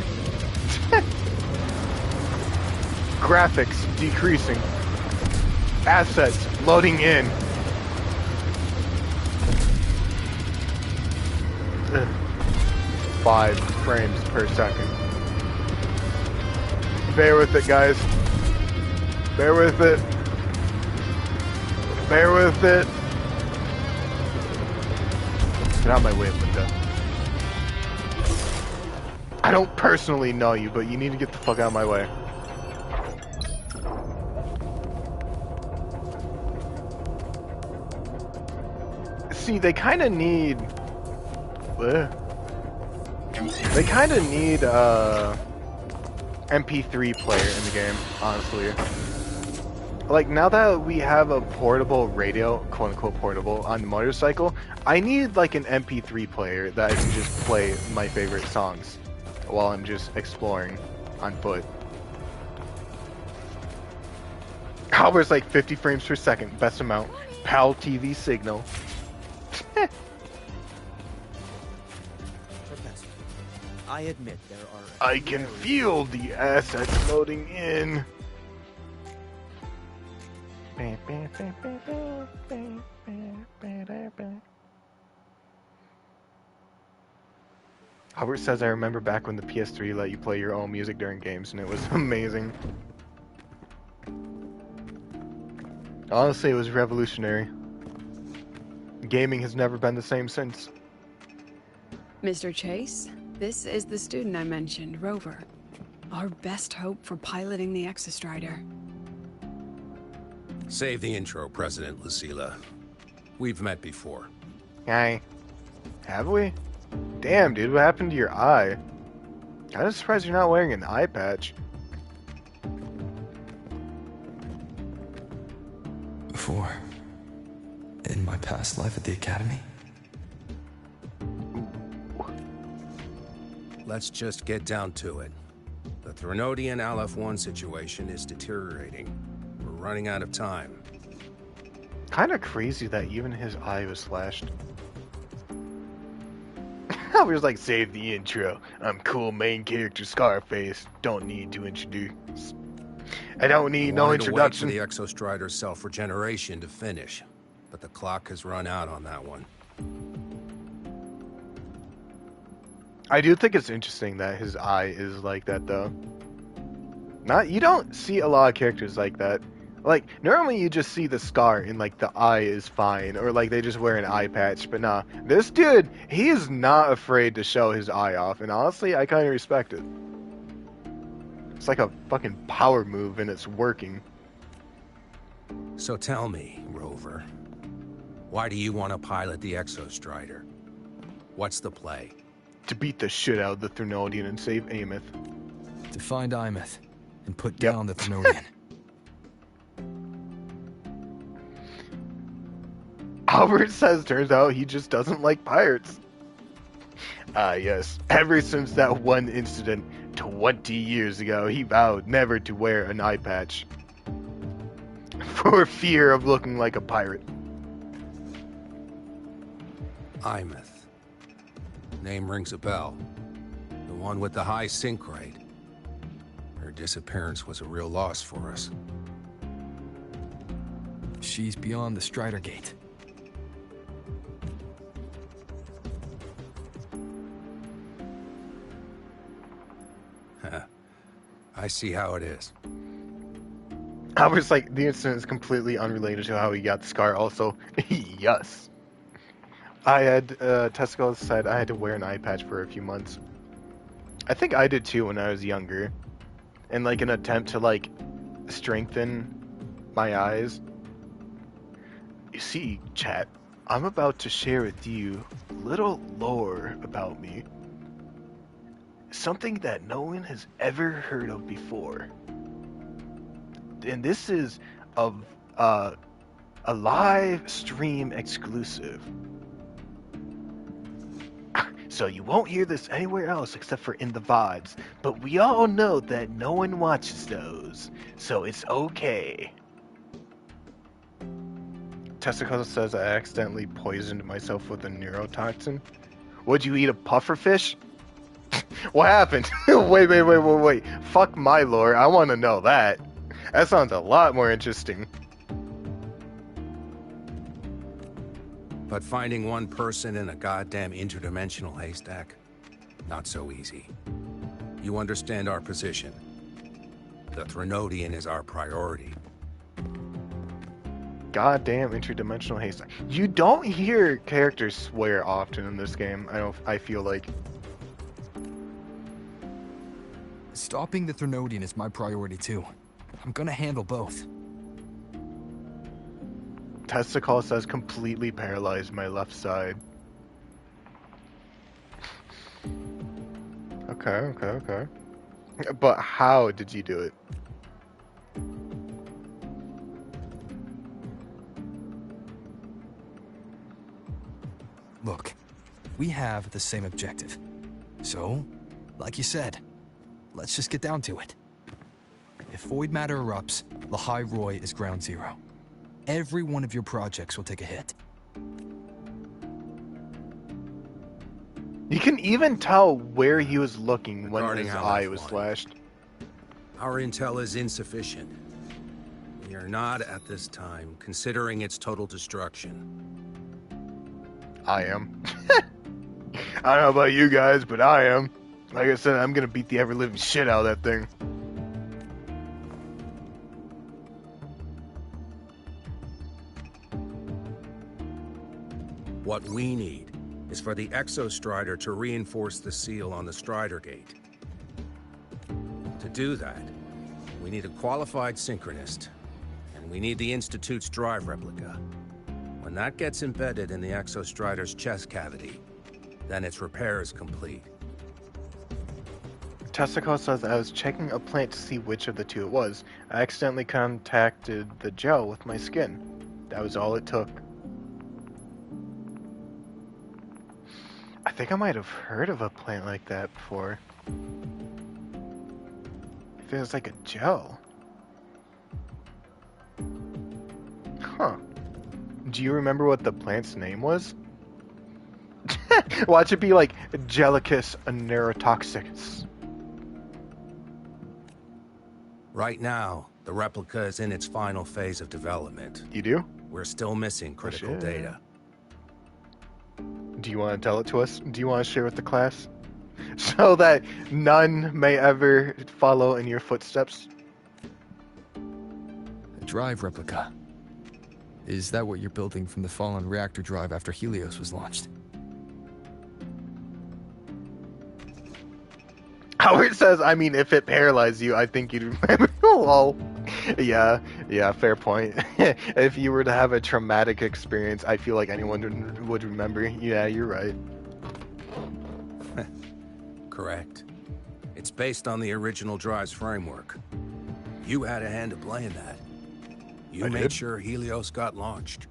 Speaker 2: Graphics decreasing. Assets loading in. Ugh. 5 frames per second. Bear with it, guys. Bear with it. Bear with it. Get out of my way, Linda. I don't personally know you, but you need to get the fuck out of my way. See, they kind of need... They kind of need MP3 player in the game, honestly. Like, now that we have a portable radio, quote-unquote portable, on the motorcycle, I need, like, an MP3 player that I can just play my favorite songs while I'm just exploring on foot. However's like 50 frames per second, best amount. PAL TV signal.
Speaker 14: Professor, I admit there are...
Speaker 2: I can feel the assets loading in. Albert says, I remember back when the PS3 let you play your own music during games, and it was amazing. Honestly, it was revolutionary. Gaming has never been the same since.
Speaker 5: Mr. Chase, this is the student I mentioned, Rover. Our best hope for piloting the Exostrider.
Speaker 15: Save the intro, President Lucilla. We've met before.
Speaker 2: Hi. Have we? Damn, dude, what happened to your eye? Kinda surprised you're not wearing an eye patch.
Speaker 13: Before, in my past life at the Academy?
Speaker 15: Let's just get down to it. The Threnodian Aleph-1 situation is deteriorating. We're running out of time.
Speaker 2: Kinda crazy that even his eye was slashed. I was like, save the intro. I'm cool main character Scarface. Don't need to introduce. I don't need no introduction.
Speaker 15: Wait for the Exostrider's self-regeneration to finish, but the clock has run out on that one.
Speaker 2: I do think it's interesting that his eye is like that, though. You don't see a lot of characters like that. Like, normally you just see the scar and, like, the eye is fine, or, like, they just wear an eye patch, but nah. This dude, he is not afraid to show his eye off, and honestly, I kind of respect it. It's like a fucking power move, and it's working.
Speaker 15: So tell me, Rover, why do you want to pilot the Exostrider? What's the play?
Speaker 2: To beat the shit out of the Threnodian and save Ameth.
Speaker 13: To find Imeth and put down the Threnodian.
Speaker 2: Albert says, turns out he just doesn't like pirates. Yes. Ever since that one incident 20 years ago, he vowed never to wear an eye patch. For fear of looking like a pirate.
Speaker 15: Imeth. Name rings a bell. The one with the high sync rate. Her disappearance was a real loss for us.
Speaker 13: She's beyond the Strider Gate.
Speaker 15: I see how it is.
Speaker 2: I was like, the incident is completely unrelated to how he got the scar. Also, yes. I had, Tesco said I had to wear an eye patch for a few months. I think I did too when I was younger. In like an attempt to like strengthen my eyes. You see, chat, I'm about to share with you little lore about me. Something that no one has ever heard of before. And this is a live stream exclusive. So you won't hear this anywhere else except for in the VODs. But we all know that no one watches those. So it's okay. Testicle says I accidentally poisoned myself with a neurotoxin. Would you eat a pufferfish? What happened? Wait. Fuck my lore. I want to know that. That sounds a lot more interesting.
Speaker 15: But finding one person in a goddamn interdimensional haystack, not so easy. You understand our position. The Threnodian is our priority.
Speaker 2: Goddamn interdimensional haystack. You don't hear characters swear often in this game. I feel like.
Speaker 13: Stopping the Threnodian is my priority too. I'm gonna handle both.
Speaker 2: Testicle says completely paralyzed my left side. Okay. But how did you do it?
Speaker 13: Look, we have the same objective. So, like you said, let's just get down to it. If void matter erupts, the High Roy is ground zero. Every one of your projects will take a hit.
Speaker 2: You can even tell where he was looking when
Speaker 15: Regarding
Speaker 2: his
Speaker 15: how
Speaker 2: eye
Speaker 15: that's
Speaker 2: was
Speaker 15: won.
Speaker 2: slashed.
Speaker 15: Our intel is insufficient. We are not, at this time, considering its total destruction.
Speaker 2: I am. I don't know about you guys, but I am. Like I said, I'm gonna beat the ever-living shit out of that thing.
Speaker 15: What we need is for the Exostrider to reinforce the seal on the Strider Gate. To do that, we need a qualified synchronist, and we need the Institute's drive replica. When that gets embedded in the Exostrider's chest cavity, then its repair is complete.
Speaker 2: Testicle says I was checking a plant to see which of the two it was. I accidentally contacted the gel with my skin. That was all it took. I think I might have heard of a plant like that before. It feels like a gel. Huh. Do you remember what the plant's name was? Watch it be like Gelicus neurotoxicus.
Speaker 15: Right now, the replica is in its final phase of development.
Speaker 2: You do?
Speaker 15: We're still missing critical
Speaker 2: shit.
Speaker 15: data.
Speaker 2: Do you want to tell it to us? Do you want to share with the class? So that none may ever follow in your footsteps?
Speaker 13: A drive replica. Is that what you're building from the fallen reactor drive after Helios was launched?
Speaker 2: Howard says, I mean, if it paralyzed you, I think you'd remember. Lol. Yeah, fair point. If you were to have a traumatic experience, I feel like anyone would remember. Yeah, you're right.
Speaker 15: Correct. It's based on the original drive's framework. You had a hand to play in that. You made sure Helios got launched.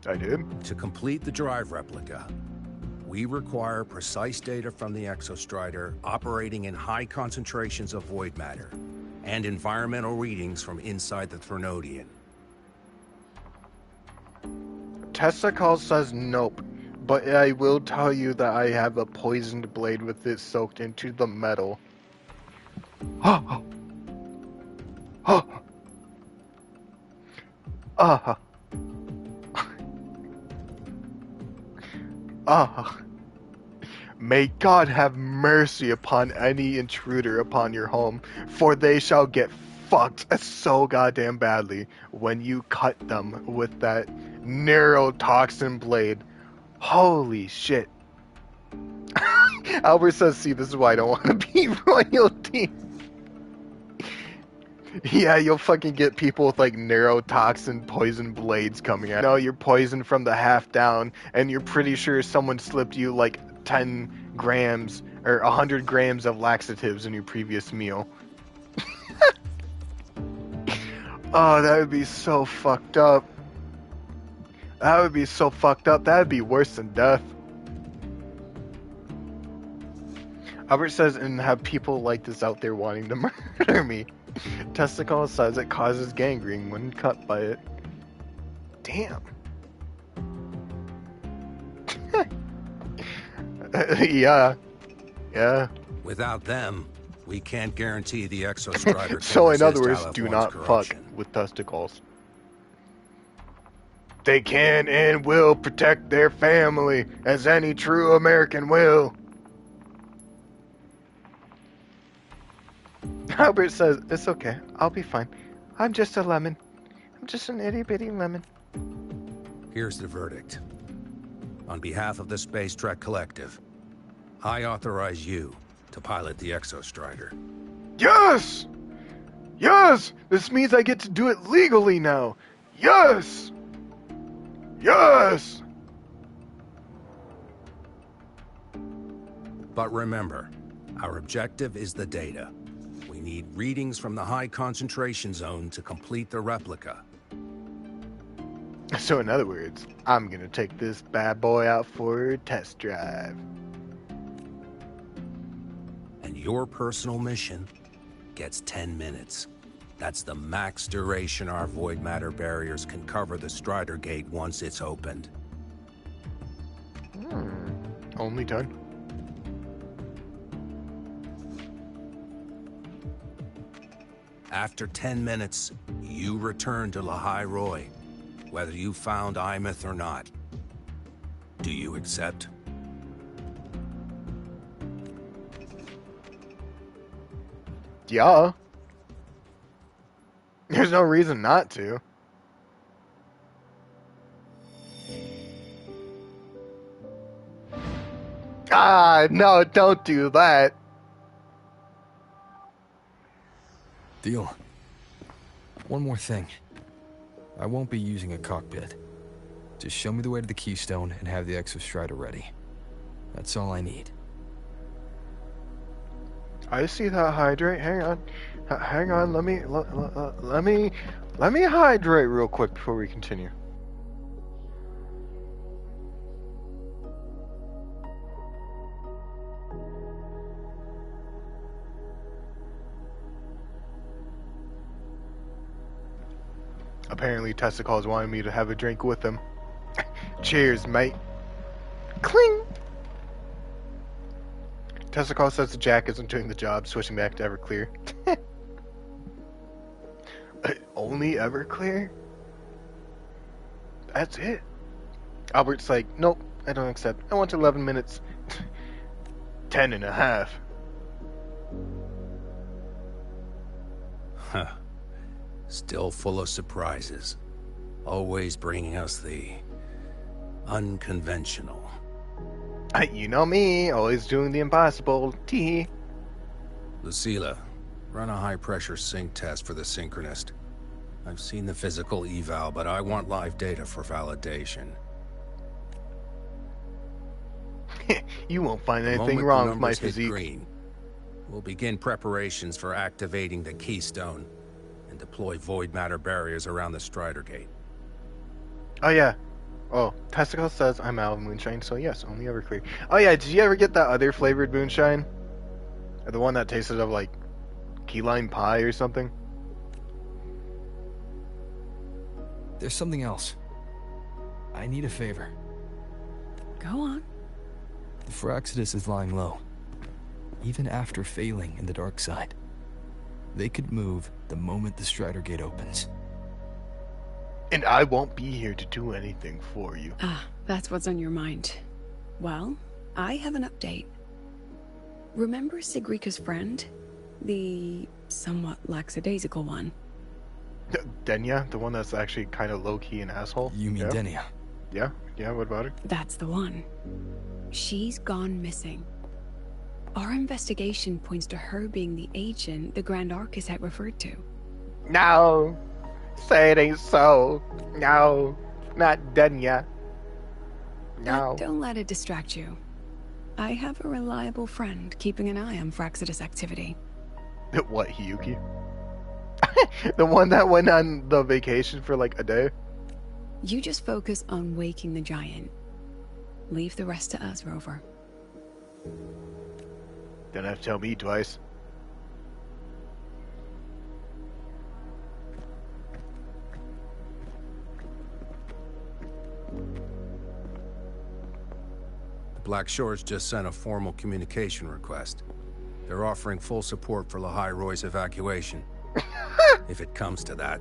Speaker 2: I did.
Speaker 15: To complete the drive replica, we require precise data from the Exostrider operating in high concentrations of void matter, and environmental readings from inside the Threnodian.
Speaker 2: Testicle says nope, but I will tell you that I have a poisoned blade with it soaked into the metal. May God have mercy upon any intruder upon your home, for they shall get fucked so goddamn badly when you cut them with that neurotoxin blade. Holy shit. Albert says, see, this is why I don't want to be royalty. Yeah, you'll fucking get people with like neurotoxin poison blades coming out. No, you're poisoned from the half down, and you're pretty sure someone slipped you like 10 grams or 100 grams of laxatives in your previous meal. Oh, that would be so fucked up. That would be so fucked up. That would be worse than death. Albert says, and have people like this out there wanting to murder me. Testicle says it causes gangrene when cut by it. Damn. Yeah. Yeah.
Speaker 15: Without them, we can't guarantee the Exostrider can
Speaker 2: So in other
Speaker 15: resist
Speaker 2: words, do
Speaker 15: Aliforn's
Speaker 2: not
Speaker 15: corruption.
Speaker 2: fuck with testicles. They can and will protect their family, as any true American will. Albert says, it's okay, I'll be fine. I'm just a lemon. I'm just an itty bitty lemon.
Speaker 15: Here's the verdict. On behalf of the Space Trek Collective, I authorize you to pilot the Exostrider.
Speaker 2: Yes! Yes! This means I get to do it legally now. Yes! Yes!
Speaker 15: But remember, our objective is the data. We need readings from the high concentration zone to complete the replica.
Speaker 2: So in other words, I'm gonna take this bad boy out for a test drive.
Speaker 15: And your personal mission gets 10 minutes. That's the max duration our void matter barriers can cover the Strider Gate once it's opened.
Speaker 2: Only 10.
Speaker 15: After 10 minutes, you return to Lahai Roy, whether you found Imeth or not. Do you accept?
Speaker 2: Yeah. There's no reason not to. Ah, no, don't do that.
Speaker 13: Deal. One more thing. I won't be using a cockpit. Just show me the way to the Keystone and have the Exostrider ready. That's all I need.
Speaker 2: I see that hydrate. Hang on. Hang on. Let me hydrate real quick before we continue. Apparently, Testicles wanted me to have a drink with him. Cheers, mate. Cling! Testicle says the Jack isn't doing the job, switching back to Everclear. Only Everclear? That's it. Albert's like, nope, I don't accept. I want 11 minutes. 10 and a half.
Speaker 15: Huh. Still full of surprises. Always bringing us the unconventional.
Speaker 2: You know me, always doing the impossible. Tee.
Speaker 15: Lucilla, run a high-pressure sync test for the Synchronist. I've seen the physical eval, but I want live data for validation.
Speaker 2: You won't find
Speaker 15: The
Speaker 2: anything
Speaker 15: moment
Speaker 2: wrong
Speaker 15: the
Speaker 2: with my
Speaker 15: numbers hit
Speaker 2: physique.
Speaker 15: green, we'll begin preparations for activating the Keystone and deploy void matter barriers around the Strider Gate.
Speaker 2: Oh yeah. Oh, Testicle says I'm out of moonshine, so yes, only Everclear. Oh yeah, did you ever get that other flavored moonshine? Or the one that tasted of like key lime pie or something?
Speaker 13: There's something else. I need a favor.
Speaker 5: Go on.
Speaker 13: The Fraxidus is lying low, even after failing in the dark side. They could move the moment the Strider Gate opens.
Speaker 2: And I won't be here to do anything for you.
Speaker 5: Ah, that's what's on your mind. Well, I have an update. Remember Sigrika's friend? The somewhat lackadaisical one.
Speaker 2: Denya, the one that's actually kind of low-key an asshole?
Speaker 13: You mean Denya?
Speaker 2: Yeah, what about her?
Speaker 5: That's the one. She's gone missing. Our investigation points to her being the agent the Grand Architect referred to.
Speaker 2: No! Say it ain't so. No, not Denya. No.
Speaker 5: But don't let it distract you. I have a reliable friend keeping an eye on Fraxidus activity.
Speaker 2: What, Hiyuki? The one that went on the vacation for like a day?
Speaker 5: You just focus on waking the giant. Leave the rest to us, Rover.
Speaker 2: Don't have to tell me twice.
Speaker 15: The Black Shores just sent a formal communication request. They're offering full support for Lahai Roy's evacuation. If it comes to that.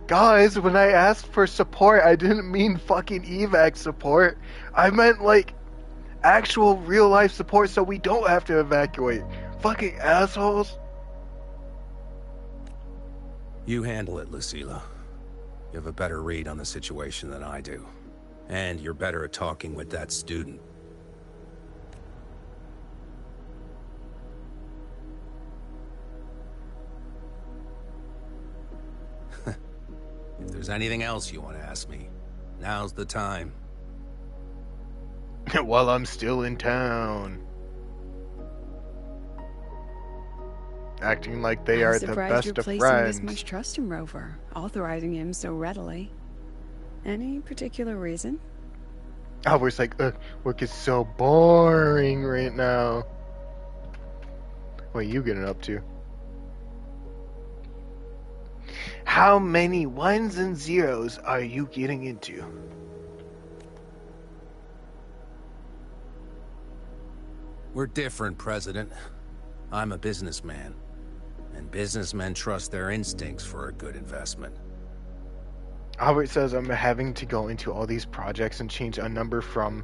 Speaker 2: Guys, when I asked for support, I didn't mean fucking evac support. I meant like actual real life support so we don't have to evacuate. Fucking assholes.
Speaker 15: You handle it, Lucilla. You have a better read on the situation than I do. And you're better at talking with that student. If there's anything else you want to ask me, now's the time.
Speaker 2: While I'm still in town. Acting like they are the best of
Speaker 5: I'm surprised you're placing
Speaker 2: friends.
Speaker 5: this much trust in Rover, authorizing him so readily. Any particular reason?
Speaker 2: I was like, work is so boring right now. What are you getting up to? How many ones and zeros are you getting into?
Speaker 15: We're different, President. I'm a businessman. And businessmen trust their instincts for a good investment.
Speaker 2: Albert says I'm having to go into all these projects and change a number from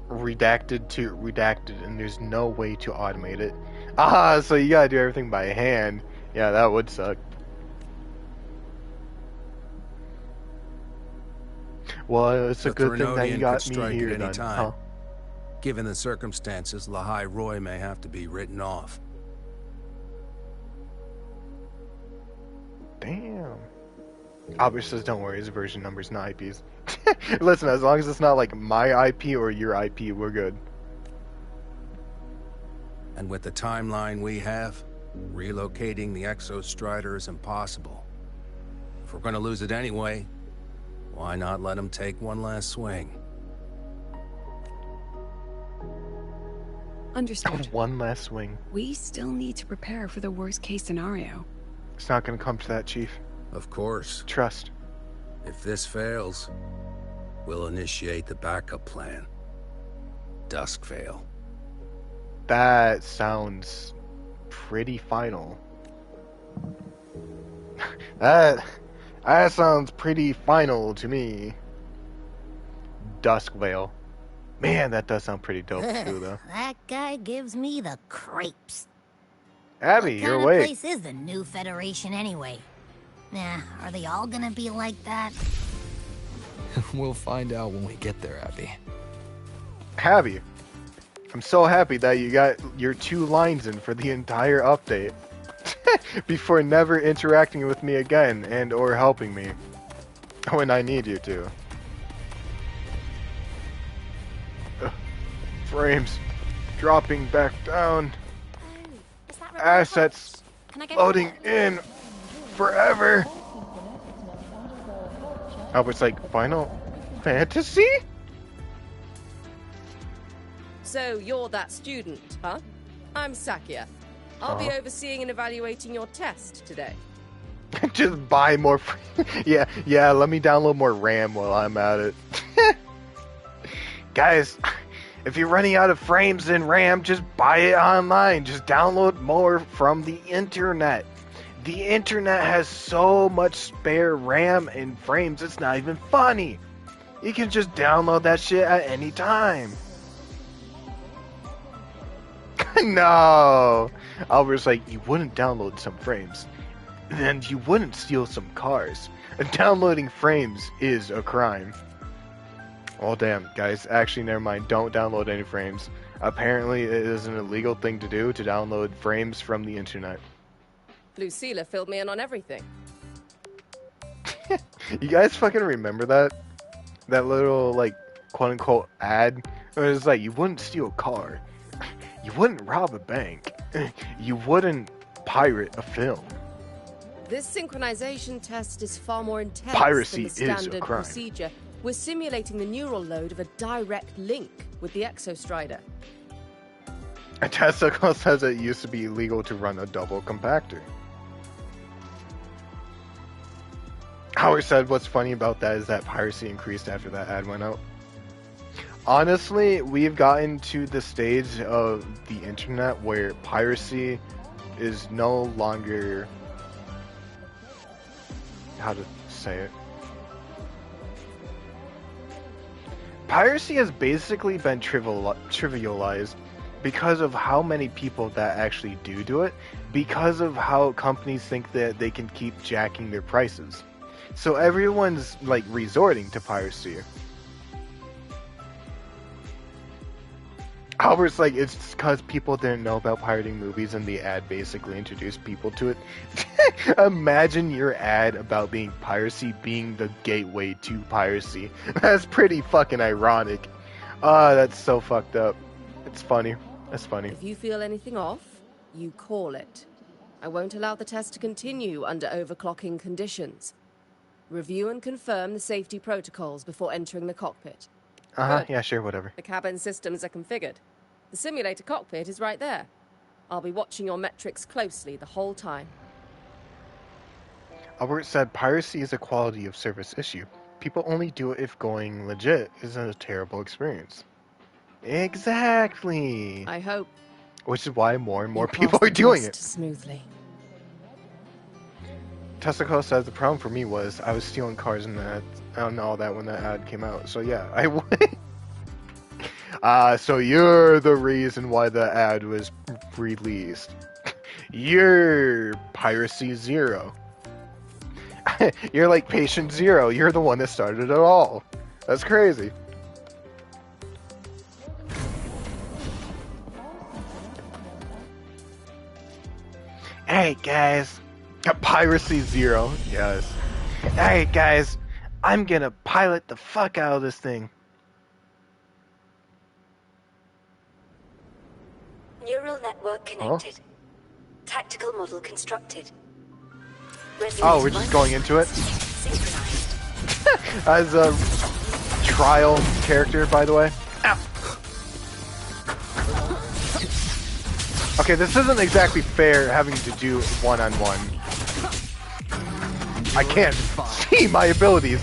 Speaker 2: redacted to redacted, and there's no way to automate it. Ah, so you gotta do everything by hand. Yeah, that would suck. Well, it's a good thing that you got me here then, huh?
Speaker 15: Given the circumstances, Lahai Roy may have to be written off.
Speaker 2: Damn. Albert says, don't worry, his version numbers, not IPs. Listen, as long as it's not like my IP or your IP, we're good.
Speaker 15: And with the timeline we have, relocating the Exo Strider is impossible. If we're gonna lose it anyway, why not let him take one last swing?
Speaker 5: Understood.
Speaker 2: One last swing.
Speaker 5: We still need to prepare for the worst case scenario.
Speaker 2: It's not gonna come to that, Chief.
Speaker 15: Of course.
Speaker 2: Trust.
Speaker 15: If this fails, we'll initiate the backup plan. Duskvale.
Speaker 2: That sounds pretty final. That sounds pretty final to me. Duskvale. Man, that does sound pretty dope too, though.
Speaker 16: That guy gives me the crepes.
Speaker 2: Abby, you're
Speaker 16: What kind
Speaker 2: awake.
Speaker 16: of place is the new Federation anyway? Nah, are they all gonna be like that?
Speaker 13: We'll find out when we get there, Abby.
Speaker 2: Abby, I'm so happy that you got your 2 lines in for the entire update. Before never interacting with me again and or helping me when I need you to. Frames dropping back down. Assets loading in forever. Albert's like, Final Fantasy?
Speaker 17: So you're that student, huh? I'm Sakia. I'll be overseeing and evaluating your test today.
Speaker 2: Just buy more. Yeah, let me download more RAM while I'm at it. Guys, if you're running out of frames and RAM, just buy it online. Just download more from the internet. The internet has so much spare RAM and frames, it's not even funny. You can just download that shit at any time. No! Albert's like, you wouldn't download some frames. And you wouldn't steal some cars. And downloading frames is a crime. Oh, damn, guys. Actually, never mind. Don't download any frames. Apparently, it is an illegal thing to do to download frames from the internet.
Speaker 17: Lucilla filled me in on everything.
Speaker 2: You guys fucking remember that? That little, like, quote-unquote ad? It was like, you wouldn't steal a car. You wouldn't rob a bank. You wouldn't pirate a film.
Speaker 17: This synchronization test is far more intense
Speaker 2: Piracy
Speaker 17: than the
Speaker 2: is a
Speaker 17: standard
Speaker 2: crime.
Speaker 17: procedure. We're simulating the neural load of a direct link with the Exostrider.
Speaker 2: A testicle says it used to be illegal to run a double compactor. Howard said what's funny about that is that piracy increased after that ad went out. Honestly, we've gotten to the stage of the internet where piracy is no longer... how to say it? Piracy has basically been trivialized because of how many people that actually do it, because of how companies think that they can keep jacking their prices. So everyone's like resorting to piracy. Albert's like, it's because people didn't know about pirating movies and the ad basically introduced people to it. Imagine your ad about being piracy being the gateway to piracy. That's pretty fucking ironic. That's so fucked up. It's funny. That's funny.
Speaker 17: If you feel anything off, you call it. I won't allow the test to continue under overclocking conditions. Review and confirm the safety protocols before entering the cockpit. Good.
Speaker 2: Yeah, sure, whatever.
Speaker 17: The cabin systems are configured. The simulator cockpit is right there. I'll be watching your metrics closely the whole time.
Speaker 2: Albert said piracy is a quality of service issue. People only do it if going legit isn't a terrible experience. Exactly.
Speaker 17: I hope.
Speaker 2: Which is why more and more
Speaker 17: you
Speaker 2: people
Speaker 17: pass
Speaker 2: are doing
Speaker 17: the
Speaker 2: it.
Speaker 17: test smoothly.
Speaker 2: Testicle says the problem for me was I was stealing cars and that and all that when that ad came out. So yeah, I would. So you're the reason why the ad was released. You're Piracy Zero. You're like Patient Zero. You're the one that started it all. That's crazy. Hey guys. Piracy Zero. Yes. Hey guys. I'm gonna pilot the fuck out of this thing.
Speaker 18: Neural network connected. Tactical model constructed.
Speaker 2: Oh, we're just going into it? As a trial character, by the way. Ow. Okay, this isn't exactly fair having to do one-on-one. I can't see my abilities.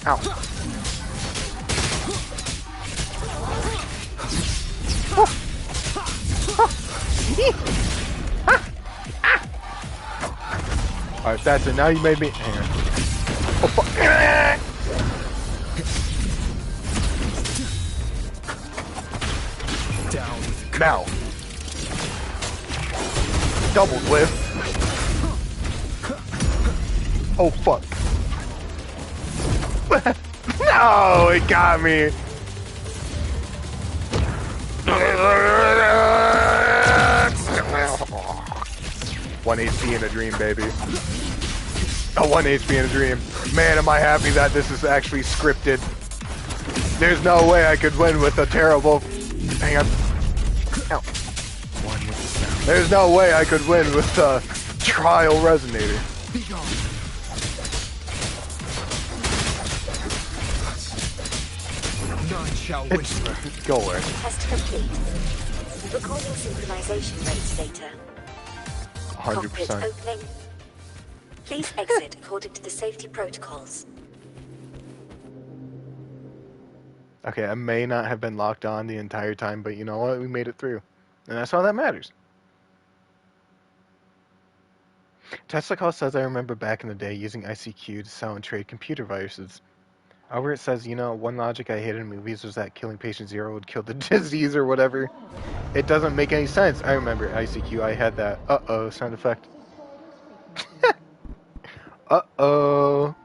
Speaker 2: Ow. Alright, that's it. Now you made me... Hang on. Oh, fuck.
Speaker 13: Down.
Speaker 2: Now. Double whiff. Oh, fuck. No, it got me. One HP in a dream, baby. Oh, 1 HP in a dream. Man, am I happy that this is actually scripted. There's no way I could win with a terrible... Hang on. Ow. There's no way I could win with a trial resonator.
Speaker 13: None shall whisper.
Speaker 2: Go away.
Speaker 18: Test complete. Recording synchronization rates data.
Speaker 2: 100%.
Speaker 18: Cockpit opening. Please exit according to the safety protocols.
Speaker 2: Okay, I may not have been locked on the entire time, but you know what? We made it through. And that's all that matters. Tesla Call says I remember back in the day using ICQ to sell and trade computer viruses. Albert says, you know, one logic I hated in movies was that killing patient zero would kill the disease or whatever. It doesn't make any sense. I remember ICQ, I had that uh-oh sound effect. Uh-oh.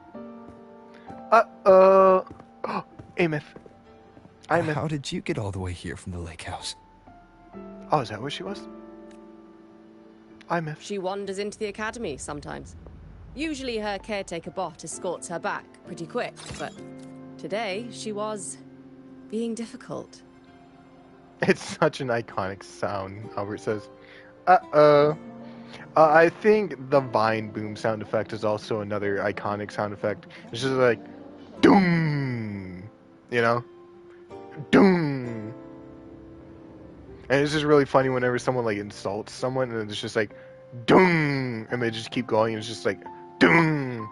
Speaker 2: Uh-oh. Amith.
Speaker 13: How did you get all the way here from the lake house?
Speaker 2: Oh, is that where she was? Amith.
Speaker 17: She wanders into the academy sometimes. Usually her caretaker bot escorts her back pretty quick, but today she was being difficult.
Speaker 2: It's such an iconic sound, Albert says. Uh-oh. I think the vine boom sound effect is also another iconic sound effect. It's just like, doom, you know? Doom. And it's just really funny whenever someone like insults someone and it's just like, doom, and they just keep going and it's just like, doom.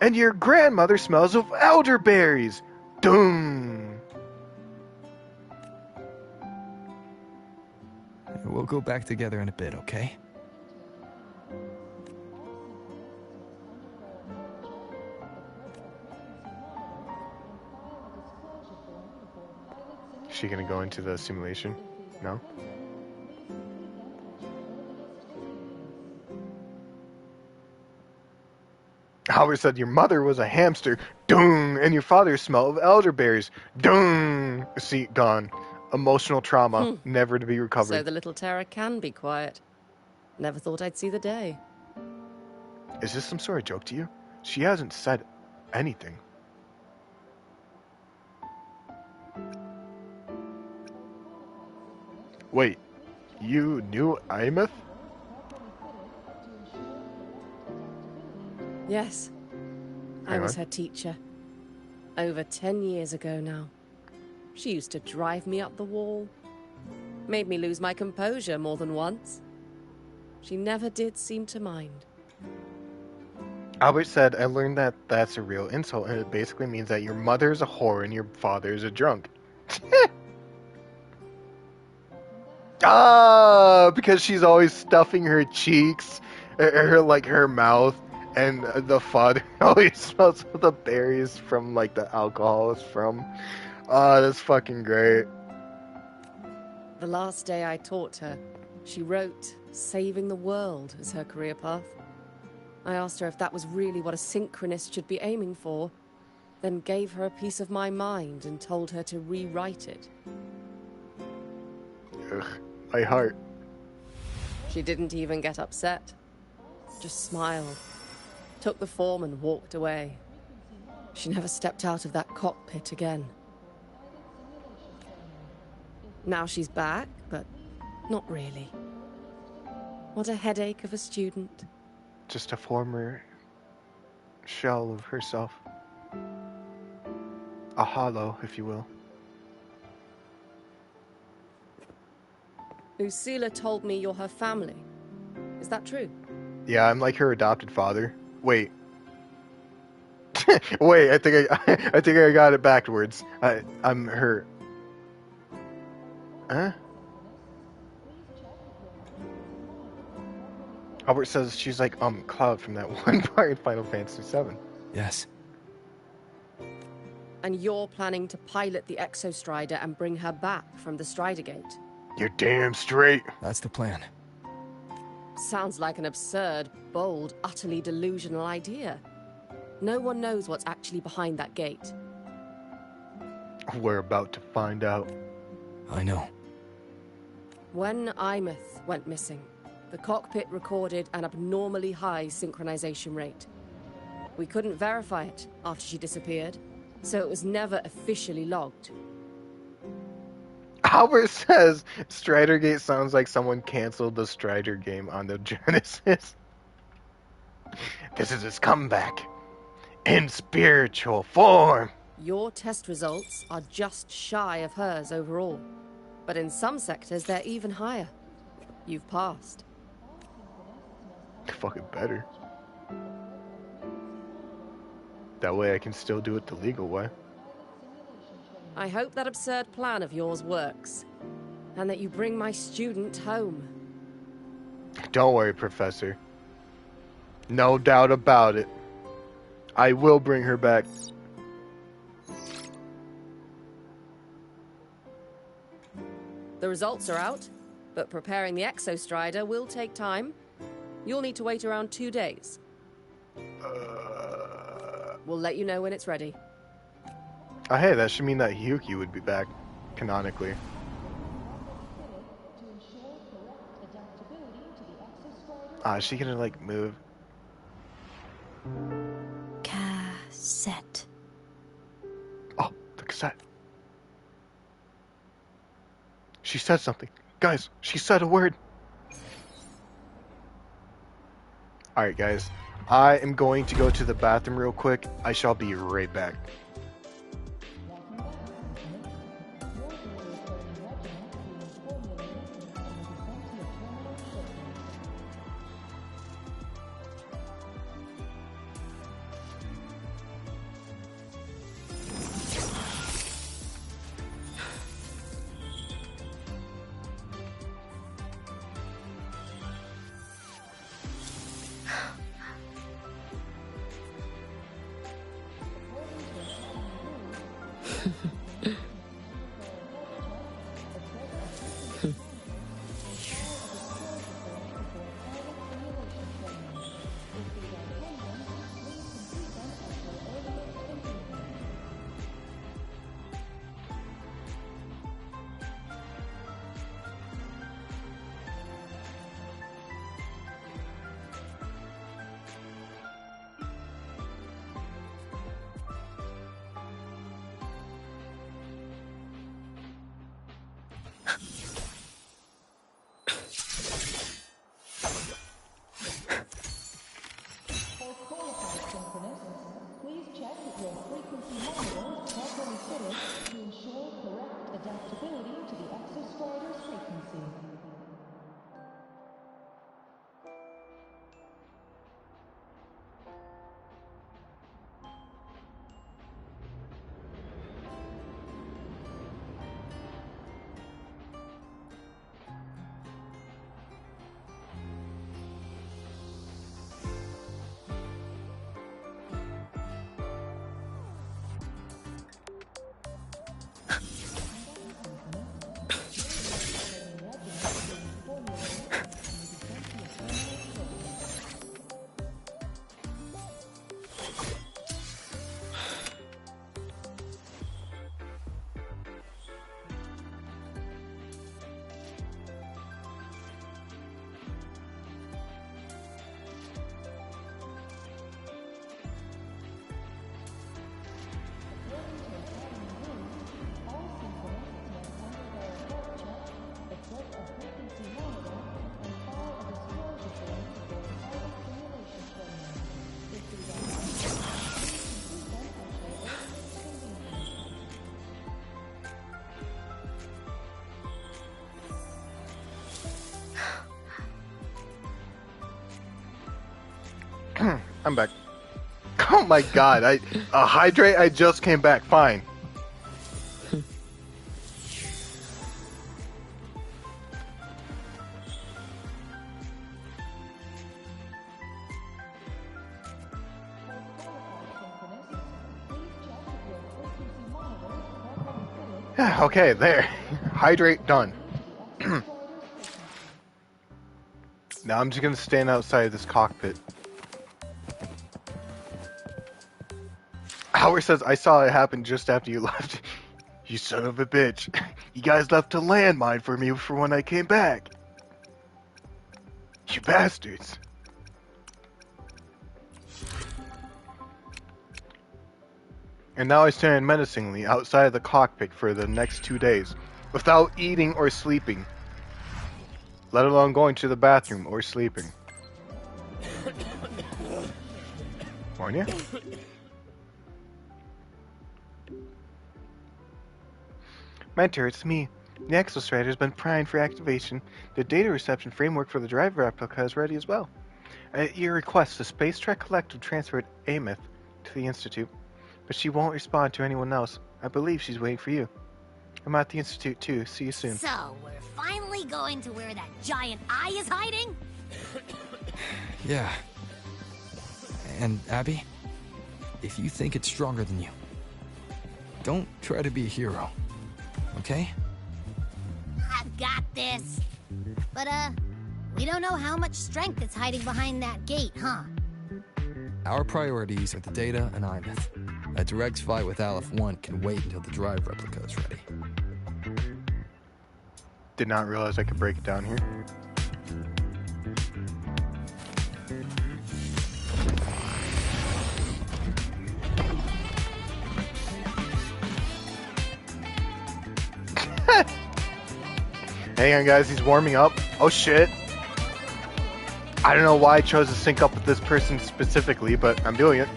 Speaker 2: And your grandmother smells of elderberries. Doom.
Speaker 13: We'll go back together in a bit, okay?
Speaker 2: Is she gonna go into the simulation? No? Albert said your mother was a hamster. Dung! And your father smelled of elderberries. Dung! See, gone. Emotional trauma, never to be recovered.
Speaker 17: So the little terror can be quiet. Never thought I'd see the day.
Speaker 2: Is this some sort of joke to you? She hasn't said anything. Wait, you knew Amith?
Speaker 17: Yes. I was her teacher. Over 10 years ago now. She used to drive me up the wall. Made me lose my composure more than once. She never did seem to mind.
Speaker 2: Albert said, I learned that that's a real insult, and it basically means that your mother's a whore and your father's a drunk. Because she's always stuffing her cheeks, her mouth, and the father always smells of the berries from, like, the alcohol is from. That's fucking great.
Speaker 17: The last day I taught her, she wrote saving the world as her career path. I asked her if that was really what a synchronist should be aiming for, then gave her a piece of my mind and told her to rewrite it.
Speaker 2: Ugh, my heart.
Speaker 17: She didn't even get upset. Just smiled, took the form and walked away. She never stepped out of that cockpit again. Now she's back, but not really. What a headache of a student.
Speaker 2: Just a former shell of herself. A hollow, if you will.
Speaker 17: Lucilla told me you're her family. Is that true?
Speaker 2: Yeah, I'm like her adopted father. Wait. Wait, I think I got it backwards. I'm her. Huh? Albert says she's like Cloud from that one part in Final Fantasy VII.
Speaker 13: Yes.
Speaker 17: And you're planning to pilot the Exostrider and bring her back from the Strider Gate?
Speaker 2: You're damn straight.
Speaker 13: That's the plan.
Speaker 17: Sounds like an absurd, bold, utterly delusional idea. No one knows what's actually behind that gate.
Speaker 2: We're about to find out.
Speaker 13: I know.
Speaker 17: When Imeth went missing, the cockpit recorded an abnormally high synchronization rate. We couldn't verify it after she disappeared, so it was never officially logged.
Speaker 2: Albert says Strider Gate sounds like someone canceled the Strider game on the Genesis. This is his comeback. In spiritual form.
Speaker 17: Your test results are just shy of hers overall. But in some sectors, they're even higher. You've passed.
Speaker 2: Fucking better. That way I can still do it the legal way.
Speaker 17: I hope that absurd plan of yours works. And that you bring my student home.
Speaker 2: Don't worry, Professor. No doubt about it. I will bring her back.
Speaker 17: The results are out, but preparing the Exostrider will take time. You'll need to wait around 2 days. We'll let you know when it's ready.
Speaker 2: Oh, hey, that should mean that Hyuki would be back, canonically. Is she gonna, like, move?
Speaker 1: Cassette.
Speaker 2: Oh, the cassette. She said something. Guys, she said a word. Alright, guys. I am going to go to the bathroom real quick. I shall be right back. I'm back. Oh my god, hydrate, I just came back, fine. Okay, there. Hydrate, done. Now I'm just gonna stand outside of this cockpit. Howard says, I saw it happen just after you left. You son of a bitch. You guys left a landmine for me for when I came back. You bastards. And now I stand menacingly outside of the cockpit for the next 2 days, without eating or sleeping. Let alone going to the bathroom or sleeping. Morning. Mentor, it's me. The Exostrider has been primed for activation. The data reception framework for the driver replica is ready as well. At your request, the Space Trek Collective transferred Amith to the Institute, but she won't respond to anyone else. I believe she's waiting for you. I'm at the Institute too. See you soon.
Speaker 16: So, we're finally going to where that giant eye is hiding?
Speaker 13: Yeah. And Abby, if you think it's stronger than you, don't try to be a hero. Okay?
Speaker 16: this. But, we don't know how much strength is hiding behind that gate, huh?
Speaker 13: Our priorities are the data and Imeth. A direct fight with Aleph 1 can wait until the drive replica is ready.
Speaker 2: Did not realize I could break it down here. Hang on, guys, he's warming up. Oh shit. I don't know why I chose to sync up with this person specifically, but I'm doing it.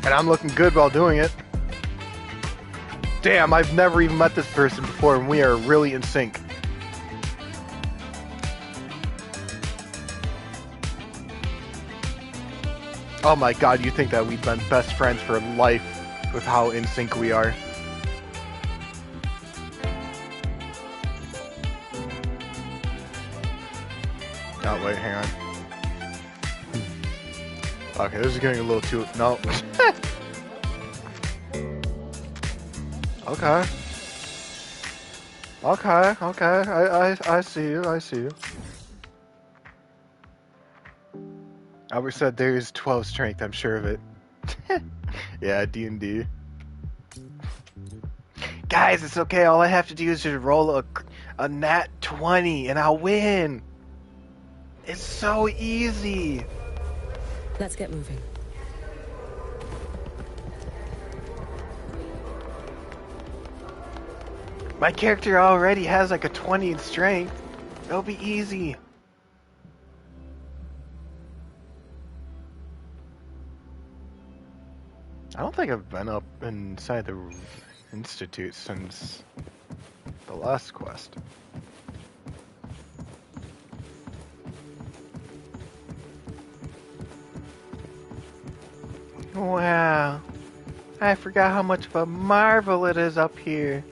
Speaker 2: And I'm looking good while doing it. Damn, I've never even met this person before, and we are really in sync. Oh my god, you think that we've been best friends for life with how in sync we are. Oh, wait, hang on. Okay, this is getting a little too... No. Okay. I see you. Albert said there is 12 strength, I'm sure of it. Yeah, D&D. Guys, it's okay, all I have to do is just roll a nat 20 and I'll win! It's so easy!
Speaker 4: Let's get moving.
Speaker 2: My character already has like a 20 in strength. It'll be easy. I don't think I've been up inside the Institute since the last quest. Wow. I forgot how much of a marvel it is up here.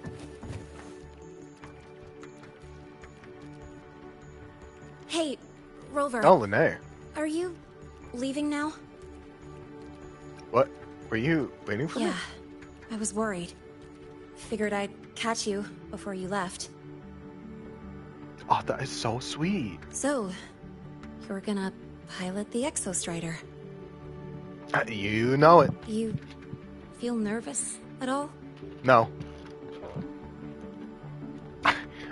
Speaker 1: Hey, Rover.
Speaker 2: Oh, Lene.
Speaker 1: Are you leaving now?
Speaker 2: What? Were you waiting for me?
Speaker 1: Yeah, I was worried. Figured I'd catch you before you left.
Speaker 2: Oh, that is so sweet.
Speaker 1: So, you're gonna pilot the Exostrider.
Speaker 2: You know it.
Speaker 1: You feel nervous at all?
Speaker 2: No.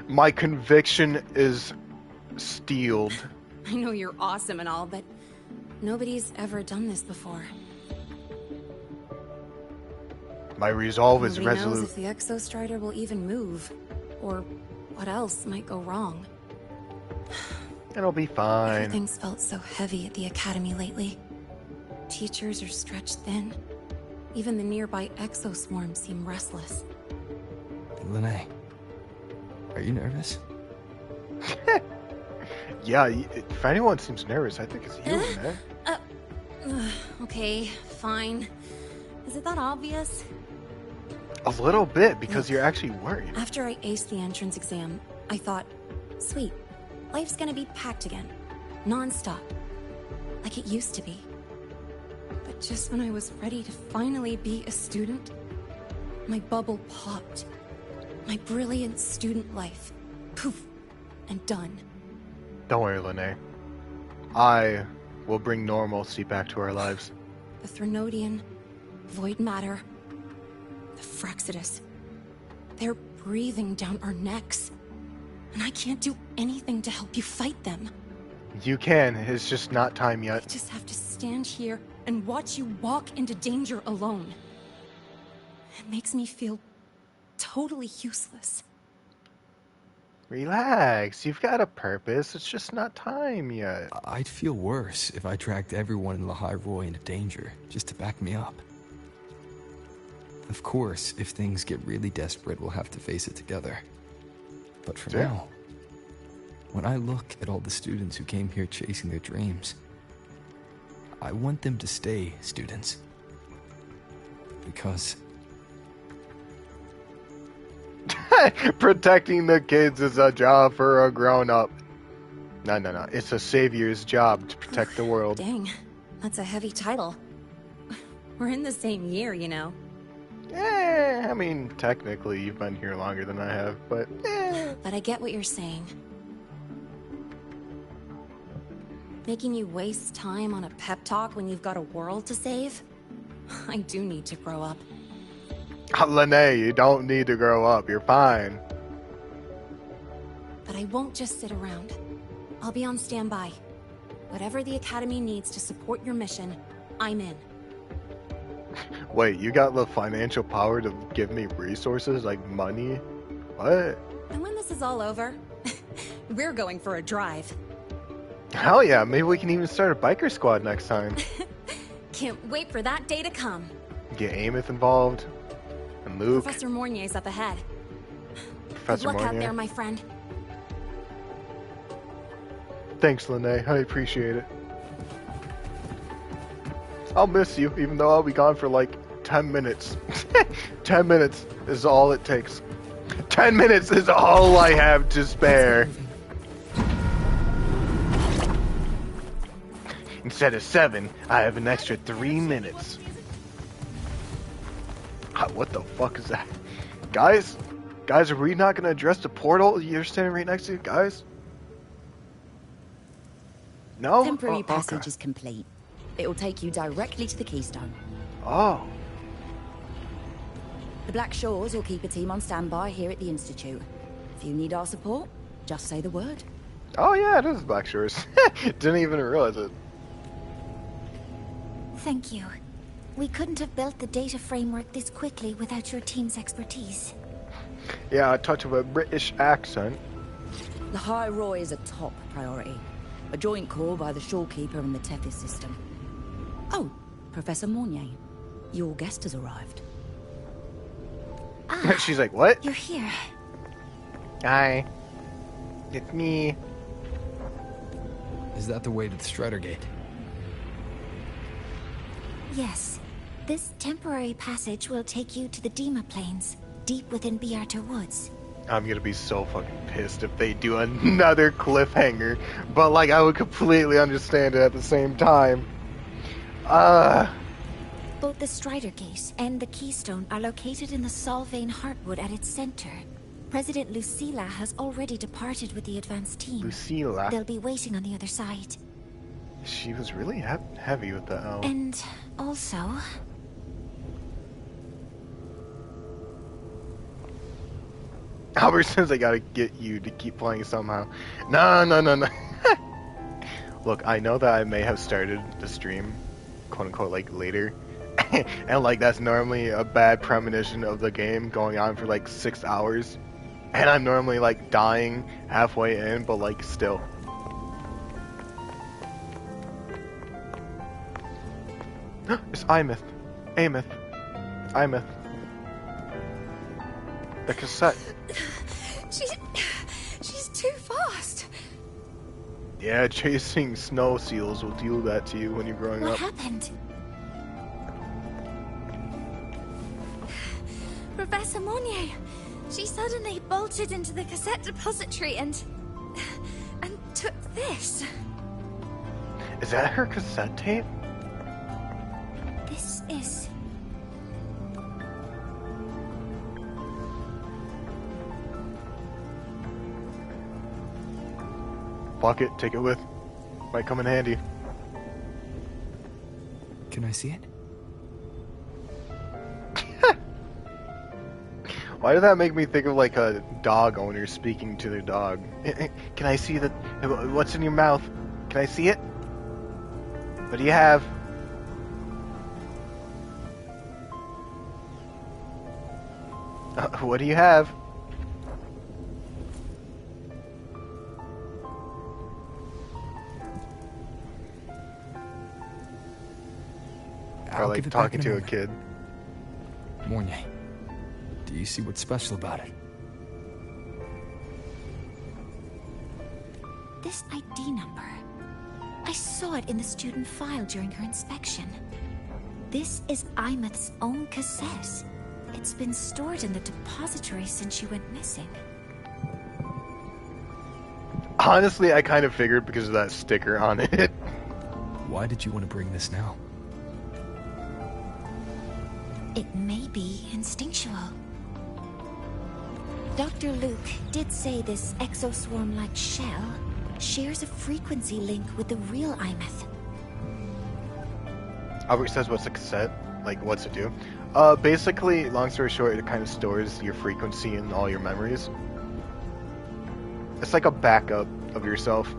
Speaker 2: My conviction is steeled.
Speaker 1: I know you're awesome and all, but nobody's ever done this before.
Speaker 2: My resolve is
Speaker 1: Nobody knows
Speaker 2: resolute.
Speaker 1: if the Exostrider will even move, or what else might go wrong.
Speaker 2: It'll be fine.
Speaker 1: Everything's felt so heavy at the Academy lately. Teachers are stretched thin. Even the nearby exoswarms seem restless.
Speaker 13: Lene, are you nervous?
Speaker 2: Yeah, if anyone seems nervous, I think it's you, man.
Speaker 1: Okay, fine. Is it that obvious?
Speaker 2: A little bit, because you're actually worried.
Speaker 1: After I aced the entrance exam, I thought, sweet, life's gonna be packed again. Non-stop. Like it used to be. But just when I was ready to finally be a student, my bubble popped. My brilliant student life. Poof. And done.
Speaker 2: Don't worry, Lene. I will bring normalcy back to our lives.
Speaker 1: The Threnodian, void matter, the Fraxidus. They're breathing down our necks. And I can't do anything to help you fight them.
Speaker 2: You can, it's just not time yet.
Speaker 1: I just have to stand here and watch you walk into danger alone. It makes me feel totally useless.
Speaker 2: Relax, you've got a purpose, it's just not time yet.
Speaker 13: I'd feel worse if I dragged everyone in Lahai Roy into danger, just to back me up. Of course, if things get really desperate, we'll have to face it together. But for now, when I look at all the students who came here chasing their dreams, I want them to stay students. Because...
Speaker 2: Protecting the kids is a job for a grown-up. No. It's a savior's job to protect the world.
Speaker 1: Dang, that's a heavy title. We're in the same year, you know.
Speaker 2: I mean, technically you've been here longer than I have, but
Speaker 3: But I get what you're saying. Making you waste time on a pep talk when you've got a world to save? I do need to grow up.
Speaker 2: Lene, you don't need to grow up. You're fine.
Speaker 3: But I won't just sit around. I'll be on standby. Whatever the Academy needs to support your mission, I'm in.
Speaker 2: Wait, you got the financial power to give me resources like money? What?
Speaker 3: And when this is all over, we're going for a drive.
Speaker 2: Hell yeah, maybe we can even start a biker squad next time.
Speaker 3: Can't wait for that day to come.
Speaker 2: Get Amith involved. And Luke.
Speaker 3: Professor Mornier's up ahead.
Speaker 2: Professor
Speaker 3: Good luck
Speaker 2: Mornier.
Speaker 3: out there, my friend.
Speaker 2: Thanks, Lene. I appreciate it. I'll miss you, even though I'll be gone for like 10 minutes. 10 minutes is all it takes. 10 minutes is all I have to spare. Instead of 7, I have an extra 3 minutes. What the fuck is that? Guys, are we not going to address the portal you're standing right next to, guys? No?
Speaker 19: Temporary
Speaker 2: Oh,
Speaker 19: passage
Speaker 2: okay.
Speaker 19: is complete. It will take you directly to the Keystone.
Speaker 2: Oh.
Speaker 19: The Black Shores will keep a team on standby here at the Institute. If you need our support, just say the word.
Speaker 2: Oh yeah, it is Black Shores. Didn't even realize it.
Speaker 16: Thank you. We couldn't have built the data framework this quickly without your team's expertise.
Speaker 2: Yeah, a touch of a British accent.
Speaker 19: The High Roy is a top priority. A joint call by the Shorekeeper and the Tethys system. Oh, Professor Mornier. Your guest has arrived.
Speaker 2: She's like, what?
Speaker 16: You're here.
Speaker 2: Hi. It's me.
Speaker 13: Is that the way to the Strider Gate?
Speaker 16: Yes. This temporary passage will take you to the Dima Plains, deep within Biarter Woods.
Speaker 2: I'm gonna be so fucking pissed if they do another cliffhanger, but like I would completely understand it at the same time.
Speaker 16: Both the Strider Gate and the Keystone are located in the Solvane Heartwood at its center. President Lucilla has already departed with the advance team.
Speaker 2: Lucilla?
Speaker 16: They'll be waiting on the other side.
Speaker 2: She was really heavy with the L.
Speaker 16: And also...
Speaker 2: Albert says I gotta get you to keep playing somehow. No. Look, I know that I may have started the stream, quote unquote, like later. And like that's normally a bad premonition of the game going on for like 6 hours. And I'm normally like dying halfway in, but like still. It's Amith. The cassette.
Speaker 3: She's too fast.
Speaker 2: Yeah, chasing snow seals will do that to you when you're growing
Speaker 16: What
Speaker 2: up.
Speaker 16: happened? Professor Monnier, she suddenly bolted into the cassette depository and took this.
Speaker 2: Is that her cassette tape?
Speaker 16: This is...
Speaker 2: Fuck it, take it with. Might come in handy.
Speaker 13: Can I see it?
Speaker 2: Why did that make me think of like a dog owner speaking to their dog? Can I see the... What's in your mouth? Can I see it? What do you have? What do you have? Or like talking to a kid.
Speaker 13: Mornier, do you see what's special about it?
Speaker 16: This ID number. I saw it in the student file during her inspection. This is Imeth's own cassette. It's been stored in the depository since she went missing.
Speaker 2: Honestly, I kind of figured because of that sticker on it.
Speaker 13: Why did you want to bring this now?
Speaker 16: It may be instinctual. Dr. Luke did say this exoswarm-like shell shares a frequency link with the real Imeth.
Speaker 2: Albert says, what's a cassette? Like, what's it do? Basically, long story short, it kind of stores your frequency and all your memories. It's like a backup of yourself.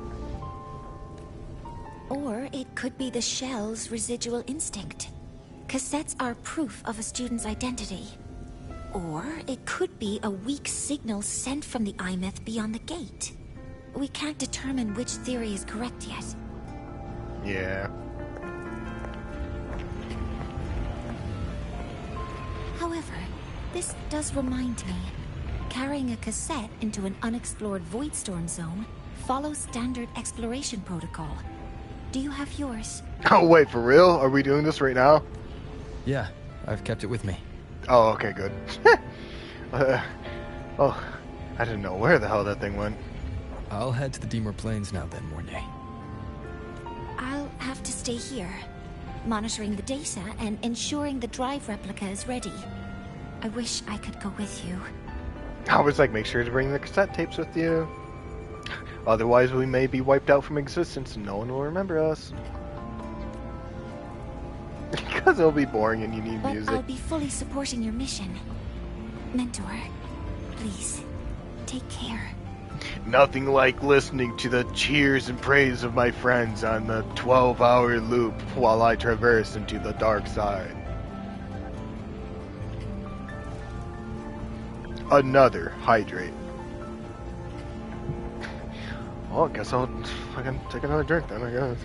Speaker 16: Or it could be the shell's residual instinct. Cassettes are proof of a student's identity. Or it could be a weak signal sent from the Imeth beyond the gate. We can't determine which theory is correct yet.
Speaker 2: Yeah.
Speaker 16: However, this does remind me. Carrying a cassette into an unexplored Voidstorm zone follows standard exploration protocol. Do you have yours?
Speaker 2: Oh, wait, for real? Are we doing this right now?
Speaker 13: Yeah, I've kept it with me.
Speaker 2: Oh, okay, good. Oh, I didn't know where the hell that thing went.
Speaker 13: I'll head to the Deemer Plains now then, Mornay.
Speaker 16: I'll have to stay here, monitoring the data and ensuring the drive replica is ready. I wish I could go with you.
Speaker 2: I was like, make sure to bring the cassette tapes with you. Otherwise, we may be wiped out from existence and no one will remember us. Because it'll be boring and you need
Speaker 16: But
Speaker 2: music.
Speaker 16: I'll be fully supporting your mission. Mentor, please, take care.
Speaker 2: Nothing like listening to the cheers and praise of my friends on the 12-hour loop while I traverse into the dark side. Another hydrate. Well, I guess I'll fucking take another drink then, I guess.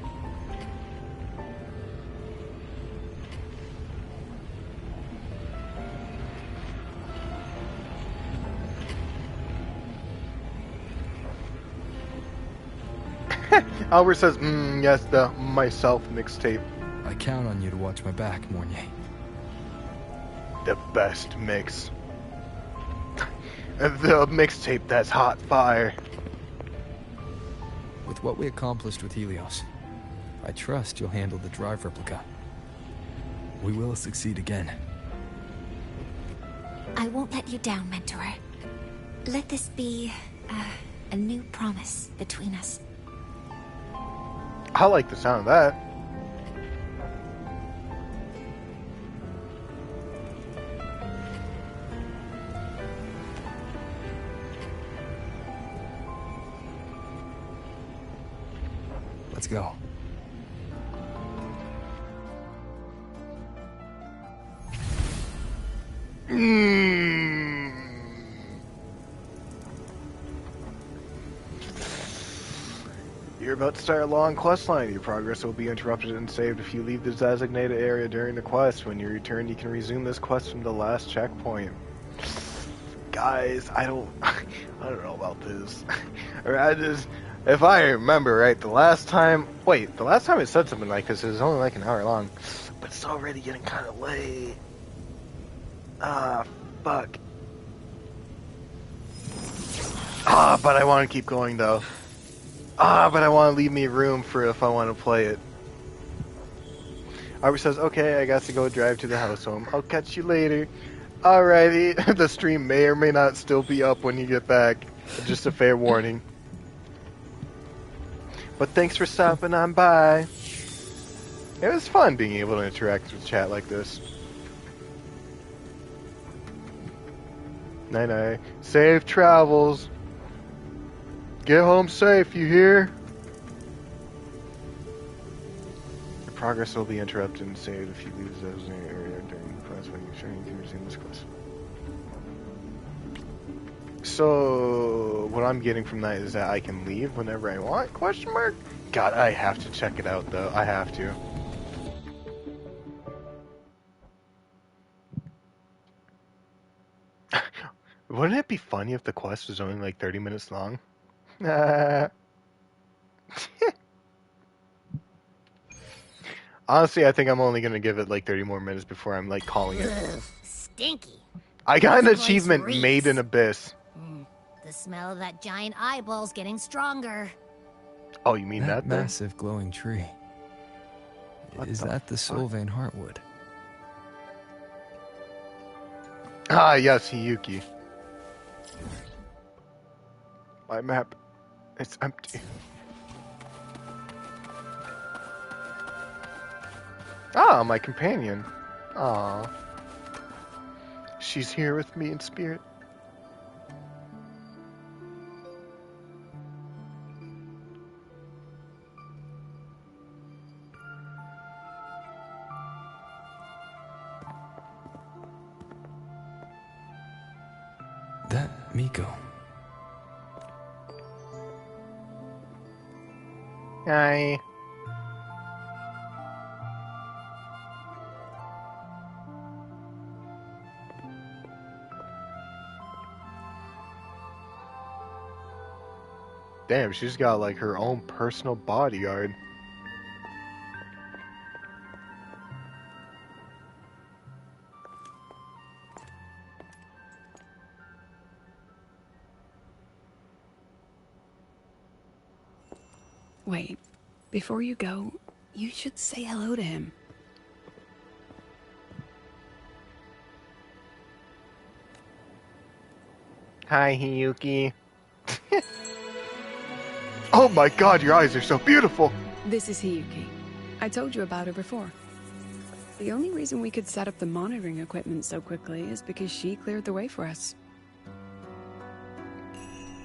Speaker 2: Albert says, yes, the Myself mixtape.
Speaker 13: I count on you to watch my back, Mornay.
Speaker 2: The best mix. The mixtape that's hot fire.
Speaker 13: With what we accomplished with Helios, I trust you'll handle the drive replica. We will succeed again.
Speaker 16: I won't let you down, Mentor. Let this be a new promise between us.
Speaker 2: I like the sound of that.
Speaker 13: Let's go.
Speaker 2: You're about to start a long quest line. Your progress will be interrupted and saved if you leave the designated area during the quest. When you return, you can resume this quest from the last checkpoint. Guys, I don't know about this. If I remember right, the last time it said something like this, it was only like an hour long. But it's already getting kind of late. Fuck. But I want to keep going though. But I want to leave me room for if I want to play it. Arbor says, okay, I got to go drive to the house home. I'll catch you later. Alrighty, the stream may or may not still be up when you get back. Just a fair warning. But thanks for stopping on by. It was fun being able to interact with chat like this. Night-night. Safe travels. Get home safe, you hear? Your progress will be interrupted and saved if you leave the designated area during the quest. When you're sure you can resume this quest. So, what I'm getting from that is that I can leave whenever I want? Question mark? God, I have to check it out though. I have to. Wouldn't it be funny if the quest was only like 30 minutes long? Honestly, I think I'm only gonna give it like 30 more minutes before I'm like calling it.
Speaker 20: Ugh, stinky.
Speaker 2: I got an
Speaker 20: This place
Speaker 2: achievement,
Speaker 20: reeks.
Speaker 2: Made in Abyss.
Speaker 20: The smell of that giant eyeball's getting stronger.
Speaker 2: Oh, you mean that thing?
Speaker 13: massive glowing tree. Is that the Sylvain Heartwood?
Speaker 2: Ah, yes, Hiyuki. My map. It's empty. Ah, my companion. Ah. She's here with me in spirit.
Speaker 13: That Miko.
Speaker 2: Hi. Damn, she's got like her own personal bodyguard.
Speaker 5: Wait, before you go, you should say hello to him.
Speaker 2: Hi, Hiyuki. Oh my god, your eyes are so beautiful!
Speaker 5: This is Hiyuki. I told you about her before. The only reason we could set up the monitoring equipment so quickly is because she cleared the way for us.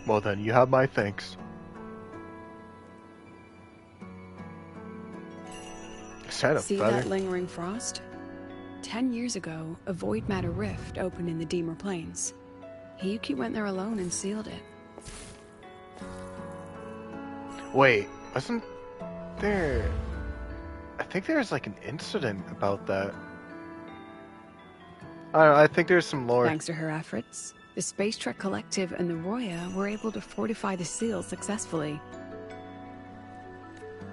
Speaker 2: Well then, you have my thanks. Set up,
Speaker 5: See
Speaker 2: brother.
Speaker 5: that lingering frost? 10 years ago, a void matter rift opened in the Deemer Plains. Hiyuki went there alone and sealed it.
Speaker 2: Wait, wasn't there... I think there's like an incident about that. I don't know, I think there's some lore.
Speaker 5: Thanks to her efforts, the Space Trek Collective and the Roya were able to fortify the seal successfully.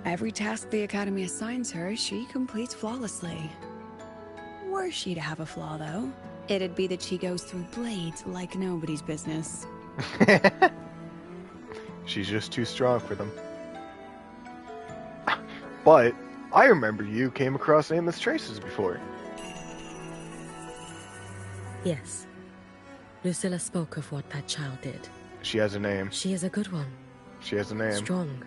Speaker 5: Every task the Academy assigns her, she completes flawlessly. Were she to have a flaw, though, it'd be that she goes through blades like nobody's business.
Speaker 2: She's just too strong for them. But I remember you came across Amos traces before.
Speaker 4: Yes. Lucilla spoke of what that child did.
Speaker 2: She has a name.
Speaker 4: She is a good one.
Speaker 2: She has a name.
Speaker 4: Strong.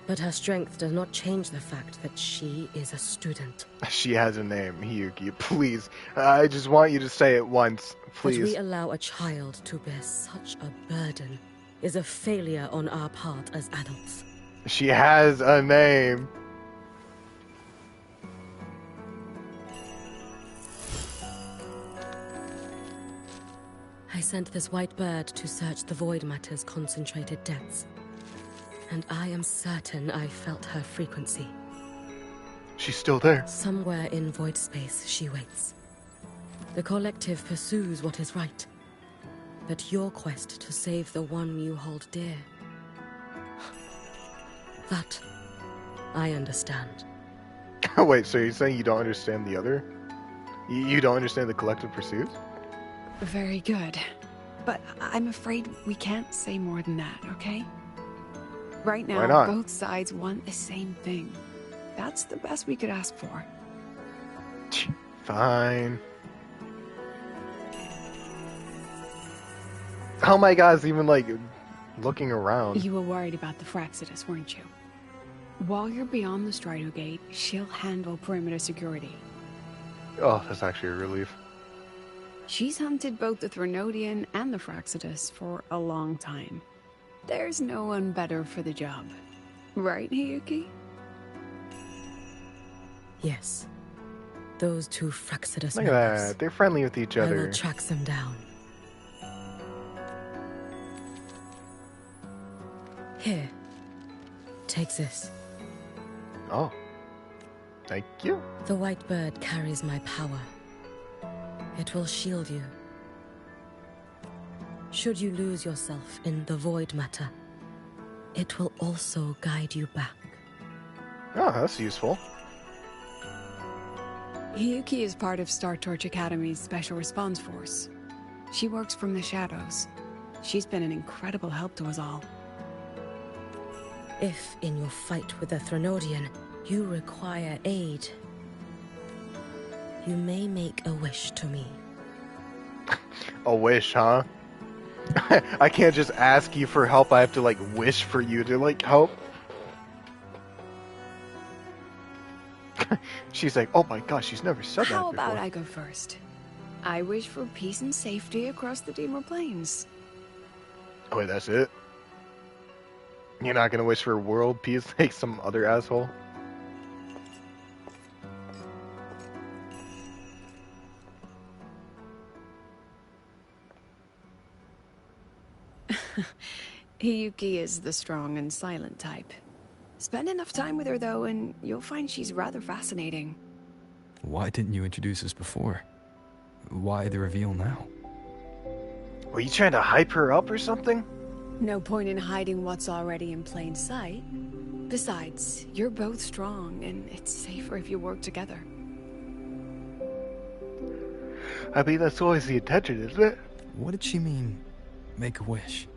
Speaker 4: But her strength does not change the fact that she is a student.
Speaker 2: She has a name, Hiyuki. Please. I just want you to say it once. Please.
Speaker 4: That we allow a child to bear such a burden is a failure on our part as adults.
Speaker 2: She has a name.
Speaker 4: I sent this white bird to search the void matter's concentrated depths. And I am certain I felt her frequency.
Speaker 2: She's still there.
Speaker 4: Somewhere in void space, she waits. The collective pursues what is right. But your quest to save the one you hold dear... that, I understand.
Speaker 2: Wait, so you're saying you don't understand the other? You don't understand the collective pursuit?
Speaker 5: Very good. But I'm afraid we can't say more than that, okay? Right
Speaker 2: Why
Speaker 5: now,
Speaker 2: not?
Speaker 5: both sides want the same thing. That's the best we could ask for.
Speaker 2: Fine. Oh my god, it's even like looking around.
Speaker 5: You were worried about the Fraxidus, weren't you? While you're beyond the Strider Gate, she'll handle perimeter security.
Speaker 2: Oh, that's actually a relief.
Speaker 5: She's hunted both the Threnodian and the Fraxidus for a long time. There's no one better for the job. Right, Hiyuki?
Speaker 4: Yes. Those two Fraxidus
Speaker 2: Look at
Speaker 4: members.
Speaker 2: that. They're friendly with each
Speaker 4: I
Speaker 2: other.
Speaker 4: will track them down. Here. Take this.
Speaker 2: Oh. Thank you.
Speaker 4: The white bird carries my power. It will shield you. Should you lose yourself in the void matter, it will also guide you back.
Speaker 2: Oh, that's useful.
Speaker 5: Hiyuki is part of Star Torch Academy's Special Response Force. She works from the shadows. She's been an incredible help to us all.
Speaker 4: If, in your fight with the Threnodian, you require aid, you may make a wish to me.
Speaker 2: A wish, huh? I can't just ask you for help. I have to, like, wish for you to, like, help. She's like, oh my gosh, she's never said that before.
Speaker 5: How about I go first? I wish for peace and safety across the Deemer Plains.
Speaker 2: Oh, wait, that's it? You're not gonna wish for world peace like some other asshole?
Speaker 5: Hiyuki is the strong and silent type. Spend enough time with her, though, and you'll find she's rather fascinating.
Speaker 13: Why didn't you introduce us before? Why the reveal now?
Speaker 2: Were you trying to hype her up or something?
Speaker 5: No point in hiding what's already in plain sight. Besides, you're both strong, and it's safer if you work together.
Speaker 2: I mean, that's always the intention, isn't it?
Speaker 13: What did she mean, make a wish?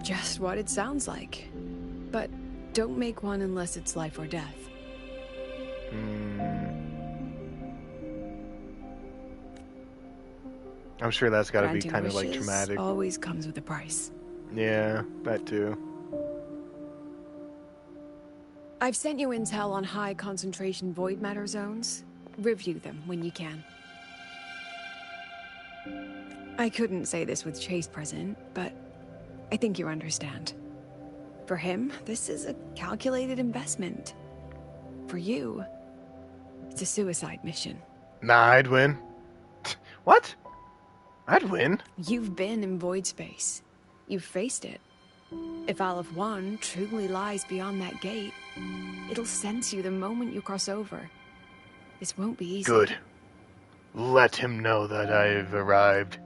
Speaker 5: Just what it sounds like. But don't make one unless it's life or death.
Speaker 2: I'm sure that's gotta be
Speaker 5: Granting
Speaker 2: kind of like
Speaker 5: wishes
Speaker 2: traumatic.
Speaker 5: Always comes with a price.
Speaker 2: Yeah, that too.
Speaker 5: I've sent you intel on high concentration void matter zones. Review them when you can. I couldn't say this with Chase present, but I think you understand. For him, this is a calculated investment. For you, it's a suicide mission.
Speaker 2: Nah, I'd win. What? I'd win?
Speaker 5: You've been in void space. You've faced it. If Aleph 1 truly lies beyond that gate, it'll sense you the moment you cross over. This won't be easy.
Speaker 2: Good. Let him know that I've arrived.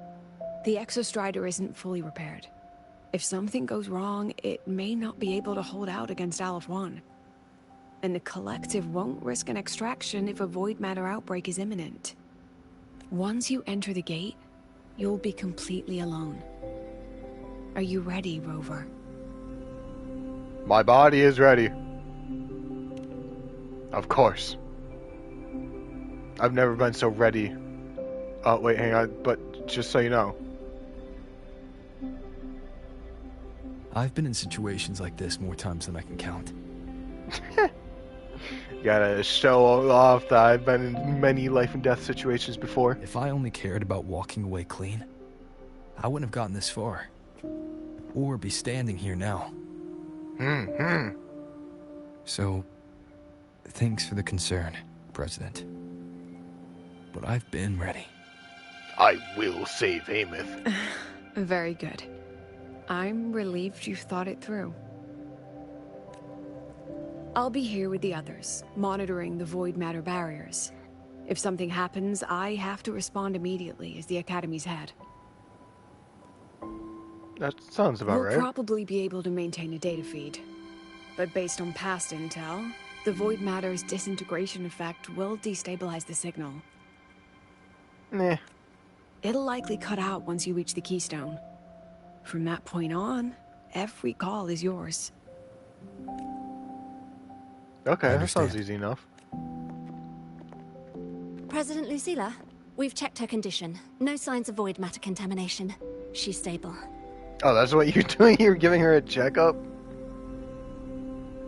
Speaker 5: The Exostrider isn't fully repaired. If something goes wrong, it may not be able to hold out against Aleph 1. And the Collective won't risk an extraction if a void matter outbreak is imminent. Once you enter the gate, you'll be completely alone. Are you ready, Rover?
Speaker 2: My body is ready. Of course. I've never been so ready. Oh, wait, hang on. But just so you know.
Speaker 13: I've been in situations like this more times than I can count.
Speaker 2: Gotta show off that I've been in many life and death situations before.
Speaker 13: If I only cared about walking away clean, I wouldn't have gotten this far. Or be standing here now. So, thanks for the concern, President. But I've been ready.
Speaker 2: I will save Ameth.
Speaker 5: Very good. I'm relieved you've thought it through. I'll be here with the others, monitoring the void matter barriers. If something happens, I have to respond immediately as the Academy's head.
Speaker 2: That sounds about right.
Speaker 5: We'll probably be able to maintain a data feed. But based on past intel, the void matter's disintegration effect will destabilize the signal.
Speaker 2: Nah.
Speaker 5: It'll likely cut out once you reach the keystone. From that point on, every call is yours.
Speaker 2: Okay, that sounds easy enough.
Speaker 1: President Lucilla, we've checked her condition. No signs of void matter contamination. She's stable.
Speaker 2: Oh, that's what you're doing? You're giving her a checkup?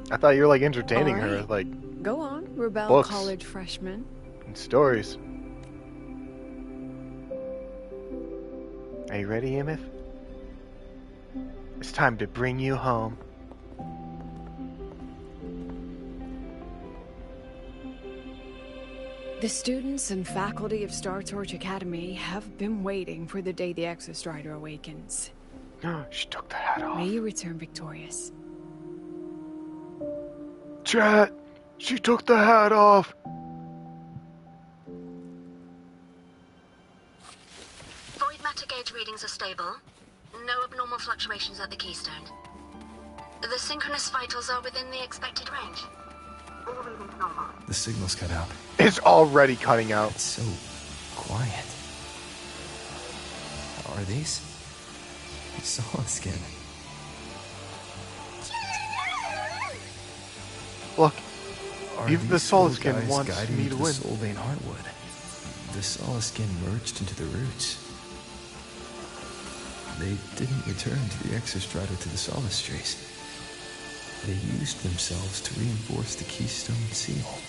Speaker 2: I thought you were, like, entertaining her with, like...
Speaker 5: Go on, Rebel
Speaker 2: books
Speaker 5: College freshman.
Speaker 2: And stories. Are you ready, Ameth? It's time to bring you home.
Speaker 5: The students and faculty of Star Torch Academy have been waiting for the day the Exostrider awakens.
Speaker 2: She took the hat off.
Speaker 5: May you return victorious.
Speaker 2: Chat! She took the hat off!
Speaker 6: Void matter gauge readings are stable. No abnormal fluctuations at the keystone. The synchronous vitals are within the expected range. All readings normal.
Speaker 13: The signal's cut out.
Speaker 2: It's already cutting out.
Speaker 13: It's so quiet. Are these? Solid skin.
Speaker 2: Look,
Speaker 13: Are
Speaker 2: even the
Speaker 13: these
Speaker 2: solid
Speaker 13: little
Speaker 2: skin
Speaker 13: guys
Speaker 2: wants
Speaker 13: guiding
Speaker 2: me
Speaker 13: you
Speaker 2: to
Speaker 13: the
Speaker 2: win.
Speaker 13: Soulbane Heartwood? The solid skin merged into the roots. They didn't return to the Exostrator to the Solace Trace. They used themselves to reinforce the Keystone Seal.